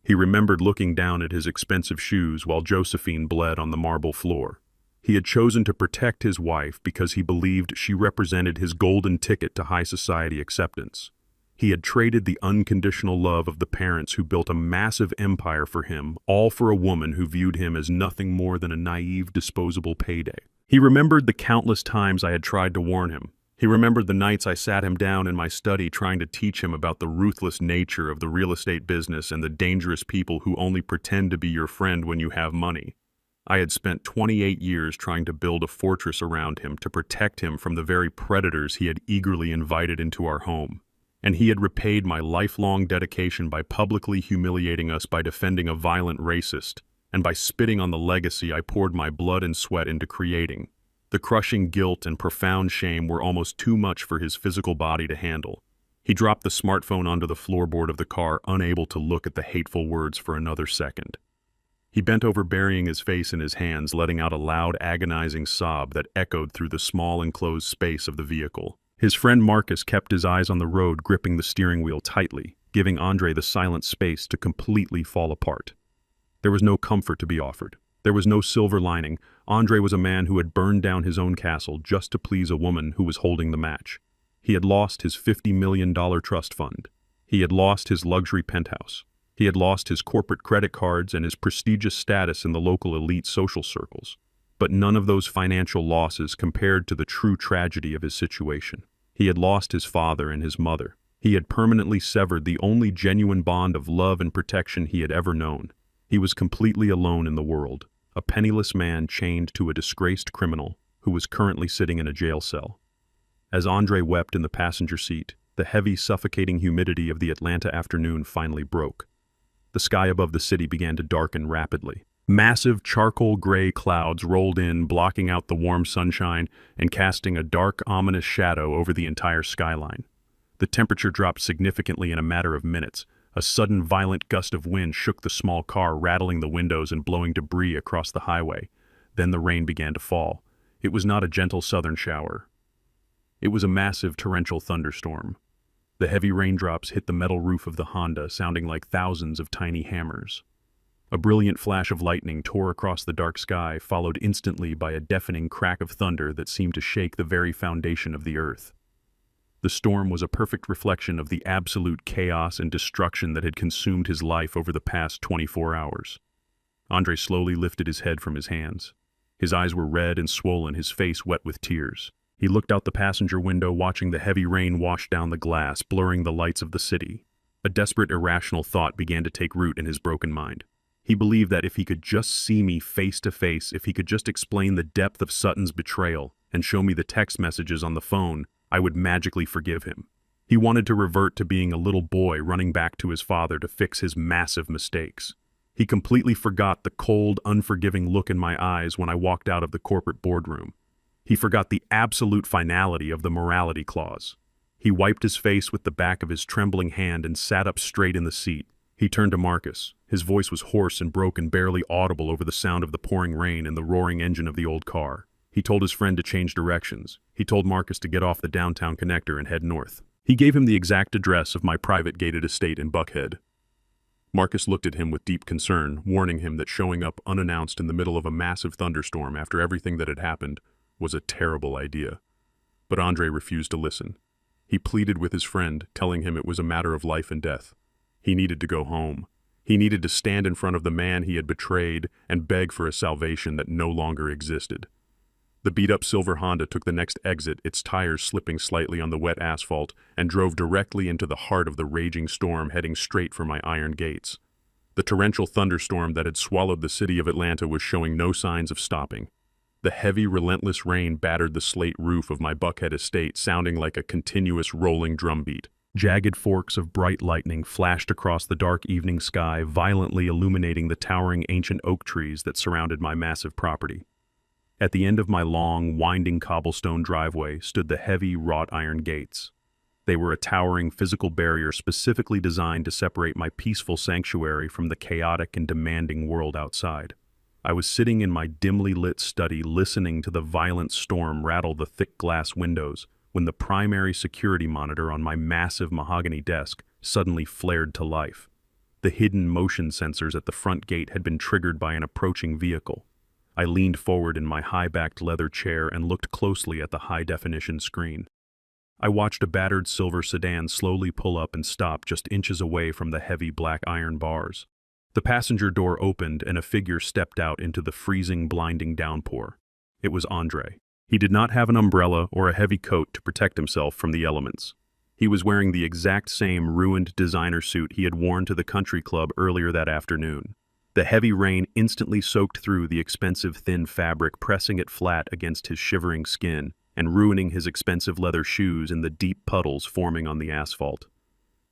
Speaker 1: He remembered looking down at his expensive shoes while Josephine bled on the marble floor. He had chosen to protect his wife because he believed she represented his golden ticket to high society acceptance. He had traded the unconditional love of the parents who built a massive empire for him, all for a woman who viewed him as nothing more than a naive, disposable payday. He remembered the countless times I had tried to warn him. He remembered the nights I sat him down in my study trying to teach him about the ruthless nature of the real estate business and the dangerous people who only pretend to be your friend when you have money. I had spent 28 years trying to build a fortress around him to protect him from the very predators he had eagerly invited into our home. And he had repaid my lifelong dedication by publicly humiliating us by defending a violent racist, and by spitting on the legacy I poured my blood and sweat into creating. The crushing guilt and profound shame were almost too much for his physical body to handle. He dropped the smartphone onto the floorboard of the car, unable to look at the hateful words for another second. He bent over, burying his face in his hands, letting out a loud, agonizing sob that echoed through the small enclosed space of the vehicle. His friend Marcus kept his eyes on the road, gripping the steering wheel tightly, giving Andre the silent space to completely fall apart. There was no comfort to be offered. There was no silver lining. Andre was a man who had burned down his own castle just to please a woman who was holding the match. He had lost his $50 million trust fund. He had lost his luxury penthouse. He had lost his corporate credit cards and his prestigious status in the local elite social circles. But none of those financial losses compared to the true tragedy of his situation. He had lost his father and his mother. He had permanently severed the only genuine bond of love and protection he had ever known. He was completely alone in the world, a penniless man chained to a disgraced criminal who was currently sitting in a jail cell. As Andre wept in the passenger seat, the heavy, suffocating humidity of the Atlanta afternoon finally broke. The sky above the city began to darken rapidly. Massive charcoal gray clouds rolled in, blocking out the warm sunshine and casting a dark, ominous shadow over the entire skyline. The temperature dropped significantly in a matter of minutes. A sudden violent gust of wind shook the small car, rattling the windows and blowing debris across the highway. Then the rain began to fall. It was not a gentle southern shower. It was a massive torrential thunderstorm. The heavy raindrops hit the metal roof of the Honda, sounding like thousands of tiny hammers. A brilliant flash of lightning tore across the dark sky, followed instantly by a deafening crack of thunder that seemed to shake the very foundation of the earth. The storm was a perfect reflection of the absolute chaos and destruction that had consumed his life over the past 24 hours. Andre slowly lifted his head from his hands. His eyes were red and swollen, his face wet with tears. He looked out the passenger window, watching the heavy rain wash down the glass, blurring the lights of the city. A desperate, irrational thought began to take root in his broken mind. He believed that if he could just see me face to face, if he could just explain the depth of Sutton's betrayal and show me the text messages on the phone, I would magically forgive him. He wanted to revert to being a little boy running back to his father to fix his massive mistakes. He completely forgot the cold, unforgiving look in my eyes when I walked out of the corporate boardroom. He forgot the absolute finality of the morality clause. He wiped his face with the back of his trembling hand and sat up straight in the seat. He turned to Marcus. His voice was hoarse and broken, barely audible over the sound of the pouring rain and the roaring engine of the old car. He told his friend to change directions. He told Marcus to get off the downtown connector and head north. He gave him the exact address of my private gated estate in Buckhead. Marcus looked at him with deep concern, warning him that showing up unannounced in the middle of a massive thunderstorm after everything that had happened was a terrible idea. But Andre refused to listen. He pleaded with his friend, telling him it was a matter of life and death. He needed to go home. He needed to stand in front of the man he had betrayed and beg for a salvation that no longer existed. The beat-up silver Honda took the next exit, its tires slipping slightly on the wet asphalt, and drove directly into the heart of the raging storm, heading straight for my iron gates. The torrential thunderstorm that had swallowed the city of Atlanta was showing no signs of stopping. The heavy, relentless rain battered the slate roof of my Buckhead estate, sounding like a continuous rolling drumbeat. Jagged forks of bright lightning flashed across the dark evening sky, violently illuminating the towering ancient oak trees that surrounded my massive property. At the end of my long, winding cobblestone driveway stood the heavy, wrought iron gates. They were a towering physical barrier specifically designed to separate my peaceful sanctuary from the chaotic and demanding world outside. I was sitting in my dimly lit study listening to the violent storm rattle the thick glass windows when the primary security monitor on my massive mahogany desk suddenly flared to life. The hidden motion sensors at the front gate had been triggered by an approaching vehicle. I leaned forward in my high-backed leather chair and looked closely at the high-definition screen. I watched a battered silver sedan slowly pull up and stop just inches away from the heavy black iron bars. The passenger door opened and a figure stepped out into the freezing, blinding downpour. It was Andre. He did not have an umbrella or a heavy coat to protect himself from the elements. He was wearing the exact same ruined designer suit he had worn to the country club earlier that afternoon. The heavy rain instantly soaked through the expensive thin fabric, pressing it flat against his shivering skin and ruining his expensive leather shoes in the deep puddles forming on the asphalt.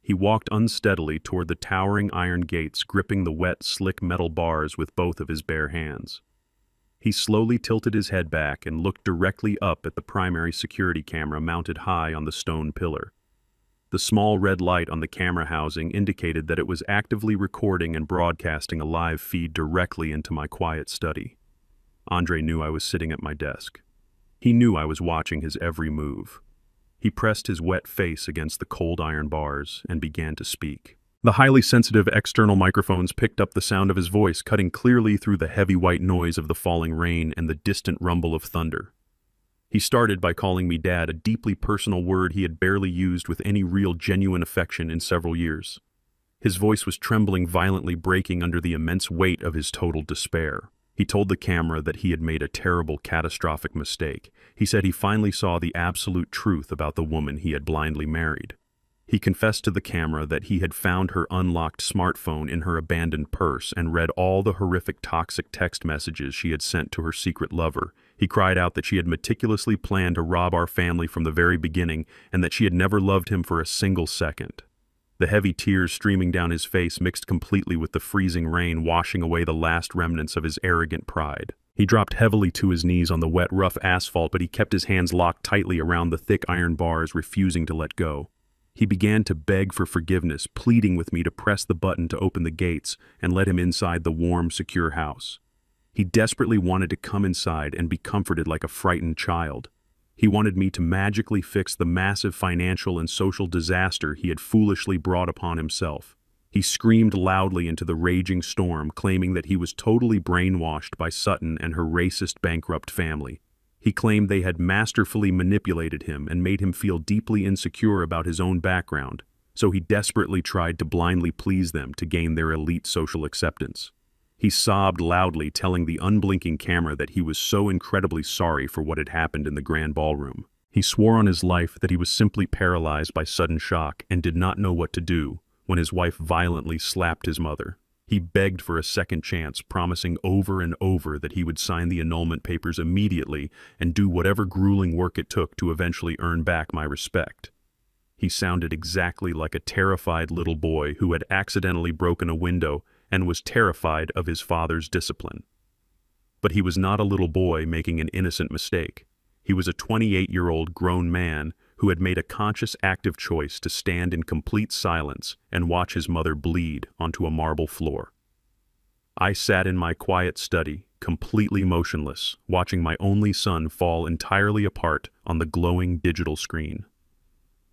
Speaker 1: He walked unsteadily toward the towering iron gates, gripping the wet, slick metal bars with both of his bare hands. He slowly tilted his head back and looked directly up at the primary security camera mounted high on the stone pillar. The small red light on the camera housing indicated that it was actively recording and broadcasting a live feed directly into my quiet study. Andre knew I was sitting at my desk. He knew I was watching his every move. He pressed his wet face against the cold iron bars and began to speak. The highly sensitive external microphones picked up the sound of his voice, cutting clearly through the heavy white noise of the falling rain and the distant rumble of thunder. He started by calling me Dad, a deeply personal word he had barely used with any real genuine affection in several years. His voice was trembling violently, breaking under the immense weight of his total despair. He told the camera that he had made a terrible, catastrophic mistake. He said he finally saw the absolute truth about the woman he had blindly married. He confessed to the camera that he had found her unlocked smartphone in her abandoned purse and read all the horrific toxic text messages she had sent to her secret lover. He cried out that she had meticulously planned to rob our family from the very beginning and that she had never loved him for a single second. The heavy tears streaming down his face mixed completely with the freezing rain, washing away the last remnants of his arrogant pride. He dropped heavily to his knees on the wet, rough asphalt, but he kept his hands locked tightly around the thick iron bars, refusing to let go. He began to beg for forgiveness, pleading with me to press the button to open the gates and let him inside the warm, secure house. He desperately wanted to come inside and be comforted like a frightened child. He wanted me to magically fix the massive financial and social disaster he had foolishly brought upon himself. He screamed loudly into the raging storm, claiming that he was totally brainwashed by Sutton and her racist, bankrupt family. He claimed they had masterfully manipulated him and made him feel deeply insecure about his own background, so he desperately tried to blindly please them to gain their elite social acceptance. He sobbed loudly, telling the unblinking camera that he was so incredibly sorry for what had happened in the grand ballroom. He swore on his life that he was simply paralyzed by sudden shock and did not know what to do when his wife violently slapped his mother. He begged for a second chance, promising over and over that he would sign the annulment papers immediately and do whatever grueling work it took to eventually earn back my respect. He sounded exactly like a terrified little boy who had accidentally broken a window and was terrified of his father's discipline. But he was not a little boy making an innocent mistake. He was a 28-year-old grown man who had made a conscious active choice to stand in complete silence and watch his mother bleed onto a marble floor. I sat in my quiet study, completely motionless, watching my only son fall entirely apart on the glowing digital screen.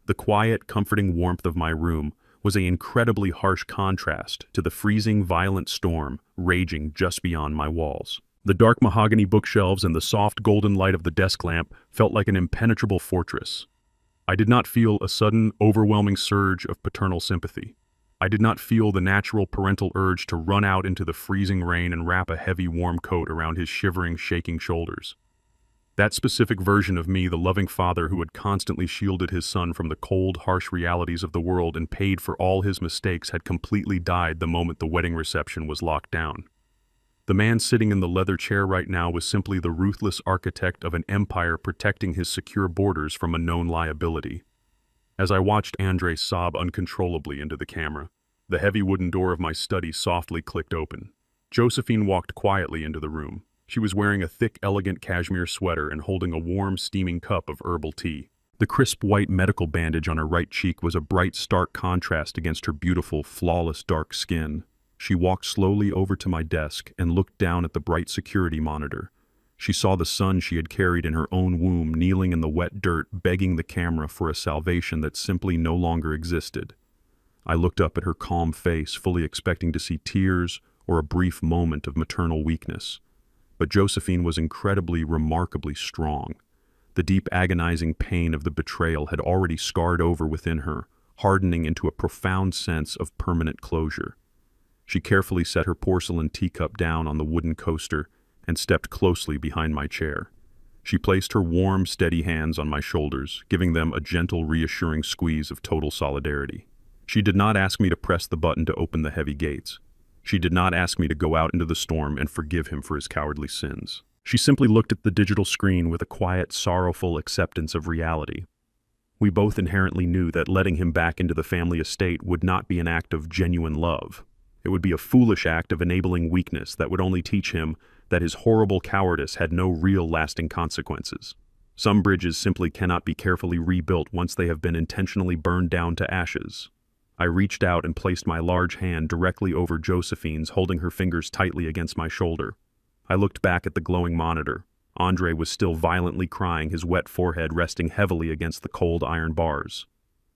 Speaker 1: The quiet, comforting warmth of my room was an incredibly harsh contrast to the freezing, violent storm raging just beyond my walls. The dark mahogany bookshelves and the soft golden light of the desk lamp felt like an impenetrable fortress. I did not feel a sudden, overwhelming surge of paternal sympathy. I did not feel the natural parental urge to run out into the freezing rain and wrap a heavy, warm coat around his shivering, shaking shoulders. That specific version of me, the loving father who had constantly shielded his son from the cold, harsh realities of the world and paid for all his mistakes, had completely died the moment the wedding reception was locked down. The man sitting in the leather chair right now was simply the ruthless architect of an empire protecting his secure borders from a known liability. As I watched Andre sob uncontrollably into the camera, the heavy wooden door of my study softly clicked open. Josephine walked quietly into the room. She was wearing a thick, elegant cashmere sweater and holding a warm, steaming cup of herbal tea. The crisp white medical bandage on her right cheek was a bright, stark contrast against her beautiful, flawless dark skin. She walked slowly over to my desk and looked down at the bright security monitor. She saw the son she had carried in her own womb kneeling in the wet dirt, begging the camera for a salvation that simply no longer existed. I looked up at her calm face, fully expecting to see tears or a brief moment of maternal weakness. But Josephine was incredibly, remarkably strong. The deep, agonizing pain of the betrayal had already scarred over within her, hardening into a profound sense of permanent closure. She carefully set her porcelain teacup down on the wooden coaster and stepped closely behind my chair. She placed her warm, steady hands on my shoulders, giving them a gentle, reassuring squeeze of total solidarity. She did not ask me to press the button to open the heavy gates. She did not ask me to go out into the storm and forgive him for his cowardly sins. She simply looked at the digital screen with a quiet, sorrowful acceptance of reality. We both inherently knew that letting him back into the family estate would not be an act of genuine love. It would be a foolish act of enabling weakness that would only teach him that his horrible cowardice had no real lasting consequences. Some bridges simply cannot be carefully rebuilt once they have been intentionally burned down to ashes. I reached out and placed my large hand directly over Josephine's, holding her fingers tightly against my shoulder. I looked back at the glowing monitor. Andre was still violently crying, his wet forehead resting heavily against the cold iron bars.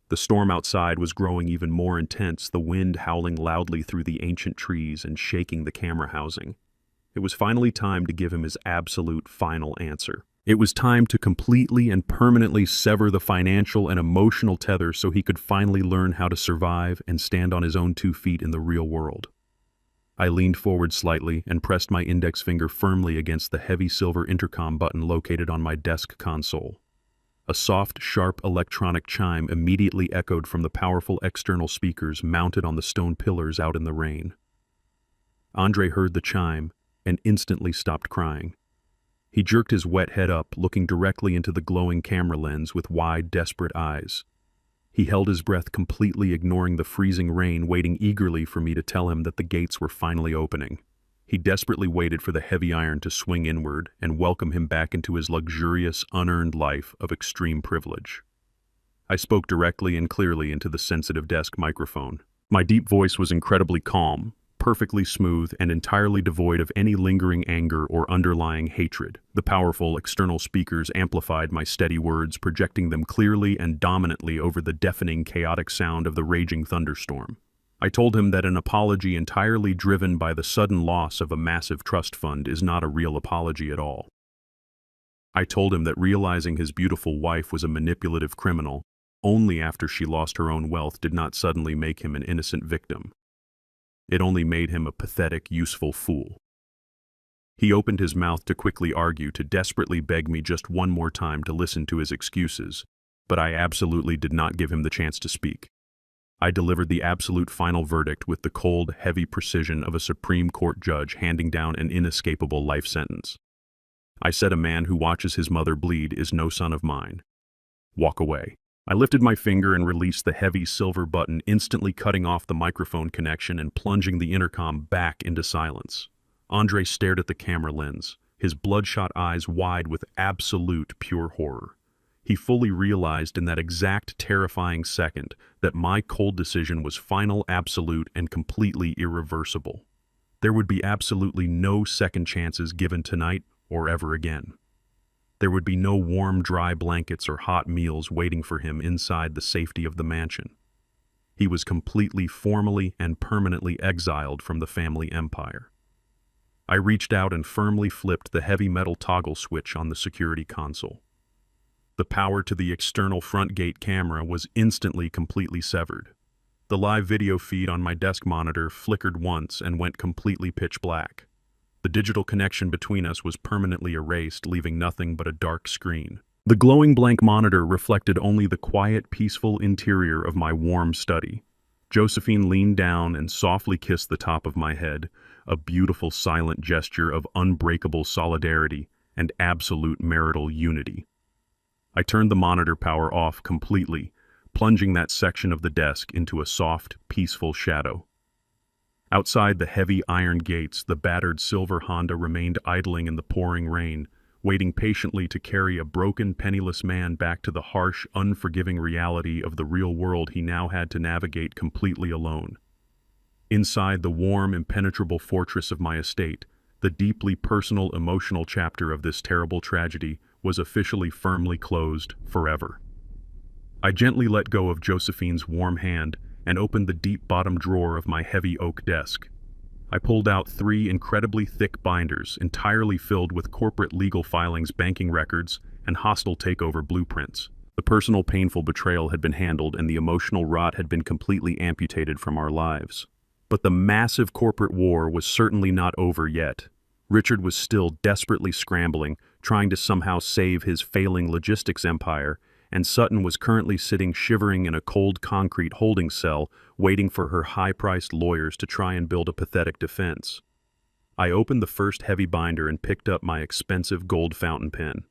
Speaker 1: The storm outside was growing even more intense, the wind howling loudly through the ancient trees and shaking the camera housing. It was finally time to give him his absolute final answer. It was time to completely and permanently sever the financial and emotional tether so he could finally learn how to survive and stand on his own 2 feet in the real world. I leaned forward slightly and pressed my index finger firmly against the heavy silver intercom button located on my desk console. A soft, sharp electronic chime immediately echoed from the powerful external speakers mounted on the stone pillars out in the rain. Andre heard the chime and instantly stopped crying. He jerked his wet head up, looking directly into the glowing camera lens with wide, desperate eyes. He held his breath, completely ignoring the freezing rain, waiting eagerly for me to tell him that the gates were finally opening. He desperately waited for the heavy iron to swing inward and welcome him back into his luxurious, unearned life of extreme privilege. I spoke directly and clearly into the sensitive desk microphone. My deep voice was incredibly calm, perfectly smooth, and entirely devoid of any lingering anger or underlying hatred. The powerful external speakers amplified my steady words, projecting them clearly and dominantly over the deafening, chaotic sound of the raging thunderstorm. I told him that an apology entirely driven by the sudden loss of a massive trust fund is not a real apology at all. I told him that realizing his beautiful wife was a manipulative criminal only after she lost her own wealth did not suddenly make him an innocent victim. It only made him a pathetic, useful fool. He opened his mouth to quickly argue, to desperately beg me just one more time to listen to his excuses, but I absolutely did not give him the chance to speak. I delivered the absolute final verdict with the cold, heavy precision of a Supreme Court judge handing down an inescapable life sentence. I said a man who watches his mother bleed is no son of mine. Walk away. I lifted my finger and released the heavy silver button, instantly cutting off the microphone connection and plunging the intercom back into silence. Andre stared at the camera lens, his bloodshot eyes wide with absolute pure horror. He fully realized in that exact terrifying second that my cold decision was final, absolute, and completely irreversible. There would be absolutely no second chances given tonight or ever again. There would be no warm, dry blankets or hot meals waiting for him inside the safety of the mansion. He was completely, formally, and permanently exiled from the family empire. I reached out and firmly flipped the heavy metal toggle switch on the security console. The power to the external front gate camera was instantly completely severed. The live video feed on my desk monitor flickered once and went completely pitch black. The digital connection between us was permanently erased, leaving nothing but a dark screen. The glowing blank monitor reflected only the quiet, peaceful interior of my warm study. Josephine leaned down and softly kissed the top of my head, a beautiful silent gesture of unbreakable solidarity and absolute marital unity. I turned the monitor power off completely, plunging that section of the desk into a soft, peaceful shadow. Outside the heavy iron gates, the battered silver Honda remained idling in the pouring rain, waiting patiently to carry a broken, penniless man back to the harsh, unforgiving reality of the real world he now had to navigate completely alone. Inside the warm, impenetrable fortress of my estate, the deeply personal, emotional chapter of this terrible tragedy was officially firmly closed forever. I gently let go of Josephine's warm hand and opened the deep bottom drawer of my heavy oak desk. I pulled out 3 incredibly thick binders entirely filled with corporate legal filings, banking records, and hostile takeover blueprints. The personal painful betrayal had been handled and the emotional rot had been completely amputated from our lives. But the massive corporate war was certainly not over yet. Richard was still desperately scrambling, trying to somehow save his failing logistics empire, and Sutton was currently sitting shivering in a cold concrete holding cell, waiting for her high-priced lawyers to try and build a pathetic defense. I opened the first heavy binder and picked up my expensive gold fountain pen.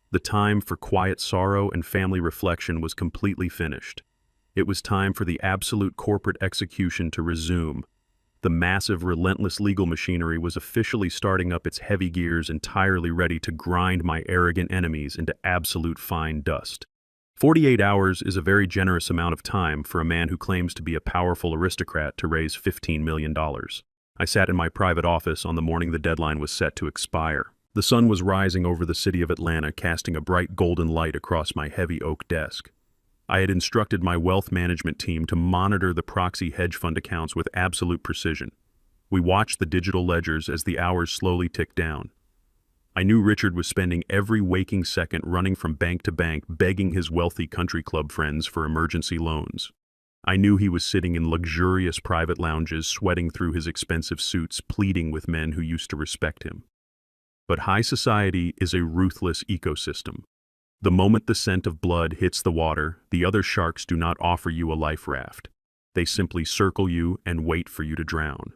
Speaker 1: The time for quiet sorrow and family reflection was completely finished. It was time for the absolute corporate execution to resume. The massive, relentless legal machinery was officially starting up its heavy gears, entirely ready to grind my arrogant enemies into absolute fine dust. 48 hours is a very generous amount of time for a man who claims to be a powerful aristocrat to raise $15 million. I sat in my private office on the morning the deadline was set to expire. The sun was rising over the city of Atlanta, casting a bright golden light across my heavy oak desk. I had instructed my wealth management team to monitor the proxy hedge fund accounts with absolute precision. We watched the digital ledgers as the hours slowly ticked down. I knew Richard was spending every waking second running from bank to bank, begging his wealthy country club friends for emergency loans. I knew he was sitting in luxurious private lounges, sweating through his expensive suits, pleading with men who used to respect him. But high society is a ruthless ecosystem. The moment the scent of blood hits the water, the other sharks do not offer you a life raft. They simply circle you and wait for you to drown.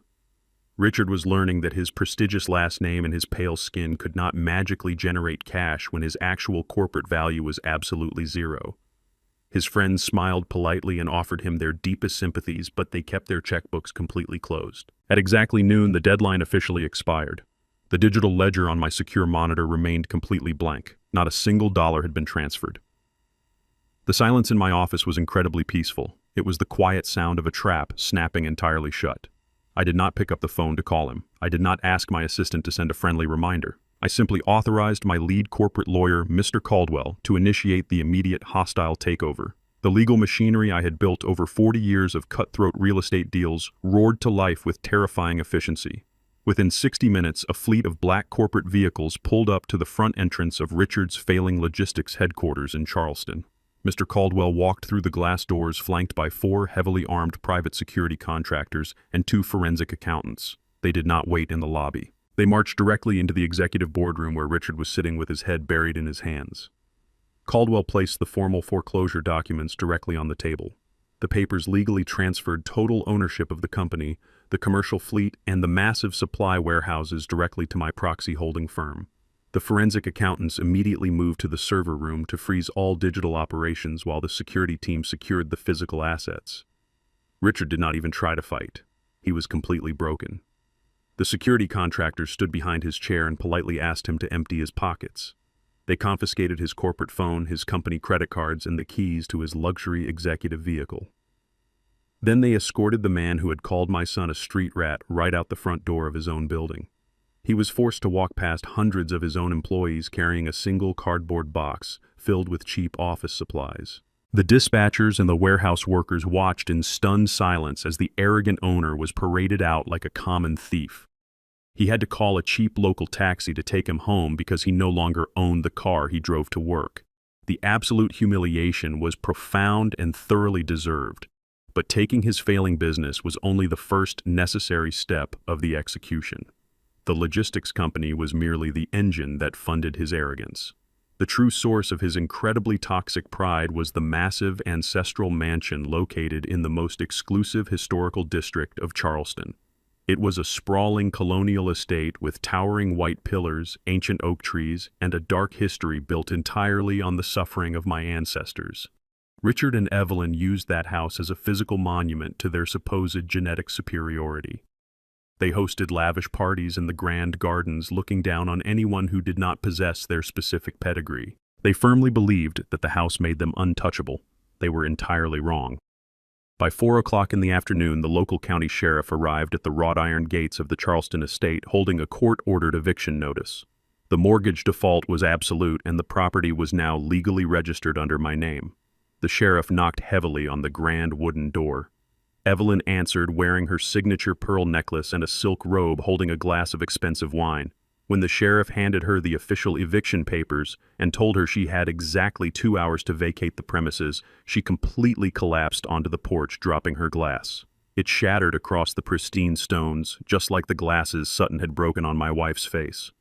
Speaker 1: Richard was learning that his prestigious last name and his pale skin could not magically generate cash when his actual corporate value was absolutely zero. His friends smiled politely and offered him their deepest sympathies, but they kept their checkbooks completely closed. At exactly noon, the deadline officially expired. The digital ledger on my secure monitor remained completely blank. Not a single dollar had been transferred. The silence in my office was incredibly peaceful. It was the quiet sound of a trap snapping entirely shut. I did not pick up the phone to call him. I did not ask my assistant to send a friendly reminder. I simply authorized my lead corporate lawyer, Mr. Caldwell, to initiate the immediate hostile takeover. The legal machinery I had built over 40 years of cutthroat real estate deals roared to life with terrifying efficiency. Within 60 minutes, a fleet of black corporate vehicles pulled up to the front entrance of Richard's failing logistics headquarters in Charleston. Mr. Caldwell walked through the glass doors flanked by 4 heavily armed private security contractors and 2 forensic accountants. They did not wait in the lobby. They marched directly into the executive boardroom where Richard was sitting with his head buried in his hands. Caldwell placed the formal foreclosure documents directly on the table. The papers legally transferred total ownership of the company, the commercial fleet, and the massive supply warehouses directly to my proxy holding firm. The forensic accountants immediately moved to the server room to freeze all digital operations while the security team secured the physical assets. Richard did not even try to fight. He was completely broken. The security contractors stood behind his chair and politely asked him to empty his pockets. They confiscated his corporate phone, his company credit cards, and the keys to his luxury executive vehicle. Then they escorted the man who had called my son a street rat right out the front door of his own building. He was forced to walk past hundreds of his own employees carrying a single cardboard box filled with cheap office supplies. The dispatchers and the warehouse workers watched in stunned silence as the arrogant owner was paraded out like a common thief. He had to call a cheap local taxi to take him home because he no longer owned the car he drove to work. The absolute humiliation was profound and thoroughly deserved, but taking his failing business was only the first necessary step of the execution. The logistics company was merely the engine that funded his arrogance. The true source of his incredibly toxic pride was the massive ancestral mansion located in the most exclusive historical district of Charleston. It was a sprawling colonial estate with towering white pillars, ancient oak trees, and a dark history built entirely on the suffering of my ancestors. Richard and Evelyn used that house as a physical monument to their supposed genetic superiority. They hosted lavish parties in the grand gardens, looking down on anyone who did not possess their specific pedigree. They firmly believed that the house made them untouchable. They were entirely wrong. By 4 o'clock in the afternoon, the local county sheriff arrived at the wrought iron gates of the Charleston estate holding a court-ordered eviction notice. The mortgage default was absolute and the property was now legally registered under my name. The sheriff knocked heavily on the grand wooden door. Evelyn answered, wearing her signature pearl necklace and a silk robe, holding a glass of expensive wine. When the sheriff handed her the official eviction papers and told her she had exactly 2 hours to vacate the premises, she completely collapsed onto the porch, dropping her glass. It shattered across the pristine stones, just like the glasses Sutton had broken on my wife's face.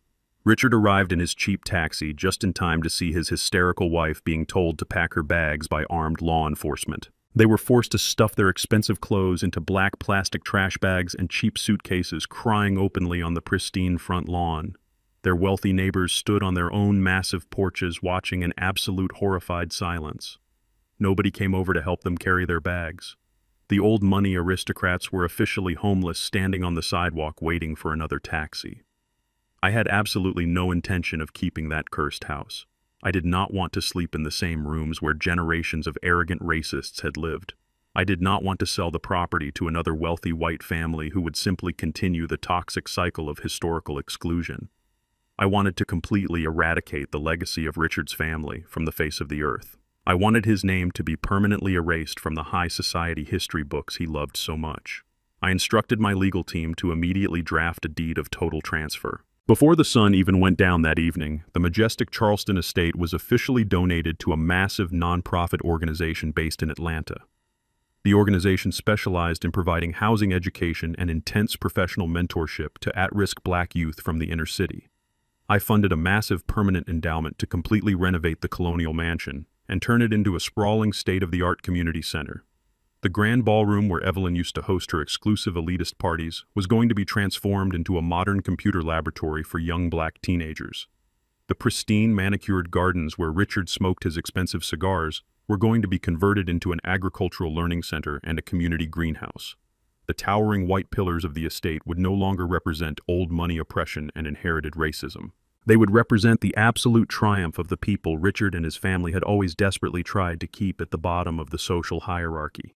Speaker 1: Richard arrived in his cheap taxi just in time to see his hysterical wife being told to pack her bags by armed law enforcement. They were forced to stuff their expensive clothes into black plastic trash bags and cheap suitcases, crying openly on the pristine front lawn. Their wealthy neighbors stood on their own massive porches watching in absolute horrified silence. Nobody came over to help them carry their bags. The old money aristocrats were officially homeless, standing on the sidewalk waiting for another taxi. I had absolutely no intention of keeping that cursed house. I did not want to sleep in the same rooms where generations of arrogant racists had lived. I did not want to sell the property to another wealthy white family who would simply continue the toxic cycle of historical exclusion. I wanted to completely eradicate the legacy of Richard's family from the face of the earth. I wanted his name to be permanently erased from the high society history books he loved so much. I instructed my legal team to immediately draft a deed of total transfer. Before the sun even went down that evening, the majestic Charleston estate was officially donated to a massive nonprofit organization based in Atlanta. The organization specialized in providing housing education and intense professional mentorship to at-risk Black youth from the inner city. I funded a massive permanent endowment to completely renovate the colonial mansion and turn it into a sprawling state-of-the-art community center. The grand ballroom where Evelyn used to host her exclusive elitist parties was going to be transformed into a modern computer laboratory for young Black teenagers. The pristine, manicured gardens where Richard smoked his expensive cigars were going to be converted into an agricultural learning center and a community greenhouse. The towering white pillars of the estate would no longer represent old money oppression and inherited racism. They would represent the absolute triumph of the people Richard and his family had always desperately tried to keep at the bottom of the social hierarchy.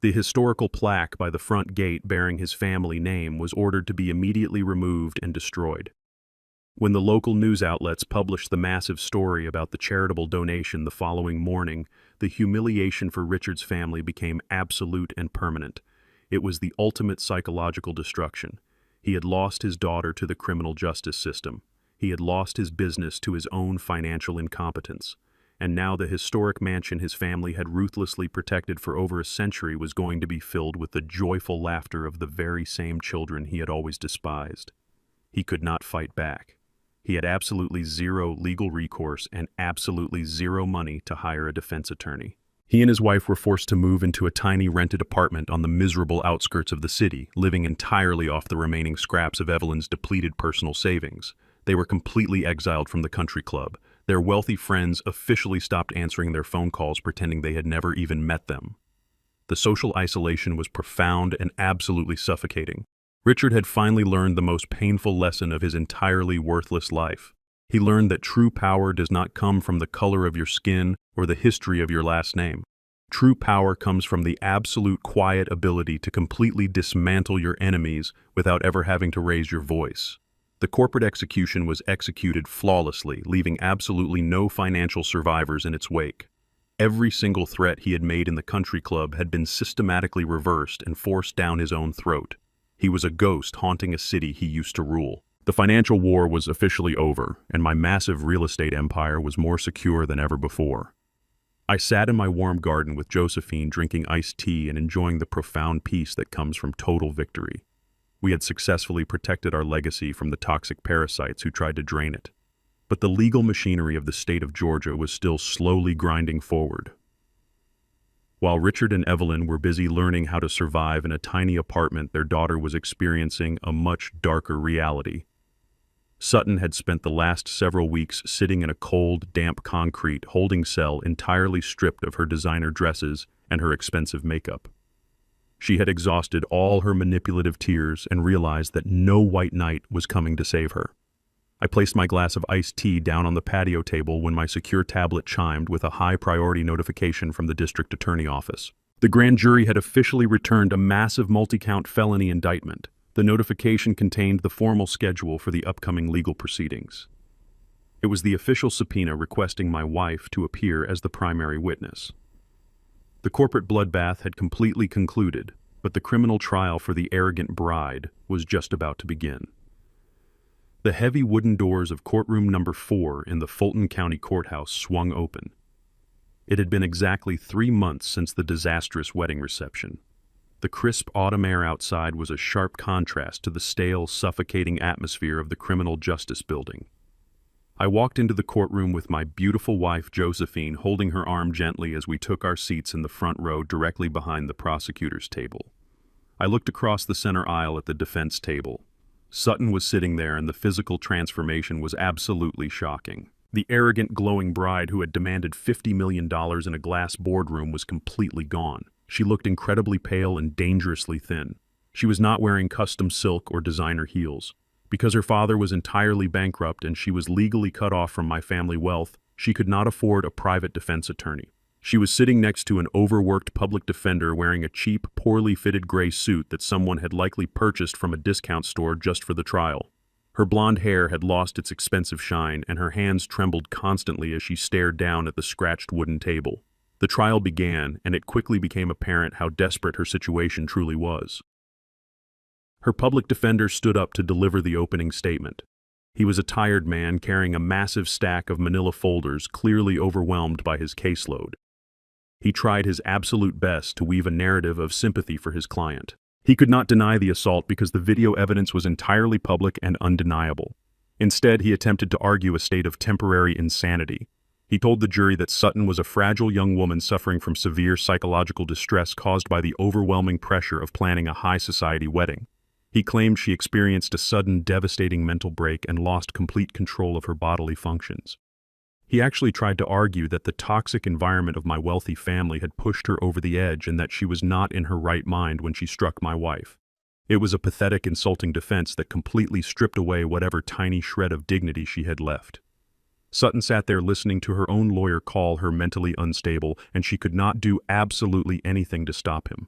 Speaker 1: The historical plaque by the front gate bearing his family name was ordered to be immediately removed and destroyed. When the local news outlets published the massive story about the charitable donation the following morning, the humiliation for Richard's family became absolute and permanent. It was the ultimate psychological destruction. He had lost his daughter to the criminal justice system. He had lost his business to his own financial incompetence. And now the historic mansion his family had ruthlessly protected for over a century was going to be filled with the joyful laughter of the very same children he had always despised. He could not fight back. He had absolutely zero legal recourse and absolutely zero money to hire a defense attorney. He and his wife were forced to move into a tiny rented apartment on the miserable outskirts of the city, living entirely off the remaining scraps of Evelyn's depleted personal savings. They were completely exiled from the country club. Their wealthy friends officially stopped answering their phone calls, pretending they had never even met them. The social isolation was profound and absolutely suffocating. Richard had finally learned the most painful lesson of his entirely worthless life. He learned that true power does not come from the color of your skin or the history of your last name. True power comes from the absolute quiet ability to completely dismantle your enemies without ever having to raise your voice. The corporate execution was executed flawlessly, leaving absolutely no financial survivors in its wake. Every single threat he had made in the country club had been systematically reversed and forced down his own throat. He was a ghost haunting a city he used to rule. The financial war was officially over, and my massive real estate empire was more secure than ever before. I sat in my warm garden with Josephine, drinking iced tea and enjoying the profound peace that comes from total victory. We had successfully protected our legacy from the toxic parasites who tried to drain it. But the legal machinery of the state of Georgia was still slowly grinding forward. While Richard and Evelyn were busy learning how to survive in a tiny apartment, their daughter was experiencing a much darker reality. Sutton had spent the last several weeks sitting in a cold, damp concrete holding cell entirely stripped of her designer dresses and her expensive makeup. She had exhausted all her manipulative tears and realized that no white knight was coming to save her. I placed my glass of iced tea down on the patio table when my secure tablet chimed with a high-priority notification from the district attorney office. The grand jury had officially returned a massive multi-count felony indictment. The notification contained the formal schedule for the upcoming legal proceedings. It was the official subpoena requesting my wife to appear as the primary witness. The corporate bloodbath had completely concluded, but the criminal trial for the arrogant bride was just about to begin. The heavy wooden doors of courtroom number 4 in the Fulton County Courthouse swung open. It had been exactly 3 months since the disastrous wedding reception. The crisp autumn air outside was a sharp contrast to the stale, suffocating atmosphere of the criminal justice building. I walked into the courtroom with my beautiful wife Josephine holding her arm gently as we took our seats in the front row directly behind the prosecutor's table. I looked across the center aisle at the defense table. Sutton was sitting there, and the physical transformation was absolutely shocking. The arrogant, glowing bride who had demanded $50 million in a glass boardroom was completely gone. She looked incredibly pale and dangerously thin. She was not wearing custom silk or designer heels. Because her father was entirely bankrupt and she was legally cut off from my family wealth, she could not afford a private defense attorney. She was sitting next to an overworked public defender wearing a cheap, poorly fitted gray suit that someone had likely purchased from a discount store just for the trial. Her blonde hair had lost its expensive shine, and her hands trembled constantly as she stared down at the scratched wooden table. The trial began, and it quickly became apparent how desperate her situation truly was. Her public defender stood up to deliver the opening statement. He was a tired man carrying a massive stack of manila folders, clearly overwhelmed by his caseload. He tried his absolute best to weave a narrative of sympathy for his client. He could not deny the assault because the video evidence was entirely public and undeniable. Instead, he attempted to argue a state of temporary insanity. He told the jury that Sutton was a fragile young woman suffering from severe psychological distress caused by the overwhelming pressure of planning a high-society wedding. He claimed she experienced a sudden, devastating mental break and lost complete control of her bodily functions. He actually tried to argue that the toxic environment of my wealthy family had pushed her over the edge and that she was not in her right mind when she struck my wife. It was a pathetic, insulting defense that completely stripped away whatever tiny shred of dignity she had left. Sutton sat there listening to her own lawyer call her mentally unstable, and she could not do absolutely anything to stop him.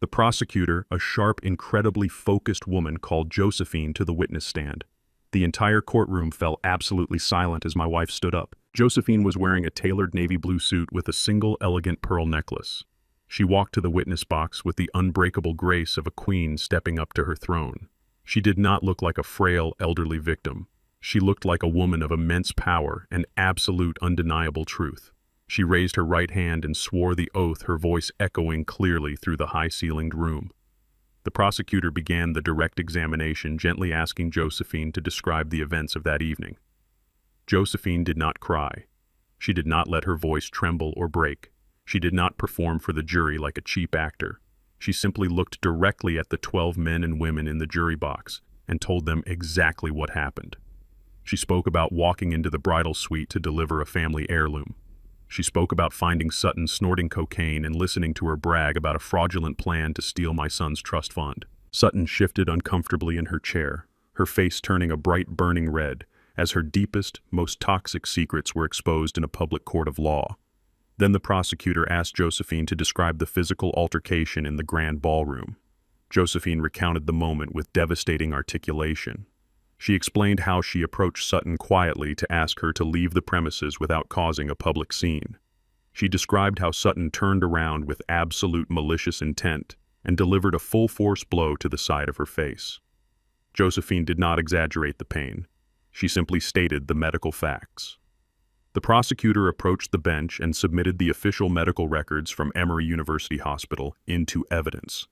Speaker 1: The prosecutor, a sharp, incredibly focused woman, called Josephine to the witness stand. The entire courtroom fell absolutely silent as my wife stood up. Josephine was wearing a tailored navy blue suit with a single elegant pearl necklace. She walked to the witness box with the unbreakable grace of a queen stepping up to her throne. She did not look like a frail, elderly victim. She looked like a woman of immense power and absolute, undeniable truth. She raised her right hand and swore the oath, her voice echoing clearly through the high-ceilinged room. The prosecutor began the direct examination, gently asking Josephine to describe the events of that evening. Josephine did not cry. She did not let her voice tremble or break. She did not perform for the jury like a cheap actor. She simply looked directly at the 12 men and women in the jury box and told them exactly what happened. She spoke about walking into the bridal suite to deliver a family heirloom. She spoke about finding Sutton snorting cocaine and listening to her brag about a fraudulent plan to steal my son's trust fund. Sutton shifted uncomfortably in her chair, her face turning a bright burning red, as her deepest, most toxic secrets were exposed in a public court of law. Then the prosecutor asked Josephine to describe the physical altercation in the grand ballroom. Josephine recounted the moment with devastating articulation. She explained how she approached Sutton quietly to ask her to leave the premises without causing a public scene. She described how Sutton turned around with absolute malicious intent and delivered a full-force blow to the side of her face. Josephine did not exaggerate the pain. She simply stated the medical facts. The prosecutor approached the bench and submitted the official medical records from Emory University Hospital into evidence.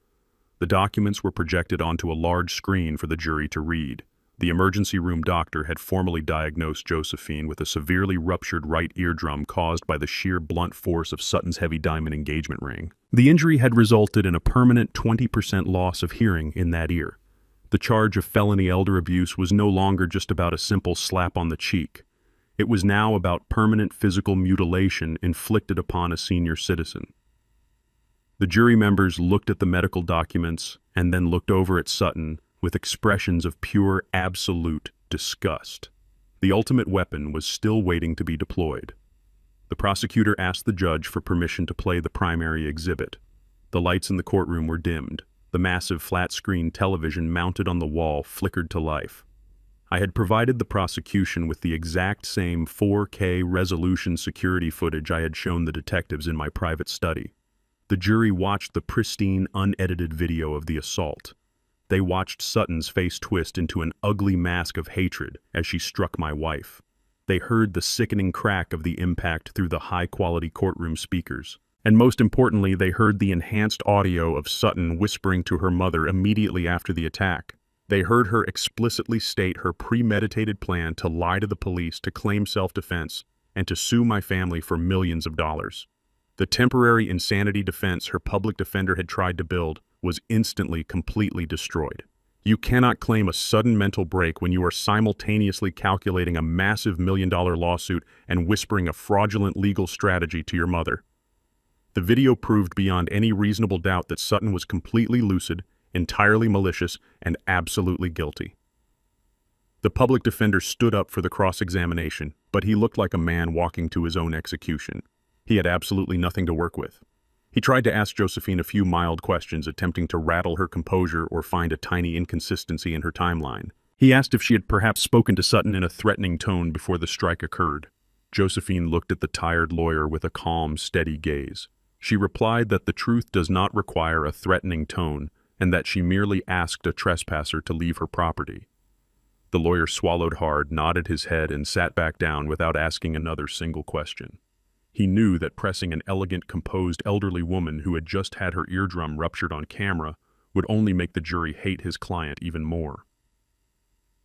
Speaker 1: The documents were projected onto a large screen for the jury to read. The emergency room doctor had formally diagnosed Josephine with a severely ruptured right eardrum caused by the sheer blunt force of Sutton's heavy diamond engagement ring. The injury had resulted in a permanent 20% loss of hearing in that ear. The charge of felony elder abuse was no longer just about a simple slap on the cheek. It was now about permanent physical mutilation inflicted upon a senior citizen. The jury members looked at the medical documents and then looked over at Sutton with expressions of pure, absolute disgust. The ultimate weapon was still waiting to be deployed. The prosecutor asked the judge for permission to play the primary exhibit. The lights in the courtroom were dimmed. The massive flat-screen television mounted on the wall flickered to life. I had provided the prosecution with the exact same 4K resolution security footage I had shown the detectives in my private study. The jury watched the pristine, unedited video of the assault. They watched Sutton's face twist into an ugly mask of hatred as she struck my wife. They heard the sickening crack of the impact through the high-quality courtroom speakers. And most importantly, they heard the enhanced audio of Sutton whispering to her mother immediately after the attack. They heard her explicitly state her premeditated plan to lie to the police to claim self-defense and to sue my family for millions of dollars. The temporary insanity defense her public defender had tried to build was instantly completely destroyed. You cannot claim a sudden mental break when you are simultaneously calculating a massive million-dollar lawsuit and whispering a fraudulent legal strategy to your mother. The video proved beyond any reasonable doubt that Sutton was completely lucid, entirely malicious, and absolutely guilty. The public defender stood up for the cross-examination, but he looked like a man walking to his own execution. He had absolutely nothing to work with. He tried to ask Josephine a few mild questions, attempting to rattle her composure or find a tiny inconsistency in her timeline. He asked if she had perhaps spoken to Sutton in a threatening tone before the strike occurred. Josephine looked at the tired lawyer with a calm, steady gaze. She replied that the truth does not require a threatening tone and that she merely asked a trespasser to leave her property. The lawyer swallowed hard, nodded his head, and sat back down without asking another single question. He knew that pressing an elegant, composed elderly woman who had just had her eardrum ruptured on camera would only make the jury hate his client even more.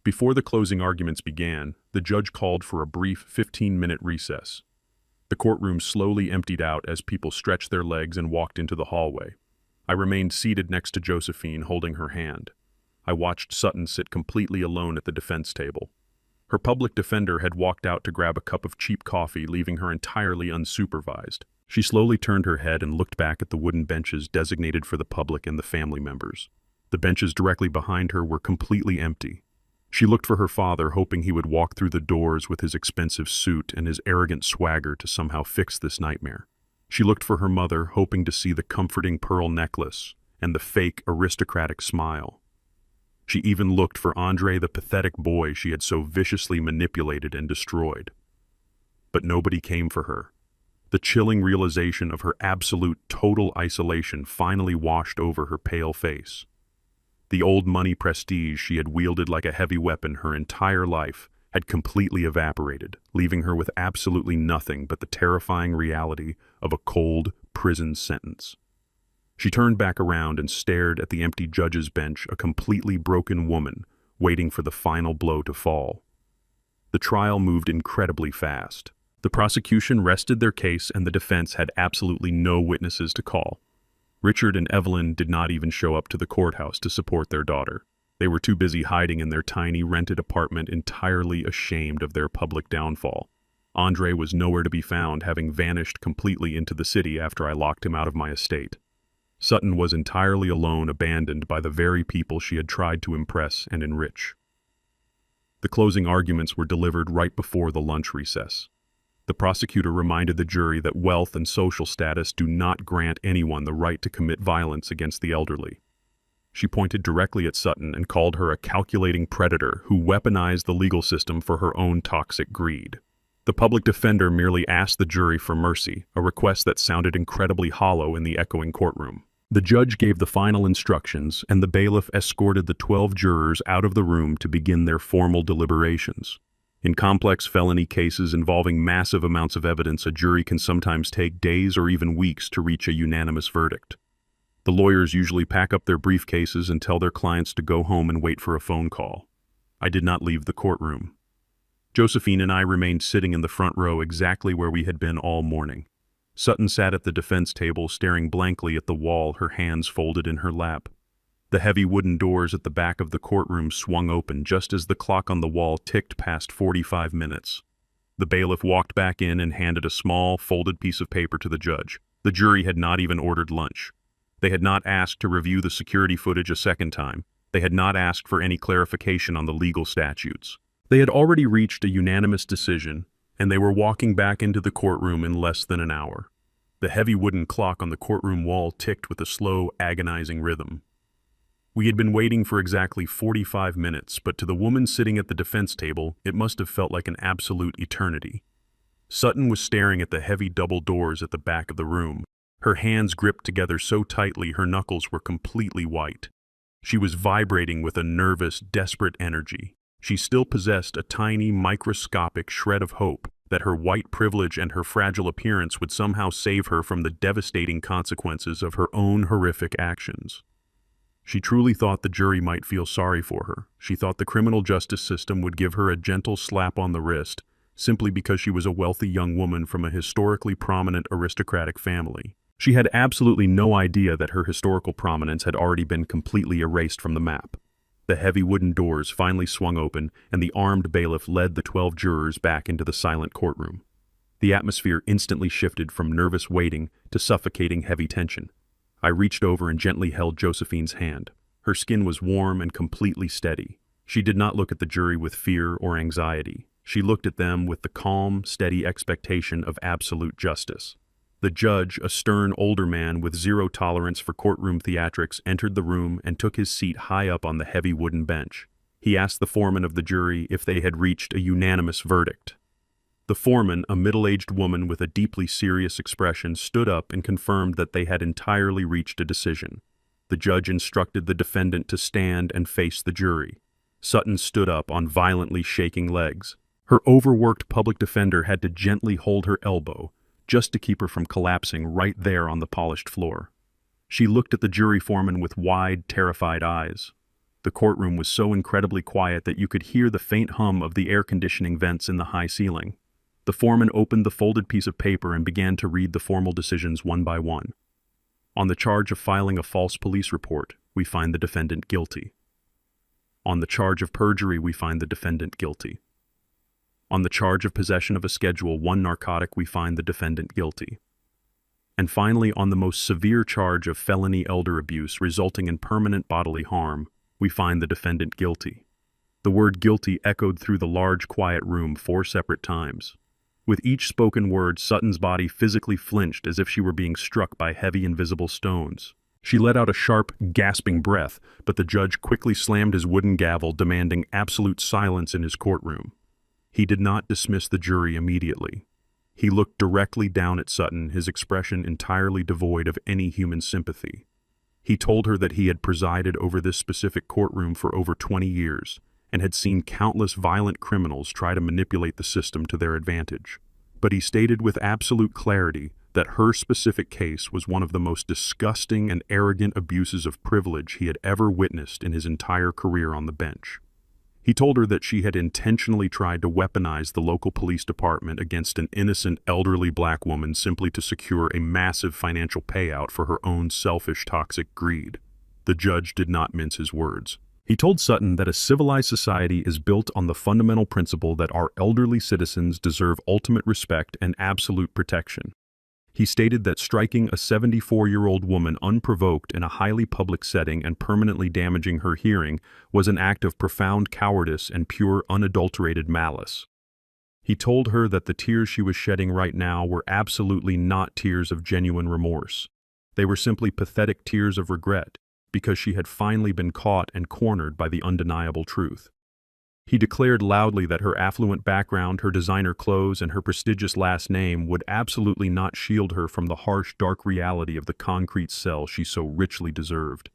Speaker 1: Before the closing arguments began, the judge called for a brief 15-minute recess. The courtroom slowly emptied out as people stretched their legs and walked into the hallway. I remained seated next to Josephine, holding her hand. I watched Sutton sit completely alone at the defense table. Her public defender had walked out to grab a cup of cheap coffee, leaving her entirely unsupervised. She slowly turned her head and looked back at the wooden benches designated for the public and the family members. The benches directly behind her were completely empty. She looked for her father, hoping he would walk through the doors with his expensive suit and his arrogant swagger to somehow fix this nightmare. She looked for her mother, hoping to see the comforting pearl necklace and the fake aristocratic smile. She even looked for Andre, the pathetic boy she had so viciously manipulated and destroyed. But nobody came for her. The chilling realization of her absolute, total isolation finally washed over her pale face. The old money prestige she had wielded like a heavy weapon her entire life had completely evaporated, leaving her with absolutely nothing but the terrifying reality of a cold prison sentence. She turned back around and stared at the empty judge's bench, a completely broken woman, waiting for the final blow to fall. The trial moved incredibly fast. The prosecution rested their case and the defense had absolutely no witnesses to call. Richard and Evelyn did not even show up to the courthouse to support their daughter. They were too busy hiding in their tiny rented apartment, entirely ashamed of their public downfall. Andre was nowhere to be found, having vanished completely into the city after I locked him out of my estate. Sutton was entirely alone, abandoned by the very people she had tried to impress and enrich. The closing arguments were delivered right before the lunch recess. The prosecutor reminded the jury that wealth and social status do not grant anyone the right to commit violence against the elderly. She pointed directly at Sutton and called her a calculating predator who weaponized the legal system for her own toxic greed. The public defender merely asked the jury for mercy, a request that sounded incredibly hollow in the echoing courtroom. The judge gave the final instructions, and the bailiff escorted the 12 jurors out of the room to begin their formal deliberations. In complex felony cases involving massive amounts of evidence, a jury can sometimes take days or even weeks to reach a unanimous verdict. The lawyers usually pack up their briefcases and tell their clients to go home and wait for a phone call. I did not leave the courtroom. Josephine and I remained sitting in the front row, exactly where we had been all morning. Sutton sat at the defense table, staring blankly at the wall, her hands folded in her lap. The heavy wooden doors at the back of the courtroom swung open just as the clock on the wall ticked past 45 minutes. The bailiff walked back in and handed a small, folded piece of paper to the judge. The jury had not even ordered lunch. They had not asked to review the security footage a second time. They had not asked for any clarification on the legal statutes. They had already reached a unanimous decision, and they were walking back into the courtroom in less than an hour. The heavy wooden clock on the courtroom wall ticked with a slow, agonizing rhythm. We had been waiting for exactly 45 minutes, but to the woman sitting at the defense table, it must have felt like an absolute eternity. Sutton was staring at the heavy double doors at the back of the room. Her hands gripped together so tightly her knuckles were completely white. She was vibrating with a nervous, desperate energy. She still possessed a tiny, microscopic shred of hope that her white privilege and her fragile appearance would somehow save her from the devastating consequences of her own horrific actions. She truly thought the jury might feel sorry for her. She thought the criminal justice system would give her a gentle slap on the wrist, simply because she was a wealthy young woman from a historically prominent aristocratic family. She had absolutely no idea that her historical prominence had already been completely erased from the map. The heavy wooden doors finally swung open, and the armed bailiff led the 12 jurors back into the silent courtroom. The atmosphere instantly shifted from nervous waiting to suffocating heavy tension. I reached over and gently held Josephine's hand. Her skin was warm and completely steady. She did not look at the jury with fear or anxiety. She looked at them with the calm, steady expectation of absolute justice. The judge, a stern older man with zero tolerance for courtroom theatrics, entered the room and took his seat high up on the heavy wooden bench. He asked the foreman of the jury if they had reached a unanimous verdict. The foreman, a middle-aged woman with a deeply serious expression, stood up and confirmed that they had entirely reached a decision. The judge instructed the defendant to stand and face the jury. Sutton stood up on violently shaking legs. Her overworked public defender had to gently hold her elbow, just to keep her from collapsing right there on the polished floor. She looked at the jury foreman with wide, terrified eyes. The courtroom was so incredibly quiet that you could hear the faint hum of the air conditioning vents in the high ceiling. The foreman opened the folded piece of paper and began to read the formal decisions one by one. On the charge of filing a false police report, we find the defendant guilty. On the charge of perjury, we find the defendant guilty. On the charge of possession of a Schedule I narcotic, we find the defendant guilty. And finally, on the most severe charge of felony elder abuse resulting in permanent bodily harm, we find the defendant guilty. The word guilty echoed through the large, quiet room 4 separate times. With each spoken word, Sutton's body physically flinched as if she were being struck by heavy, invisible stones. She let out a sharp, gasping breath, but the judge quickly slammed his wooden gavel, demanding absolute silence in his courtroom. He did not dismiss the jury immediately. He looked directly down at Sutton, his expression entirely devoid of any human sympathy. He told her that he had presided over this specific courtroom for over 20 years and had seen countless violent criminals try to manipulate the system to their advantage. But he stated with absolute clarity that her specific case was one of the most disgusting and arrogant abuses of privilege he had ever witnessed in his entire career on the bench. He told her that she had intentionally tried to weaponize the local police department against an innocent elderly black woman simply to secure a massive financial payout for her own selfish, toxic greed. The judge did not mince his words. He told Sutton that a civilized society is built on the fundamental principle that our elderly citizens deserve ultimate respect and absolute protection. He stated that striking a 74-year-old woman unprovoked in a highly public setting and permanently damaging her hearing was an act of profound cowardice and pure unadulterated malice. He told her that the tears she was shedding right now were absolutely not tears of genuine remorse. They were simply pathetic tears of regret, because she had finally been caught and cornered by the undeniable truth. He declared loudly that her affluent background, her designer clothes, and her prestigious last name would absolutely not shield her from the harsh, dark reality of the concrete cell she so richly deserved.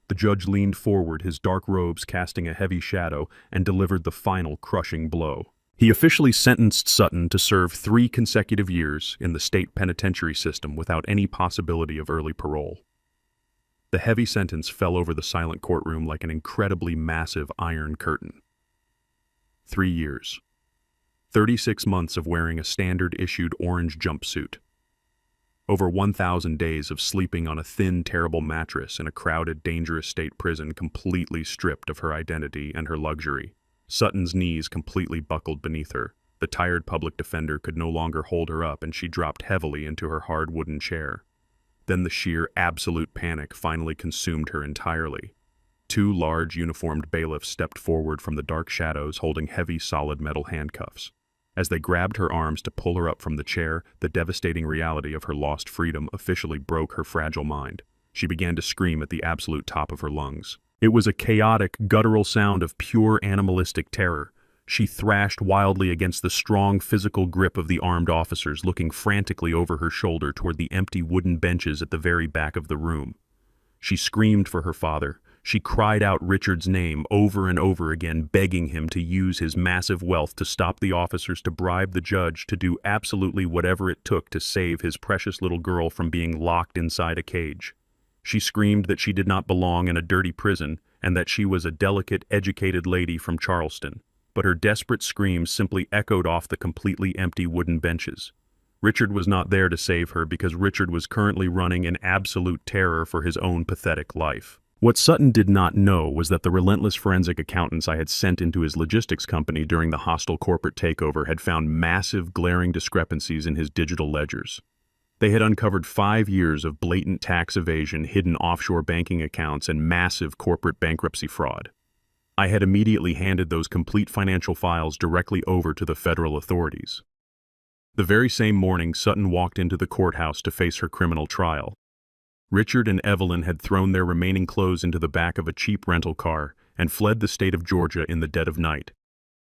Speaker 1: The judge leaned forward, his dark robes casting a heavy shadow, and delivered the final crushing blow. He officially sentenced Sutton to serve 3 consecutive years in the state penitentiary system without any possibility of early parole. The heavy sentence fell over the silent courtroom like an incredibly massive iron curtain. 3 years. 36 months of wearing a standard-issued orange jumpsuit. Over 1,000 days of sleeping on a thin, terrible mattress in a crowded, dangerous state prison completely stripped of her identity and her luxury. Sutton's knees completely buckled beneath her. The tired public defender could no longer hold her up, and she dropped heavily into her hard wooden chair. Then the sheer, absolute panic finally consumed her entirely. 2 large, uniformed bailiffs stepped forward from the dark shadows holding heavy, solid metal handcuffs. As they grabbed her arms to pull her up from the chair, the devastating reality of her lost freedom officially broke her fragile mind. She began to scream at the absolute top of her lungs. It was a chaotic, guttural sound of pure animalistic terror. She thrashed wildly against the strong physical grip of the armed officers, looking frantically over her shoulder toward the empty wooden benches at the very back of the room. She screamed for her father. She cried out Richard's name over and over again, begging him to use his massive wealth to stop the officers, to bribe the judge, to do absolutely whatever it took to save his precious little girl from being locked inside a cage. She screamed that she did not belong in a dirty prison and that she was a delicate, educated lady from Charleston. But her desperate screams simply echoed off the completely empty wooden benches. Richard was not there to save her because Richard was currently running in absolute terror for his own pathetic life. What Sutton did not know was that the relentless forensic accountants I had sent into his logistics company during the hostile corporate takeover had found massive, glaring discrepancies in his digital ledgers. They had uncovered 5 years of blatant tax evasion, hidden offshore banking accounts, and massive corporate bankruptcy fraud. I had immediately handed those complete financial files directly over to the federal authorities. The very same morning, Sutton walked into the courthouse to face her criminal trial. Richard and Evelyn had thrown their remaining clothes into the back of a cheap rental car and fled the state of Georgia in the dead of night.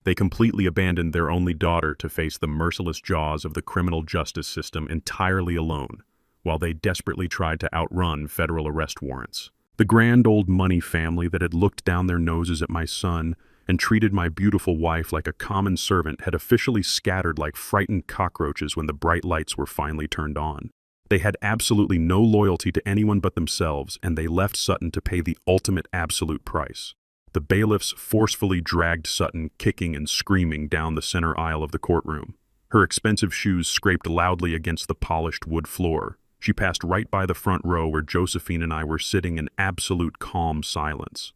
Speaker 1: They completely abandoned their only daughter to face the merciless jaws of the criminal justice system entirely alone, while they desperately tried to outrun federal arrest warrants. The grand old money family that had looked down their noses at my son and treated my beautiful wife like a common servant had officially scattered like frightened cockroaches when the bright lights were finally turned on. They had absolutely no loyalty to anyone but themselves, and they left Sutton to pay the ultimate absolute price. The bailiffs forcefully dragged Sutton, kicking and screaming, down the center aisle of the courtroom. Her expensive shoes scraped loudly against the polished wood floor. She passed right by the front row where Josephine and I were sitting in absolute calm silence.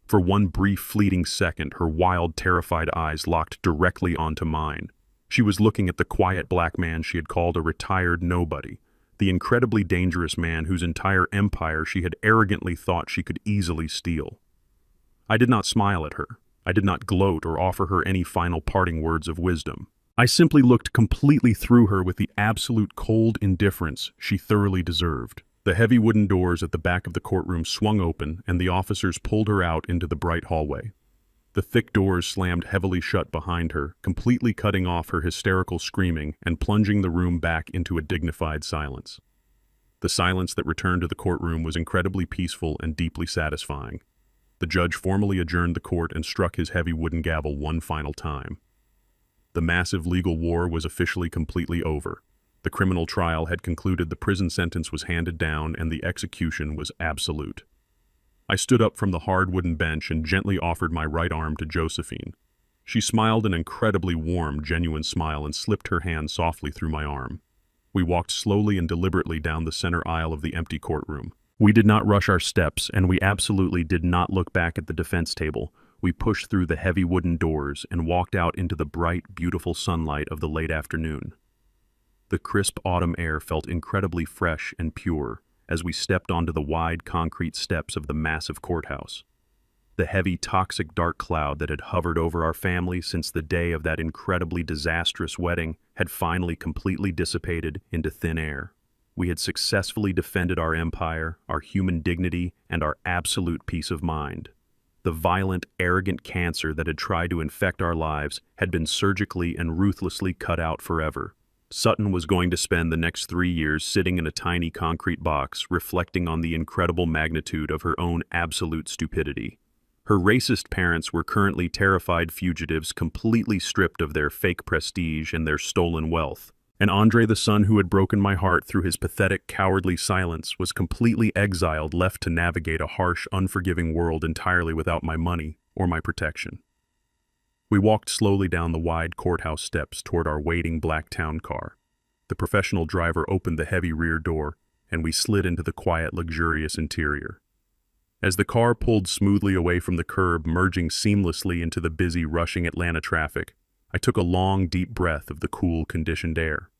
Speaker 1: For one brief, fleeting second, her wild, terrified eyes locked directly onto mine. She was looking at the quiet black man she had called a retired nobody, the incredibly dangerous man whose entire empire she had arrogantly thought she could easily steal. I did not smile at her. I did not gloat or offer her any final parting words of wisdom. I simply looked completely through her with the absolute cold indifference she thoroughly deserved. The heavy wooden doors at the back of the courtroom swung open, and the officers pulled her out into the bright hallway. The thick doors slammed heavily shut behind her, completely cutting off her hysterical screaming and plunging the room back into a dignified silence. The silence that returned to the courtroom was incredibly peaceful and deeply satisfying. The judge formally adjourned the court and struck his heavy wooden gavel one final time. The massive legal war was officially completely over. The criminal trial had concluded, the prison sentence was handed down, and the execution was absolute. I stood up from the hard wooden bench and gently offered my right arm to Josephine. She smiled an incredibly warm, genuine smile and slipped her hand softly through my arm. We walked slowly and deliberately down the center aisle of the empty courtroom. We did not rush our steps, and we absolutely did not look back at the defense table. We pushed through the heavy wooden doors and walked out into the bright, beautiful sunlight of the late afternoon. The crisp autumn air felt incredibly fresh and pure as we stepped onto the wide concrete steps of the massive courthouse. The heavy, toxic dark cloud that had hovered over our family since the day of that incredibly disastrous wedding had finally completely dissipated into thin air. We had successfully defended our empire, our human dignity, and our absolute peace of mind. The violent, arrogant cancer that had tried to infect our lives had been surgically and ruthlessly cut out forever. Sutton was going to spend the next 3 years sitting in a tiny concrete box, reflecting on the incredible magnitude of her own absolute stupidity. Her racist parents were currently terrified fugitives completely stripped of their fake prestige and their stolen wealth. And Andre, the son who had broken my heart through his pathetic, cowardly silence, was completely exiled, left to navigate a harsh, unforgiving world entirely without my money or my protection. We walked slowly down the wide courthouse steps toward our waiting black town car. The professional driver opened the heavy rear door, and we slid into the quiet, luxurious interior. As the car pulled smoothly away from the curb, merging seamlessly into the busy, rushing Atlanta traffic, I took a long, deep breath of the cool, conditioned air.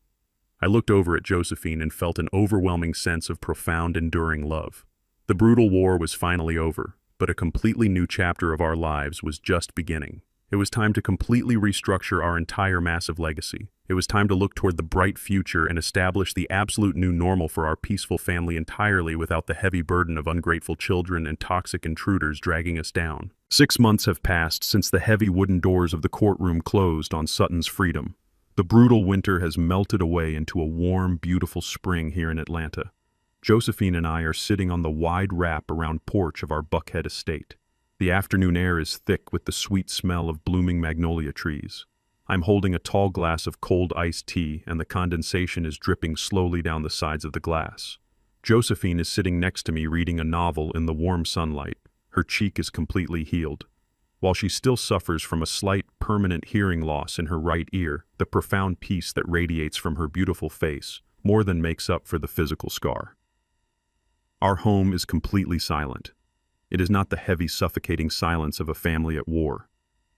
Speaker 1: I looked over at Josephine and felt an overwhelming sense of profound, enduring love. The brutal war was finally over, but a completely new chapter of our lives was just beginning. It was time to completely restructure our entire massive legacy. It was time to look toward the bright future and establish the absolute new normal for our peaceful family entirely without the heavy burden of ungrateful children and toxic intruders dragging us down. 6 months have passed since the heavy wooden doors of the courtroom closed on Sutton's freedom. The brutal winter has melted away into a warm, beautiful spring here in Atlanta. Josephine and I are sitting on the wide wrap-around porch of our Buckhead estate. The afternoon air is thick with the sweet smell of blooming magnolia trees. I'm holding a tall glass of cold iced tea, and the condensation is dripping slowly down the sides of the glass. Josephine is sitting next to me reading a novel in the warm sunlight. Her cheek is completely healed. While she still suffers from a slight, permanent hearing loss in her right ear, the profound peace that radiates from her beautiful face more than makes up for the physical scar. Our home is completely silent. It is not the heavy, suffocating silence of a family at war.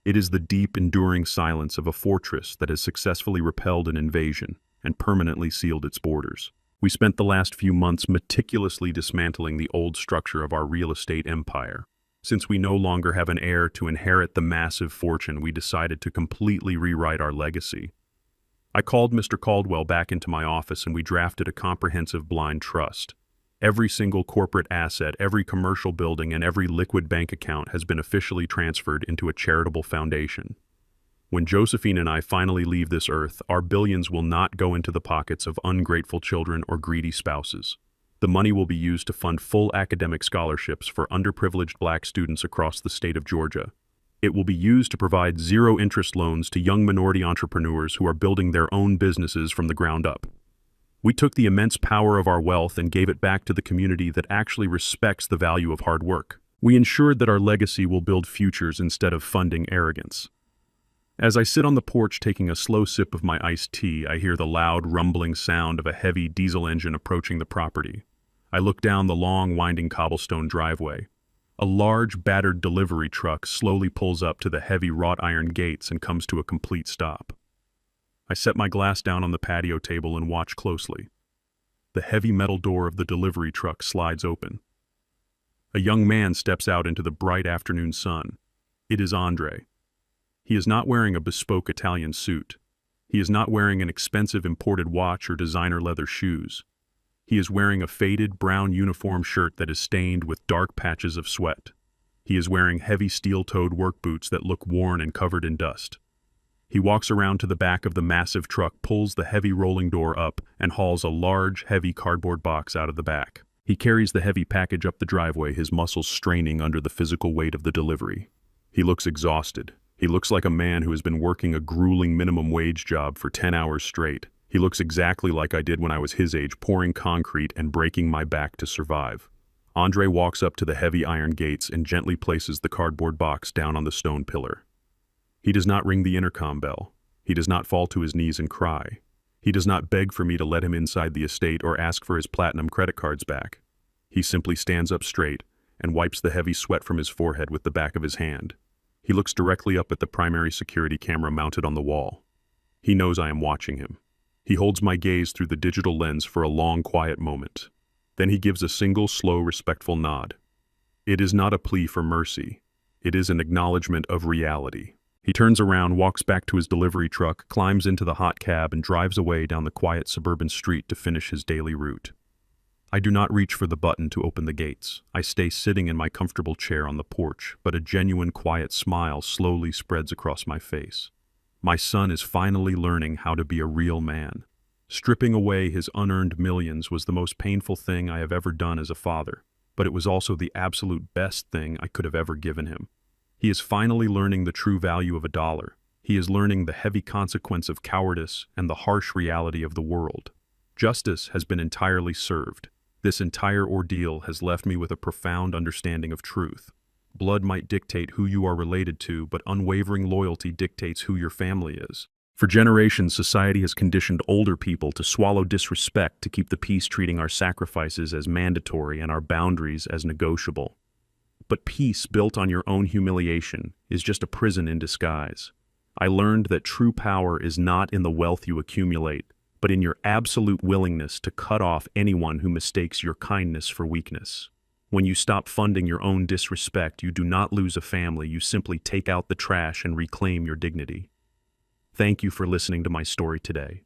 Speaker 1: It is the deep, enduring silence of a fortress that has successfully repelled an invasion and permanently sealed its borders. We spent the last few months meticulously dismantling the old structure of our real estate empire. Since we no longer have an heir to inherit the massive fortune, we decided to completely rewrite our legacy. I called Mr. Caldwell back into my office and we drafted a comprehensive blind trust. Every single corporate asset, every commercial building, and every liquid bank account has been officially transferred into a charitable foundation. When Josephine and I finally leave this earth, our billions will not go into the pockets of ungrateful children or greedy spouses. The money will be used to fund full academic scholarships for underprivileged black students across the state of Georgia. It will be used to provide zero-interest loans to young minority entrepreneurs who are building their own businesses from the ground up. We took the immense power of our wealth and gave it back to the community that actually respects the value of hard work. We ensured that our legacy will build futures instead of funding arrogance. As I sit on the porch taking a slow sip of my iced tea, I hear the loud, rumbling sound of a heavy diesel engine approaching the property. I look down the long, winding cobblestone driveway. A large, battered delivery truck slowly pulls up to the heavy wrought iron gates and comes to a complete stop. I set my glass down on the patio table and watch closely. The heavy metal door of the delivery truck slides open. A young man steps out into the bright afternoon sun. It is Andre. He is not wearing a bespoke Italian suit. He is not wearing an expensive imported watch or designer leather shoes. He is wearing a faded brown uniform shirt that is stained with dark patches of sweat. He is wearing heavy steel-toed work boots that look worn and covered in dust. He walks around to the back of the massive truck, pulls the heavy rolling door up, and hauls a large, heavy cardboard box out of the back. He carries the heavy package up the driveway, his muscles straining under the physical weight of the delivery. He looks exhausted. He looks like a man who has been working a grueling minimum wage job for 10 hours straight. He looks exactly like I did when I was his age, pouring concrete and breaking my back to survive. Andre walks up to the heavy iron gates and gently places the cardboard box down on the stone pillar. He does not ring the intercom bell. He does not fall to his knees and cry. He does not beg for me to let him inside the estate or ask for his platinum credit cards back. He simply stands up straight and wipes the heavy sweat from his forehead with the back of his hand. He looks directly up at the primary security camera mounted on the wall. He knows I am watching him. He holds my gaze through the digital lens for a long, quiet moment. Then he gives a single, slow, respectful nod. It is not a plea for mercy. It is an acknowledgement of reality. He turns around, walks back to his delivery truck, climbs into the hot cab, and drives away down the quiet suburban street to finish his daily route. I do not reach for the button to open the gates. I stay sitting in my comfortable chair on the porch, but a genuine, quiet smile slowly spreads across my face. My son is finally learning how to be a real man. Stripping away his unearned millions was the most painful thing I have ever done as a father, but it was also the absolute best thing I could have ever given him. He is finally learning the true value of $1. He is learning the heavy consequence of cowardice and the harsh reality of the world. Justice has been entirely served. This entire ordeal has left me with a profound understanding of truth. Blood might dictate who you are related to, but unwavering loyalty dictates who your family is. For generations, society has conditioned older people to swallow disrespect to keep the peace, treating our sacrifices as mandatory and our boundaries as negotiable. But peace built on your own humiliation is just a prison in disguise. I learned that true power is not in the wealth you accumulate, but in your absolute willingness to cut off anyone who mistakes your kindness for weakness. When you stop funding your own disrespect, you do not lose a family, you simply take out the trash and reclaim your dignity. Thank you for listening to my story today.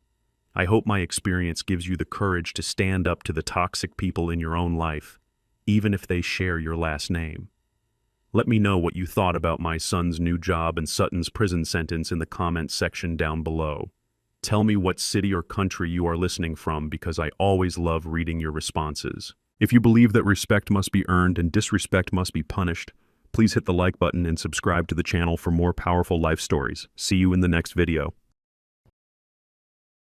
Speaker 1: I hope my experience gives you the courage to stand up to the toxic people in your own life, even if they share your last name. Let me know what you thought about my son's new job and Sutton's prison sentence in the comments section down below. Tell me what city or country you are listening from, because I always love reading your responses. If you believe that respect must be earned and disrespect must be punished, please hit the like button and subscribe to the channel for more powerful life stories. See you in the next video.